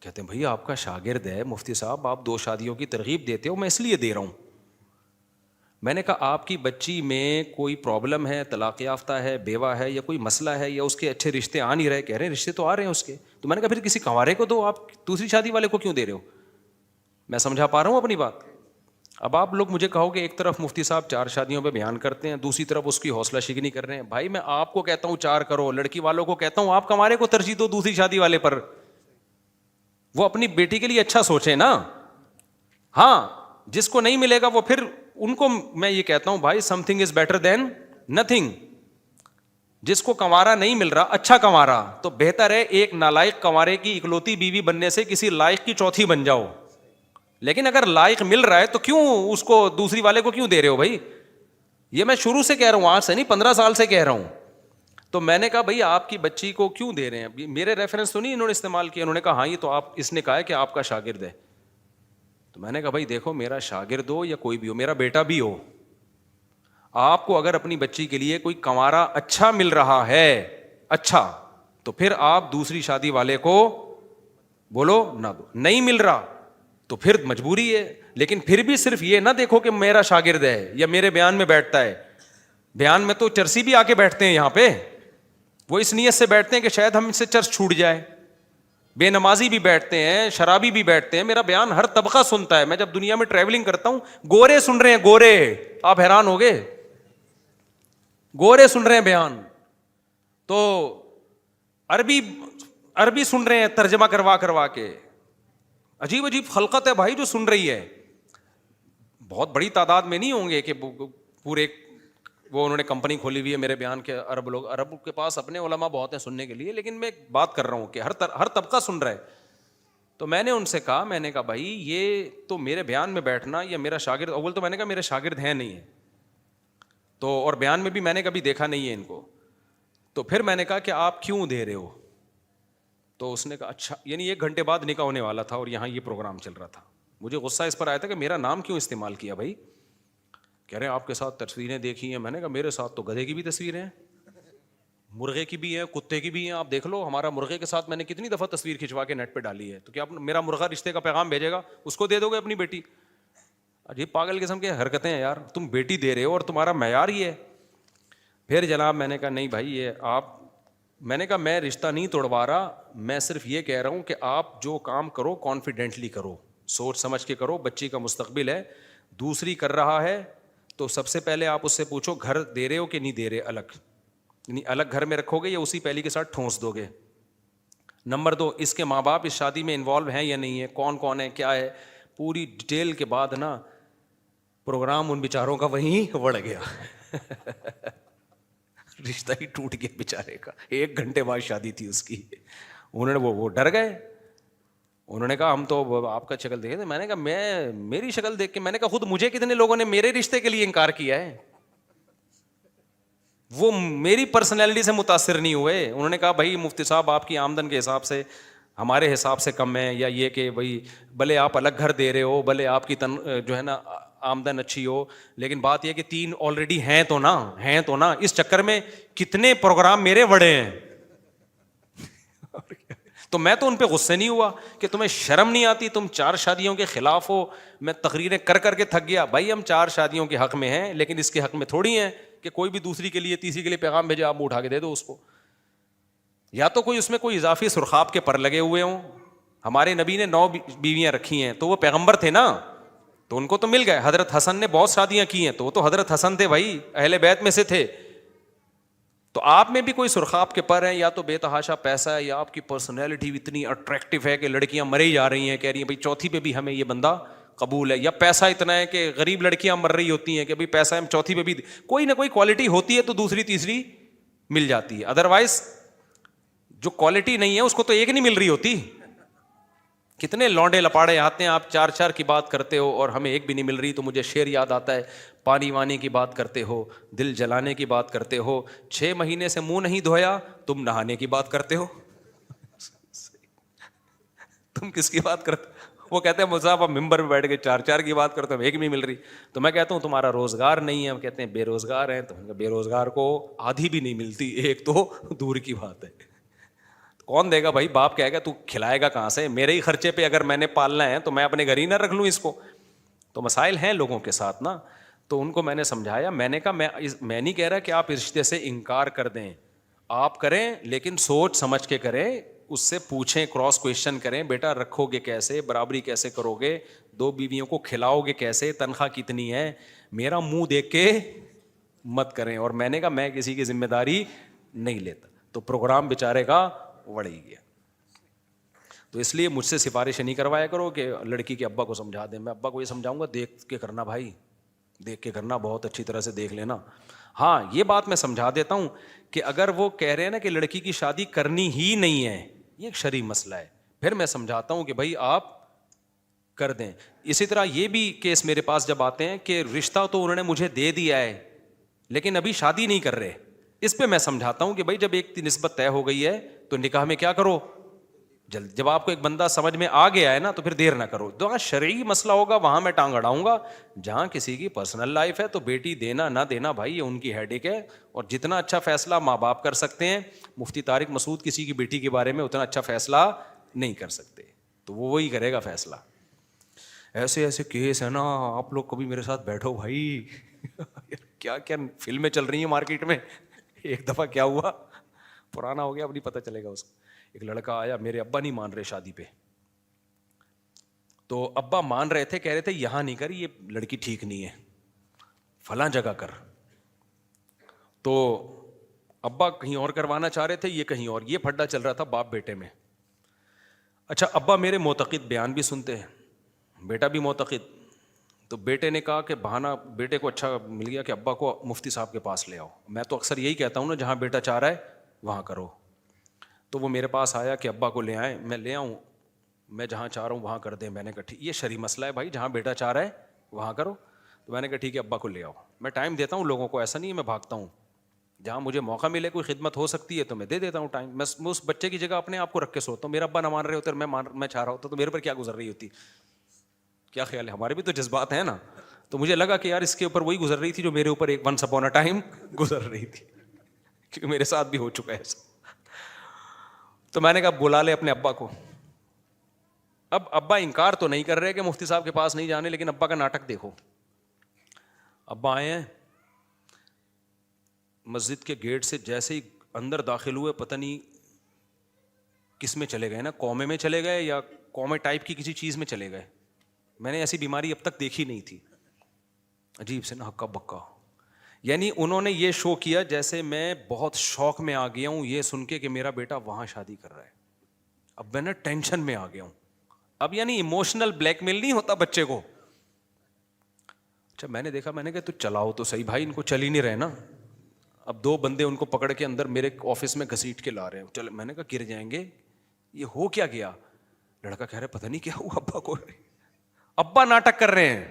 کہتے ہیں بھائی آپ کا شاگرد ہے مفتی صاحب, آپ 2 شادیوں کی ترغیب دیتے ہو, میں اس لیے دے رہا ہوں. میں نے کہا آپ کی بچی میں کوئی پرابلم ہے, طلاق یافتہ ہے, بیوہ ہے, یا کوئی مسئلہ ہے, یا اس کے اچھے رشتے آ نہیں رہے؟ کہہ رہے ہیں رشتے تو آ رہے ہیں اس کے. تو میں نے کہا پھر کسی کنوارے کو دو, آپ دوسری شادی والے کو کیوں دے رہے ہو؟ میں سمجھا پا رہا ہوں اپنی بات. اب آپ لوگ مجھے کہو کہ ایک طرف مفتی صاحب 4 شادیوں پہ بیان کرتے ہیں, دوسری طرف اس کی حوصلہ شکنی کر رہے ہیں. بھائی میں آپ کو کہتا ہوں 4 کرو, لڑکی والوں کو کہتا ہوں آپ کنوارے کو ترجیح دو دوسری شادی والے پر. وہ اپنی بیٹی کے لیے اچھا سوچے نا. ہاں جس کو نہیں ملے گا وہ پھر ان کو میں یہ کہتا ہوں بھائی some thing is better than nothing. جس کو کنوارا نہیں مل رہا, اچھا کنوارا, تو بہتر ہے ایک نالائق کنوارے کی اکلوتی بیوی بننے سے کسی لائق کی چوتھی بن جاؤ. لیکن اگر لائق مل رہا ہے تو کیوں اس کو دوسری والے کو کیوں دے رہے ہو بھائی؟ یہ میں شروع سے کہہ رہا ہوں, آج سے نہیں 15 سال سے کہہ رہا ہوں. تو میں نے کہا بھائی آپ کی بچی کو کیوں دے رہے ہیں؟ میرے ریفرنس تو نہیں انہوں نے استعمال کیا. انہوں نے کہا ہاں یہ تو آپ, اس نے کہا ہے کہ آپ کا شاگرد ہے. تو میں نے کہا بھائی دیکھو میرا شاگرد ہو یا کوئی بھی ہو, میرا بیٹا بھی ہو, آپ کو اگر اپنی بچی کے لیے کوئی کنوارا اچھا مل رہا ہے, اچھا, تو پھر آپ دوسری شادی والے کو بولو نہ دو. نہیں مل رہا تو پھر مجبوری ہے. لیکن پھر بھی صرف یہ نہ دیکھو کہ میرا شاگرد ہے یا میرے بیان میں بیٹھتا ہے. بیان میں تو چرسی بھی آ کے بیٹھتے ہیں یہاں پہ, وہ اس نیت سے بیٹھتے ہیں کہ شاید ہم سے چرس چھوٹ جائے. بے نمازی بھی بیٹھتے ہیں, شرابی بھی بیٹھتے ہیں. میرا بیان ہر طبقہ سنتا ہے. میں جب دنیا میں ٹریولنگ کرتا ہوں, گورے سن رہے ہیں, گورے, آپ حیران ہو گئے, گورے سن رہے ہیں بیان. تو عربی سن رہے ہیں ترجمہ کروا کے. عجیب عجیب خلقت ہے بھائی جو سن رہی ہے. بہت بڑی تعداد میں نہیں ہوں گے کہ پورے وہ انہوں نے کمپنی کھولی ہوئی ہے میرے بیان کے عرب لوگ. عرب کے پاس اپنے علماء بہت ہیں سننے کے لیے, لیکن میں بات کر رہا ہوں کہ ہر طبقہ سن رہا ہے. تو میں نے ان سے کہا, میں نے کہا بھائی یہ تو میرے بیان میں بیٹھنا یا میرا شاگرد, اول تو میں نے کہا میرے شاگرد ہیں نہیں ہے تو, اور بیان میں بھی میں نے کبھی دیکھا نہیں ہے ان کو. تو پھر میں نے کہا کہ آپ کیوں دے رہے ہو؟ تو اس نے کہا اچھا, یعنی 1 گھنٹے بعد نکاح ہونے والا تھا اور یہاں یہ پروگرام چل رہا تھا. مجھے غصہ اس پر آیا تھا کہ میرا نام کیوں استعمال کیا بھائی. کہہ رہے ہیں آپ کے ساتھ تصویریں دیکھی ہیں. میں نے کہا میرے ساتھ تو گدھے کی بھی تصویریں ہیں, مرغے کی بھی ہیں, کتے کی بھی ہیں. آپ دیکھ لو ہمارا مرغے کے ساتھ میں نے کتنی دفعہ تصویر کھنچوا کے نیٹ پہ ڈالی ہے. تو کیا آپ میرا مرغا رشتے کا پیغام بھیجے گا, اس کو دے دو گے اپنی بیٹی؟ عجیب پاگل قسم کی حرکتیں ہیں یار. تم بیٹی دے رہے ہو اور تمہارا معیار ہی ہے. پھر جناب میں نے کہا نہیں بھائی یہ آپ, میں نے کہا میں رشتہ نہیں توڑوا رہا, میں صرف یہ کہہ رہا ہوں کہ آپ جو کام کرو کانفیڈنٹلی کرو, سوچ سمجھ کے کرو. بچی کا مستقبل ہے. دوسری کر رہا ہے تو سب سے پہلے آپ اس سے پوچھو گھر دے رہے ہو کہ نہیں دے رہے, الگ, یعنی الگ گھر میں رکھو گے یا اسی پہلی کے ساتھ ٹھونس دو گے. نمبر 2, اس کے ماں باپ اس شادی میں انوالو ہیں یا نہیں ہے, کون کون ہے, کیا ہے, پوری ڈیٹیل کے بعد نا پروگرام ان بیچاروں کا وہیں بڑھ گیا. رشتہ ہی ٹوٹ گیا بیچارے کا. 1 گھنٹے بعد شادی تھی اس کی. انہوں نے وہ ڈر گئے. انہوں نے کہا ہم تو آپ کا شکل دیکھے تھے. میں نے کہا میری شکل دیکھ کے, میں نے کہا خود مجھے کتنے لوگوں نے میرے رشتے کے لیے انکار کیا ہے, وہ میری پرسنالٹی سے متاثر نہیں ہوئے. انہوں نے کہا بھائی مفتی صاحب آپ کی آمدن کے حساب سے ہمارے حساب سے کم ہے, یا یہ کہ بھائی بھلے آپ الگ گھر دے رہے ہو, بھلے آپ کی جو ہے نا آمدن اچھی ہو, لیکن بات یہ کہ 3 آلریڈی ہیں تو نا, اس چکر میں کتنے پروگرام میرے بڑے ہیں. تو میں تو ان پہ غصے نہیں ہوا کہ تمہیں شرم نہیں آتی, تم 4 شادیوں کے خلاف ہو. میں تقریریں کر کے تھک گیا. بھائی ہم 4 شادیوں کے حق میں ہیں, لیکن اس کے حق میں تھوڑی ہیں کہ کوئی بھی دوسری کے لیے تیسری کے لیے پیغام بھیجے آپ اٹھا کے دے دو اس کو. یا تو کوئی اس میں کوئی اضافی سرخاب کے پر لگے ہوئے ہوں. ہمارے نبی نے 9 بیویاں رکھی ہیں, تو وہ پیغمبر تھے نا, تو ان کو تو مل گئے. حضرت حسن نے بہت شادیاں کی ہیں, تو وہ تو حضرت حسن تھے بھائی, اہل بیت میں سے تھے. تو آپ میں بھی کوئی سرخاب کے پر ہیں, یا تو بے تحاشا پیسہ ہے, یا آپ کی پرسنالٹی اتنی اٹریکٹیو ہے کہ لڑکیاں مرے ہی جا رہی ہیں, کہہ رہی ہیں بھائی چوتھی پہ بھی ہمیں یہ بندہ قبول ہے, یا پیسہ اتنا ہے کہ غریب لڑکیاں مر رہی ہوتی ہیں کہ بھائی پیسہ ہم چوتھی پہ بھی, کوئی نہ کوئی کوالٹی ہوتی ہے تو دوسری تیسری مل جاتی ہے. ادروائز جو کوالٹی نہیں ہے اس کو تو ایک نہیں مل رہی ہوتی. کتنے لونڈے لپاڑے آتے ہیں, آپ 4 کی بات کرتے ہو اور ہمیں ایک بھی نہیں مل رہی. تو مجھے شعر یاد آتا ہے, پانی وانی کی بات کرتے ہو, دل جلانے کی بات کرتے ہو, 6 مہینے سے منہ نہیں دھویا, تم نہانے کی بات کرتے ہو. تم کس کی بات کرتے؟ وہ کہتے ہیں مصعب آپ ممبر پہ بیٹھ کے 4 کی بات کرتے ہو, ایک بھی مل رہی. تو میں کہتا ہوں تمہارا روزگار نہیں ہے. ہم کہتے ہیں بے روزگار ہیں. تو بے روزگار کو آدھی بھی نہیں ملتی, ایک تو دور کی بات ہے. کون دے گا بھائی؟ باپ کہے گا تو کھلائے گا کہاں سے؟ میرے ہی خرچے پہ اگر میں نے پالنا ہے تو میں اپنے گھر ہی نہ رکھ لوں اس کو. تو مسائل ہیں لوگوں کے ساتھ نا. تو ان کو میں نے سمجھایا, میں نے کہا میں نہیں کہہ رہا کہ آپ اس رشتے سے انکار کر دیں, آپ کریں لیکن سوچ سمجھ کے کریں, اس سے پوچھیں, کراس کویشچن کریں, بیٹا رکھو گے کیسے, برابری کیسے کرو گے, 2 بیویوں کو کھلاؤ گے کیسے, تنخواہ کتنی ہے, میرا منہ دیکھ کے مت کریں. اور میں نے کہا میں کسی کی ذمہ داری نہیں لیتا. تو پروگرام بیچارے کا بڑھ ہی گیا. تو اس لیے مجھ سے سفارش نہیں کروایا کرو کہ لڑکی کے ابا کو سمجھا دیں. میں ابا کو یہ سمجھاؤں گا دیکھ کے کرنا بھائی, دیکھ کے کرنا, بہت اچھی طرح سے دیکھ لینا. ہاں یہ بات میں سمجھا دیتا ہوں کہ اگر وہ کہہ رہے ہیں نا کہ لڑکی کی شادی کرنی ہی نہیں ہے, یہ ایک شرعی مسئلہ ہے, پھر میں سمجھاتا ہوں کہ بھائی آپ کر دیں. اسی طرح یہ بھی کیس میرے پاس جب آتے ہیں کہ رشتہ تو انہوں نے مجھے دے دیا ہے لیکن ابھی شادی نہیں کر رہے, اس پہ میں سمجھاتا ہوں کہ بھائی جب ایک نسبت طے ہو گئی ہے تو نکاح میں کیا کرو جلد. جب آپ کو ایک بندہ سمجھ میں آ گیا ہے نا تو پھر دیر نہ کرو. جہاں شرعی مسئلہ ہوگا وہاں میں ٹانگ اڑاؤں گا. جہاں کسی کی پرسنل لائف ہے تو بیٹی دینا نہ دینا بھائی یہ ان کی ہیڈیک ہے, اور جتنا اچھا فیصلہ ماں باپ کر سکتے ہیں, مفتی طارق مسعود کسی کی بیٹی کے بارے میں اتنا اچھا فیصلہ نہیں کر سکتے, تو وہ وہی کرے گا فیصلہ. ایسے کیس ہے نا, آپ لوگ کبھی میرے ساتھ بیٹھو بھائی, کیا کیا فلمیں چل رہی ہیں مارکیٹ میں. ایک دفعہ کیا ہوا, پرانا ہو گیا اب نہیں پتہ چلے گا اس کو. ایک لڑکا آیا, میرے ابا نہیں مان رہے شادی پہ, تو ابا مان رہے تھے, کہہ رہے تھے یہاں نہیں کر, یہ لڑکی ٹھیک نہیں ہے, فلاں جگہ کر. تو ابا کہیں اور کروانا چاہ رہے تھے, یہ کہیں اور. یہ پھڈا چل رہا تھا باپ بیٹے میں. اچھا ابا میرے معتقد بیان بھی سنتے ہیں, بیٹا بھی معتقد. تو بیٹے نے کہا کہ بہانہ بیٹے کو اچھا مل گیا کہ ابا کو مفتی صاحب کے پاس لے آؤ. میں تو اکثر یہی کہتا ہوں نا, جہاں بیٹا چاہ رہا ہے وہاں کرو. تو وہ میرے پاس آیا کہ ابا کو لے آئیں. میں لے آؤں, میں جہاں چاہ رہا ہوں وہاں کر دیں. میں نے کہا ٹھیک, یہ شرعی مسئلہ ہے بھائی, جہاں بیٹا چاہ رہا ہے وہاں کرو. تو میں نے کہا ٹھیک ہے ابا کو لے آؤ. میں ٹائم دیتا ہوں لوگوں کو, ایسا نہیں ہے میں بھاگتا ہوں. جہاں مجھے موقع ملے, کوئی خدمت ہو سکتی ہے تو میں دے دیتا ہوں ٹائم. میں اس بچے کی جگہ اپنے آپ کو رکھ کے سوتا ہوں. میرا ابا نہ مان رہے ہوتے اور میں چاہ رہا ہوتا تو میرے پر کیا گزر رہی ہوتی. کیا خیال ہے, ہمارے بھی تو جذبات ہیں نا. تو مجھے لگا کہ یار اس کے اوپر وہی گزر رہی تھی جو میرے اوپر ایک ونس اپون اے ٹائم گزر رہی تھی, کیونکہ میرے ساتھ بھی ہو چکا ہے ایسا. تو میں نے کہا بلا لے اپنے ابا کو. اب ابا انکار تو نہیں کر رہے کہ مفتی صاحب کے پاس نہیں جانے, لیکن ابا کا ناٹک دیکھو. ابا آئے ہیں, مسجد کے گیٹ سے جیسے ہی اندر داخل ہوئے, پتہ نہیں کس میں چلے گئے نا, قومے میں چلے گئے یا قومے ٹائپ کی کسی چیز میں چلے گئے. میں نے ایسی بیماری اب تک دیکھی نہیں تھی, عجیب سے نا ہکا بکا. یعنی انہوں نے یہ شو کیا جیسے میں بہت شوق میں آ گیا ہوں یہ سن کے کہ میرا بیٹا وہاں شادی کر رہا ہے. اب میں نے ٹینشن میں آ گیا ہوں. اب یعنی ایموشنل بلیک میل نہیں ہوتا بچے کو. اچھا میں نے دیکھا, میں نے کہا تو چلاؤ تو صحیح بھائی, ان کو چل ہی نہیں رہے نا. اب 2 بندے ان کو پکڑ کے اندر میرے آفس میں گھسیٹ کے لا رہے ہیں. چل میں نے کہا گر جائیں گے, یہ ہو کیا گیا؟ لڑکا کہہ رہا پتہ نہیں کیا ہوا ابا کو. ابا ناٹک کر رہے ہیں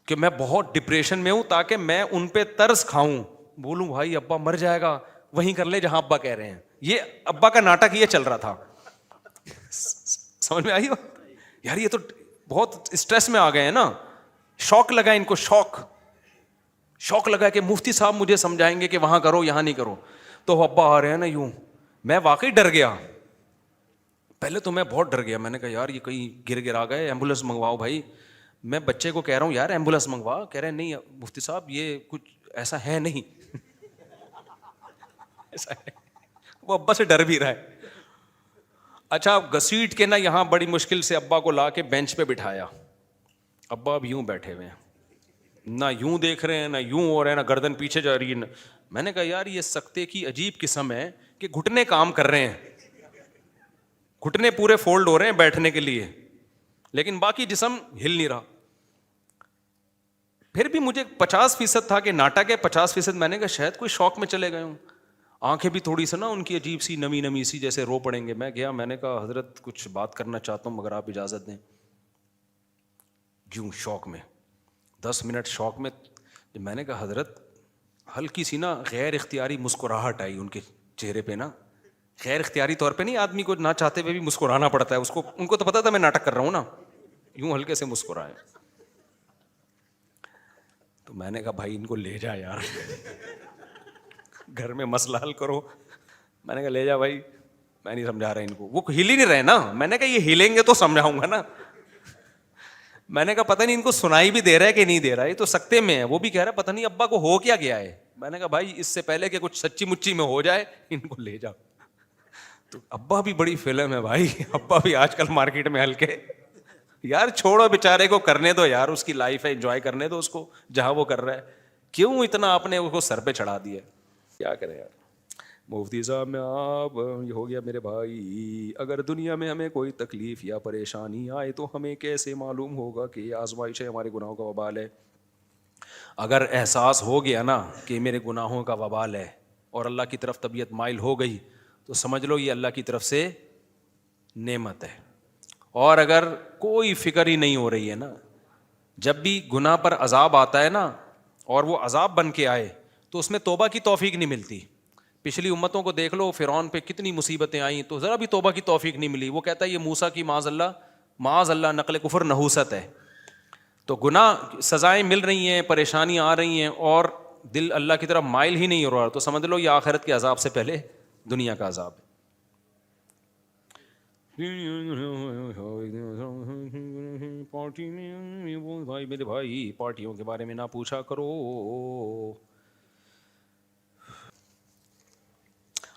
کہ میں بہت ڈپریشن میں ہوں تاکہ میں ان پہ ترس کھاؤں. بولوں بھائی ابا مر جائے گا, وہیں کر لے جہاں ابا کہہ رہے ہیں. یہ ابا کا ناٹک یہ چل رہا تھا. سمجھ میں آئی ہو یار؟ یہ تو بہت اسٹریس میں آ گئے ہیں نا. شوق لگا ان کو, شوق لگا کہ مفتی صاحب مجھے سمجھائیں گے کہ وہاں کرو یہاں نہیں کرو. تو ابا آ رہے ہیں نا یوں. میں واقعی ڈر گیا, پہلے تو میں بہت ڈر گیا. میں نے کہا یار یہ کہیں گر آ گئے, ایمبولینس منگواؤ بھائی. میں بچے کو کہہ رہا ہوں یار ایمبولینس منگوا, کہہ رہے ہیں نہیں مفتی صاحب یہ کچھ ایسا ہے نہیں. ایسا ہے, وہ ابا سے ڈر بھی رہا ہے. اچھا گھسیٹ کے نا یہاں بڑی مشکل سے ابا کو لا کے بینچ پہ بٹھایا. ابا اب یوں بیٹھے ہوئے ہیں, نہ یوں دیکھ رہے ہیں نہ یوں ہو رہے ہیں, نہ گردن پیچھے جا رہی ہے. میں نے کہا یار یہ سکتے کی عجیب قسم ہے کہ گھٹنے کام کر رہے ہیں, گھٹنے پورے فولڈ ہو رہے ہیں بیٹھنے کے لیے, لیکن باقی جسم ہل نہیں رہا. پھر بھی مجھے 50% تھا کہ ناٹک ہے, 50% میں نے کہا شاید کوئی شوق میں چلے گئے ہوں. آنکھیں بھی تھوڑی سی نا ان کی عجیب سی نمی سی جیسے رو پڑیں گے. میں گیا, میں نے کہا حضرت کچھ بات کرنا چاہتا ہوں مگر آپ اجازت دیں. کیوں؟ شوق میں 10 منٹ شوق میں. میں نے کہا حضرت, ہلکی سی نا غیر اختیاری مسکراہٹ آئی ان کے چہرے پہ نا. غیر اختیاری طور پہ نہیں, آدمی کو نہ چاہتے ہوئے بھی مسکرانا پڑتا ہے اس کو. ان کو تو پتا تھا میں ناٹک کر رہا ہوں نا, یوں ہلکے سے مسکرائے. تو میں نے کہا بھائی ان کو لے جا یار, گھر میں مسئلہ حل کرو. میں نے کہا لے جا بھائی, میں نہیں سمجھا رہا ان کو. وہ ہل ہی نہیں رہے نا. میں نے کہا یہ ہلیں گے تو سمجھاؤں گا نا. میں نے کہا پتہ نہیں ان کو سنائی بھی دے رہا ہے کہ نہیں دے رہا, یہ تو سکتے میں ہے. وہ بھی کہہ رہا ہے پتہ نہیں ابا کو ہو کیا گیا ہے. میں نے کہا بھائی اس سے پہلے کہ کچھ سچی مچی میں ہو جائے ان کو لے جاؤ. تو ابا بھی بڑی فلم ہے بھائی, ابا بھی آج کل مارکیٹ میں ہلکے. یار چھوڑو بیچارے کو, کرنے دو یار, اس کی لائف ہے, انجوائے کرنے دو اس کو جہاں وہ کر رہا ہے. کیوں اتنا آپ نے اس کو سر پہ چڑھا دیا؟ کیا کریں یار. مفتی صاحب میں آپ یہ ہو گیا میرے بھائی. اگر دنیا میں ہمیں کوئی تکلیف یا پریشانی آئے تو ہمیں کیسے معلوم ہوگا کہ یہ آزمائش ہے, ہمارے گناہوں کا وبال ہے. اگر احساس ہو گیا نا کہ میرے گناہوں کا وبال ہے اور اللہ کی طرف طبیعت مائل ہو گئی تو سمجھ لو یہ اللہ کی طرف سے نعمت ہے. اور اگر کوئی فکر ہی نہیں ہو رہی ہے نا, جب بھی گناہ پر عذاب آتا ہے نا اور وہ عذاب بن کے آئے تو اس میں توبہ کی توفیق نہیں ملتی. پچھلی امتوں کو دیکھ لو, فرعون پہ کتنی مصیبتیں آئیں تو ذرا بھی توبہ کی توفیق نہیں ملی. وہ کہتا ہے یہ موسیٰ کی معاذ اللہ نقل کفر نحوست ہے. تو گناہ سزائیں مل رہی ہیں, پریشانیاں آ رہی ہیں اور دل اللہ کی طرف مائل ہی نہیں ہو رہا, تو سمجھ لو یہ آخرت کے عذاب سے پہلے دنیا کا عذاب ہے. پارٹی میں بھائی میرے بھائی پارٹیوں کے بارے میں نہ پوچھا کرو.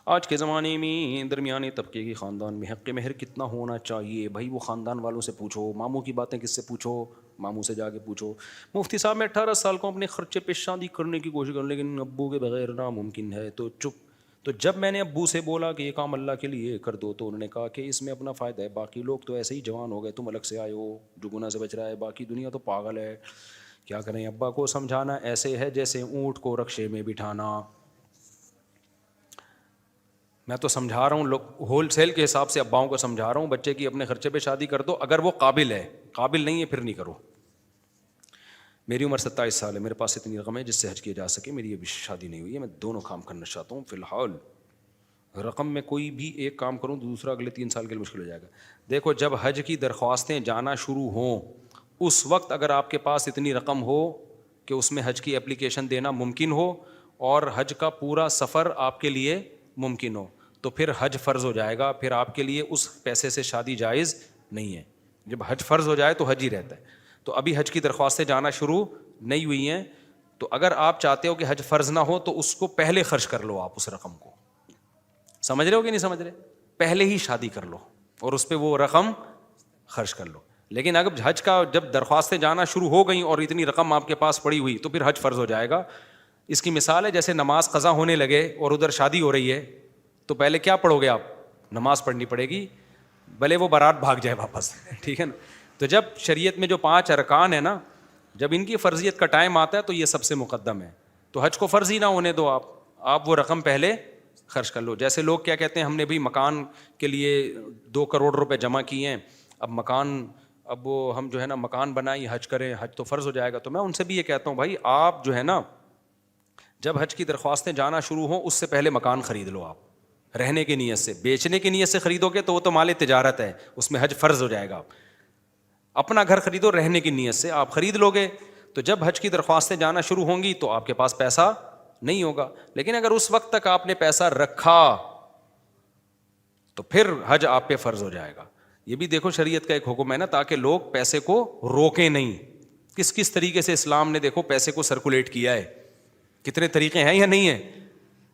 آج کے زمانے میں درمیانی طبقے کی خاندان میں حق مہر کتنا ہونا چاہیے؟ بھائی وہ خاندان والوں سے پوچھو, ماموں کی باتیں کس سے پوچھو, ماموں سے جا کے پوچھو. مفتی صاحب میں 18 سال کو اپنے خرچے پہ شادی کرنے کی کوشش کروں لیکن ابو کے بغیر ناممکن ہے. تو چپ. تو جب میں نے ابو سے بولا کہ یہ کام اللہ کے لیے کر دو تو انہوں نے کہا کہ اس میں اپنا فائدہ ہے, باقی لوگ تو ایسے ہی جوان ہو گئے, تم الگ سے آئے ہو جو گناہ سے بچ رہا ہے, باقی دنیا تو پاگل ہے. کیا کریں, ابا کو سمجھانا ایسے ہے جیسے اونٹ کو رکشے میں بٹھانا. میں تو سمجھا رہا ہوں, لوگ ہول سیل کے حساب سے اباؤں کو سمجھا رہا ہوں, بچے کی اپنے خرچے پہ شادی کر دو, اگر وہ قابل ہے, قابل نہیں ہے پھر نہیں کرو. میری عمر 27 سال ہے, میرے پاس اتنی رقم ہے جس سے حج کیا جا سکے, میری ابھی شادی نہیں ہوئی ہے, میں دونوں کام کرنا چاہتا ہوں. فی الحال رقم میں کوئی بھی ایک کام کروں دوسرا اگلے 3 سال کے لیے مشکل ہو جائے گا. دیکھو جب حج کی درخواستیں جانا شروع ہوں اس وقت اگر آپ کے پاس اتنی رقم ہو کہ اس میں حج کی اپلیکیشن دینا ممکن ہو اور حج کا پورا سفر آپ کے لیے ممکن ہو تو پھر حج فرض ہو جائے گا. پھر آپ کے لیے اس پیسے سے شادی جائز نہیں ہے. جب حج فرض ہو جائے تو حج ہی رہتا ہے. تو ابھی حج کی درخواستیں جانا شروع نہیں ہوئی ہیں, تو اگر آپ چاہتے ہو کہ حج فرض نہ ہو تو اس کو پہلے خرچ کر لو. آپ اس رقم کو سمجھ رہے ہو کہ نہیں سمجھ رہے, پہلے ہی شادی کر لو اور اس پہ وہ رقم خرچ کر لو. لیکن اگر حج کا جب درخواستیں جانا شروع ہو گئیں اور اتنی رقم آپ کے پاس پڑی ہوئی تو پھر حج فرض ہو جائے گا. اس کی مثال ہے جیسے نماز قضا ہونے لگے اور ادھر شادی ہو رہی ہے تو پہلے کیا پڑھو گے آپ؟ نماز پڑھنی پڑے گی بھلے وہ بارات بھاگ جائے واپس, ٹھیک ہے نا. تو جب شریعت میں جو 5 ارکان ہیں نا, جب ان کی فرضیت کا ٹائم آتا ہے تو یہ سب سے مقدم ہے. تو حج کو فرض ہی نہ ہونے دو, آپ وہ رقم پہلے خرچ کر لو. جیسے لوگ کیا کہتے ہیں, ہم نے بھی مکان کے لیے 2 کروڑ روپے جمع کیے ہیں, اب وہ ہم جو ہے نا مکان بنائیں, حج کریں, حج تو فرض ہو جائے گا. تو میں ان سے بھی یہ کہتا ہوں بھائی آپ جو ہے نا جب حج کی درخواستیں جانا شروع ہوں اس سے پہلے مکان خرید لو. آپ رہنے کی نیت سے, بیچنے کی نیت سے خریدو گے تو وہ تو مال تجارت ہے, اس میں حج فرض ہو جائے گا. اپنا گھر خریدو رہنے کی نیت سے, آپ خرید لو گے تو جب حج کی درخواستیں جانا شروع ہوں گی تو آپ کے پاس پیسہ نہیں ہوگا. لیکن اگر اس وقت تک آپ نے پیسہ رکھا تو پھر حج آپ پہ فرض ہو جائے گا. یہ بھی دیکھو شریعت کا ایک حکم ہے نا, تاکہ لوگ پیسے کو روکیں نہیں. کس طریقے سے اسلام نے دیکھو پیسے کو سرکولیٹ کیا ہے, کتنے طریقے ہیں یا نہیں ہیں.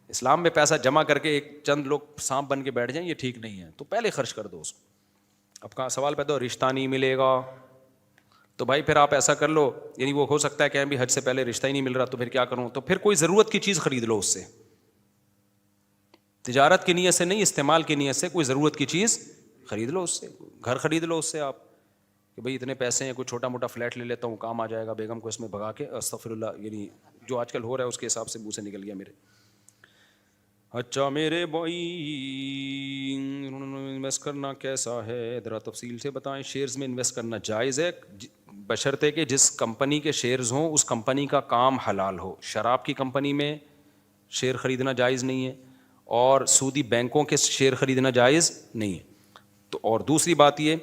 اسلام میں پیسہ جمع کر کے ایک چند لوگ سانپ بن کے بیٹھ جائیں, یہ ٹھیک نہیں ہے. تو پہلے خرچ کر دو اس کو. اب کہاں سوال پیدا ہو, رشتہ نہیں ملے گا, تو بھائی پھر آپ ایسا کر لو, یعنی وہ ہو سکتا ہے کہ بھی حج سے پہلے رشتہ ہی نہیں مل رہا تو پھر کیا کروں, تو پھر کوئی ضرورت کی چیز خرید لو. اس سے تجارت کی نیت سے نہیں, استعمال کی نیت سے کوئی ضرورت کی چیز خرید لو. اس سے گھر خرید لو اس سے آپ, کہ بھائی اتنے پیسے ہیں, کوئی چھوٹا موٹا فلیٹ لے لیتا ہوں, کام آ جائے گا, بیگم کو اس میں بھگا کے, استغفر اللہ, یعنی جو آج کل ہو رہا ہے اس کے حساب سے منہ سے نکل گیا میرے. اچھا میرے بھائی انویسٹ کرنا کیسا ہے, ذرا تفصیل سے بتائیں. شیئرز میں انویسٹ کرنا جائز ہے بشرطے کہ جس کمپنی کے شیئرز ہوں اس کمپنی کا کام حلال ہو. شراب کی کمپنی میں شیئر خریدنا جائز نہیں ہے, اور سودی بینکوں کے شیئر خریدنا جائز نہیں ہے. تو اور دوسری بات یہ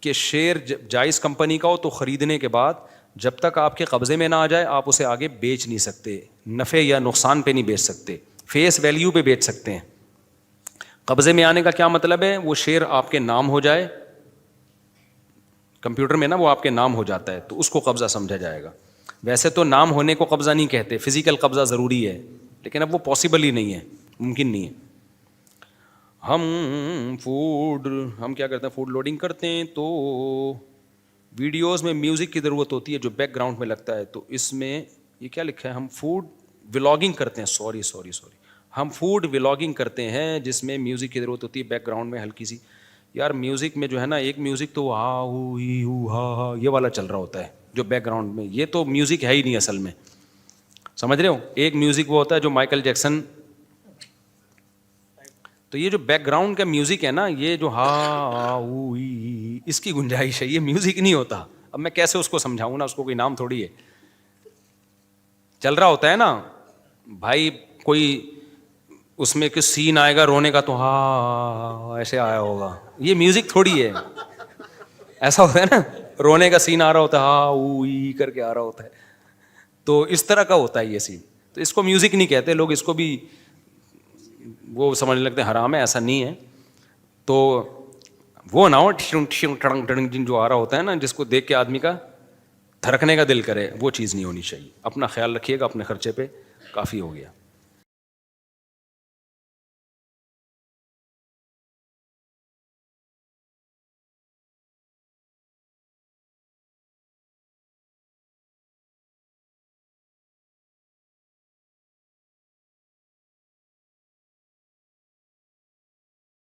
کہ شیئر جائز کمپنی کا ہو تو خریدنے کے بعد جب تک آپ کے قبضے میں نہ آ جائے آپ اسے آگے بیچ نہیں سکتے, نفع یا نقصان پہ نہیں بیچ سکتے, فیس ویلیو پہ بیچ سکتے ہیں. قبضے میں آنے کا کیا مطلب ہے, وہ شیئر آپ کے نام ہو جائے, کمپیوٹر میں نا وہ آپ کے نام ہو جاتا ہے تو اس کو قبضہ سمجھا جائے گا. ویسے تو نام ہونے کو قبضہ نہیں کہتے, فزیکل قبضہ ضروری ہے, لیکن اب وہ پاسبل ہی نہیں ہے, ممکن نہیں ہے. ہم کیا کرتے ہیں, فوڈ لوڈنگ کرتے ہیں تو ویڈیوز میں میوزک کی ضرورت ہوتی ہے جو بیک گراؤنڈ میں لگتا ہے. تو اس میں یہ کیا لکھا ہے, ہم فوڈ ولاگنگ کرتے ہیں, سوری ہم فوڈ ولاگنگ کرتے ہیں جس میں میوزک کی ضرورت ہوتی ہے بیک گراؤنڈ میں ہلکی سی. یار میوزک میں جو ہے نا ایک میوزک تو ہا یہ والا چل رہا ہوتا ہے جو بیک گراؤنڈ میں, یہ تو میوزک ہے ہی نہیں اصل میں, سمجھ رہے ہو. ایک میوزک وہ ہوتا ہے جو مائیکل جیکسن, تو یہ جو بیک گراؤنڈ کا میوزک ہے نا, یہ جو اس کی گنجائش ہے, یہ میوزک نہیں ہوتا. اب میں کیسے اس کو سمجھاؤں نا, اس کو کوئی نام تھوڑی ہے, چل رہا ہوتا ہے نا بھائی. کوئی اس میں کچھ سین آئے گا رونے کا تو ایسے آیا ہوگا, یہ میوزک تھوڑی ہے. ایسا ہوتا ہے نا, رونے کا سین آ رہا ہوتا ہے, کر کے آ رہا ہوتا ہے, تو اس طرح کا ہوتا ہے یہ سین. تو اس کو میوزک نہیں کہتے لوگ, اس کو بھی وہ سمجھنے لگتے ہیں حرام ہے, ایسا نہیں ہے. تو وہ نہ ہو جو آ رہا ہوتا ہے نا, جس کو دیکھ کے آدمی کا تھرکنے کا دل کرے, وہ چیز نہیں ہونی چاہیے. اپنا خیال رکھیے گا, اپنے خرچے پہ کافی ہو گیا.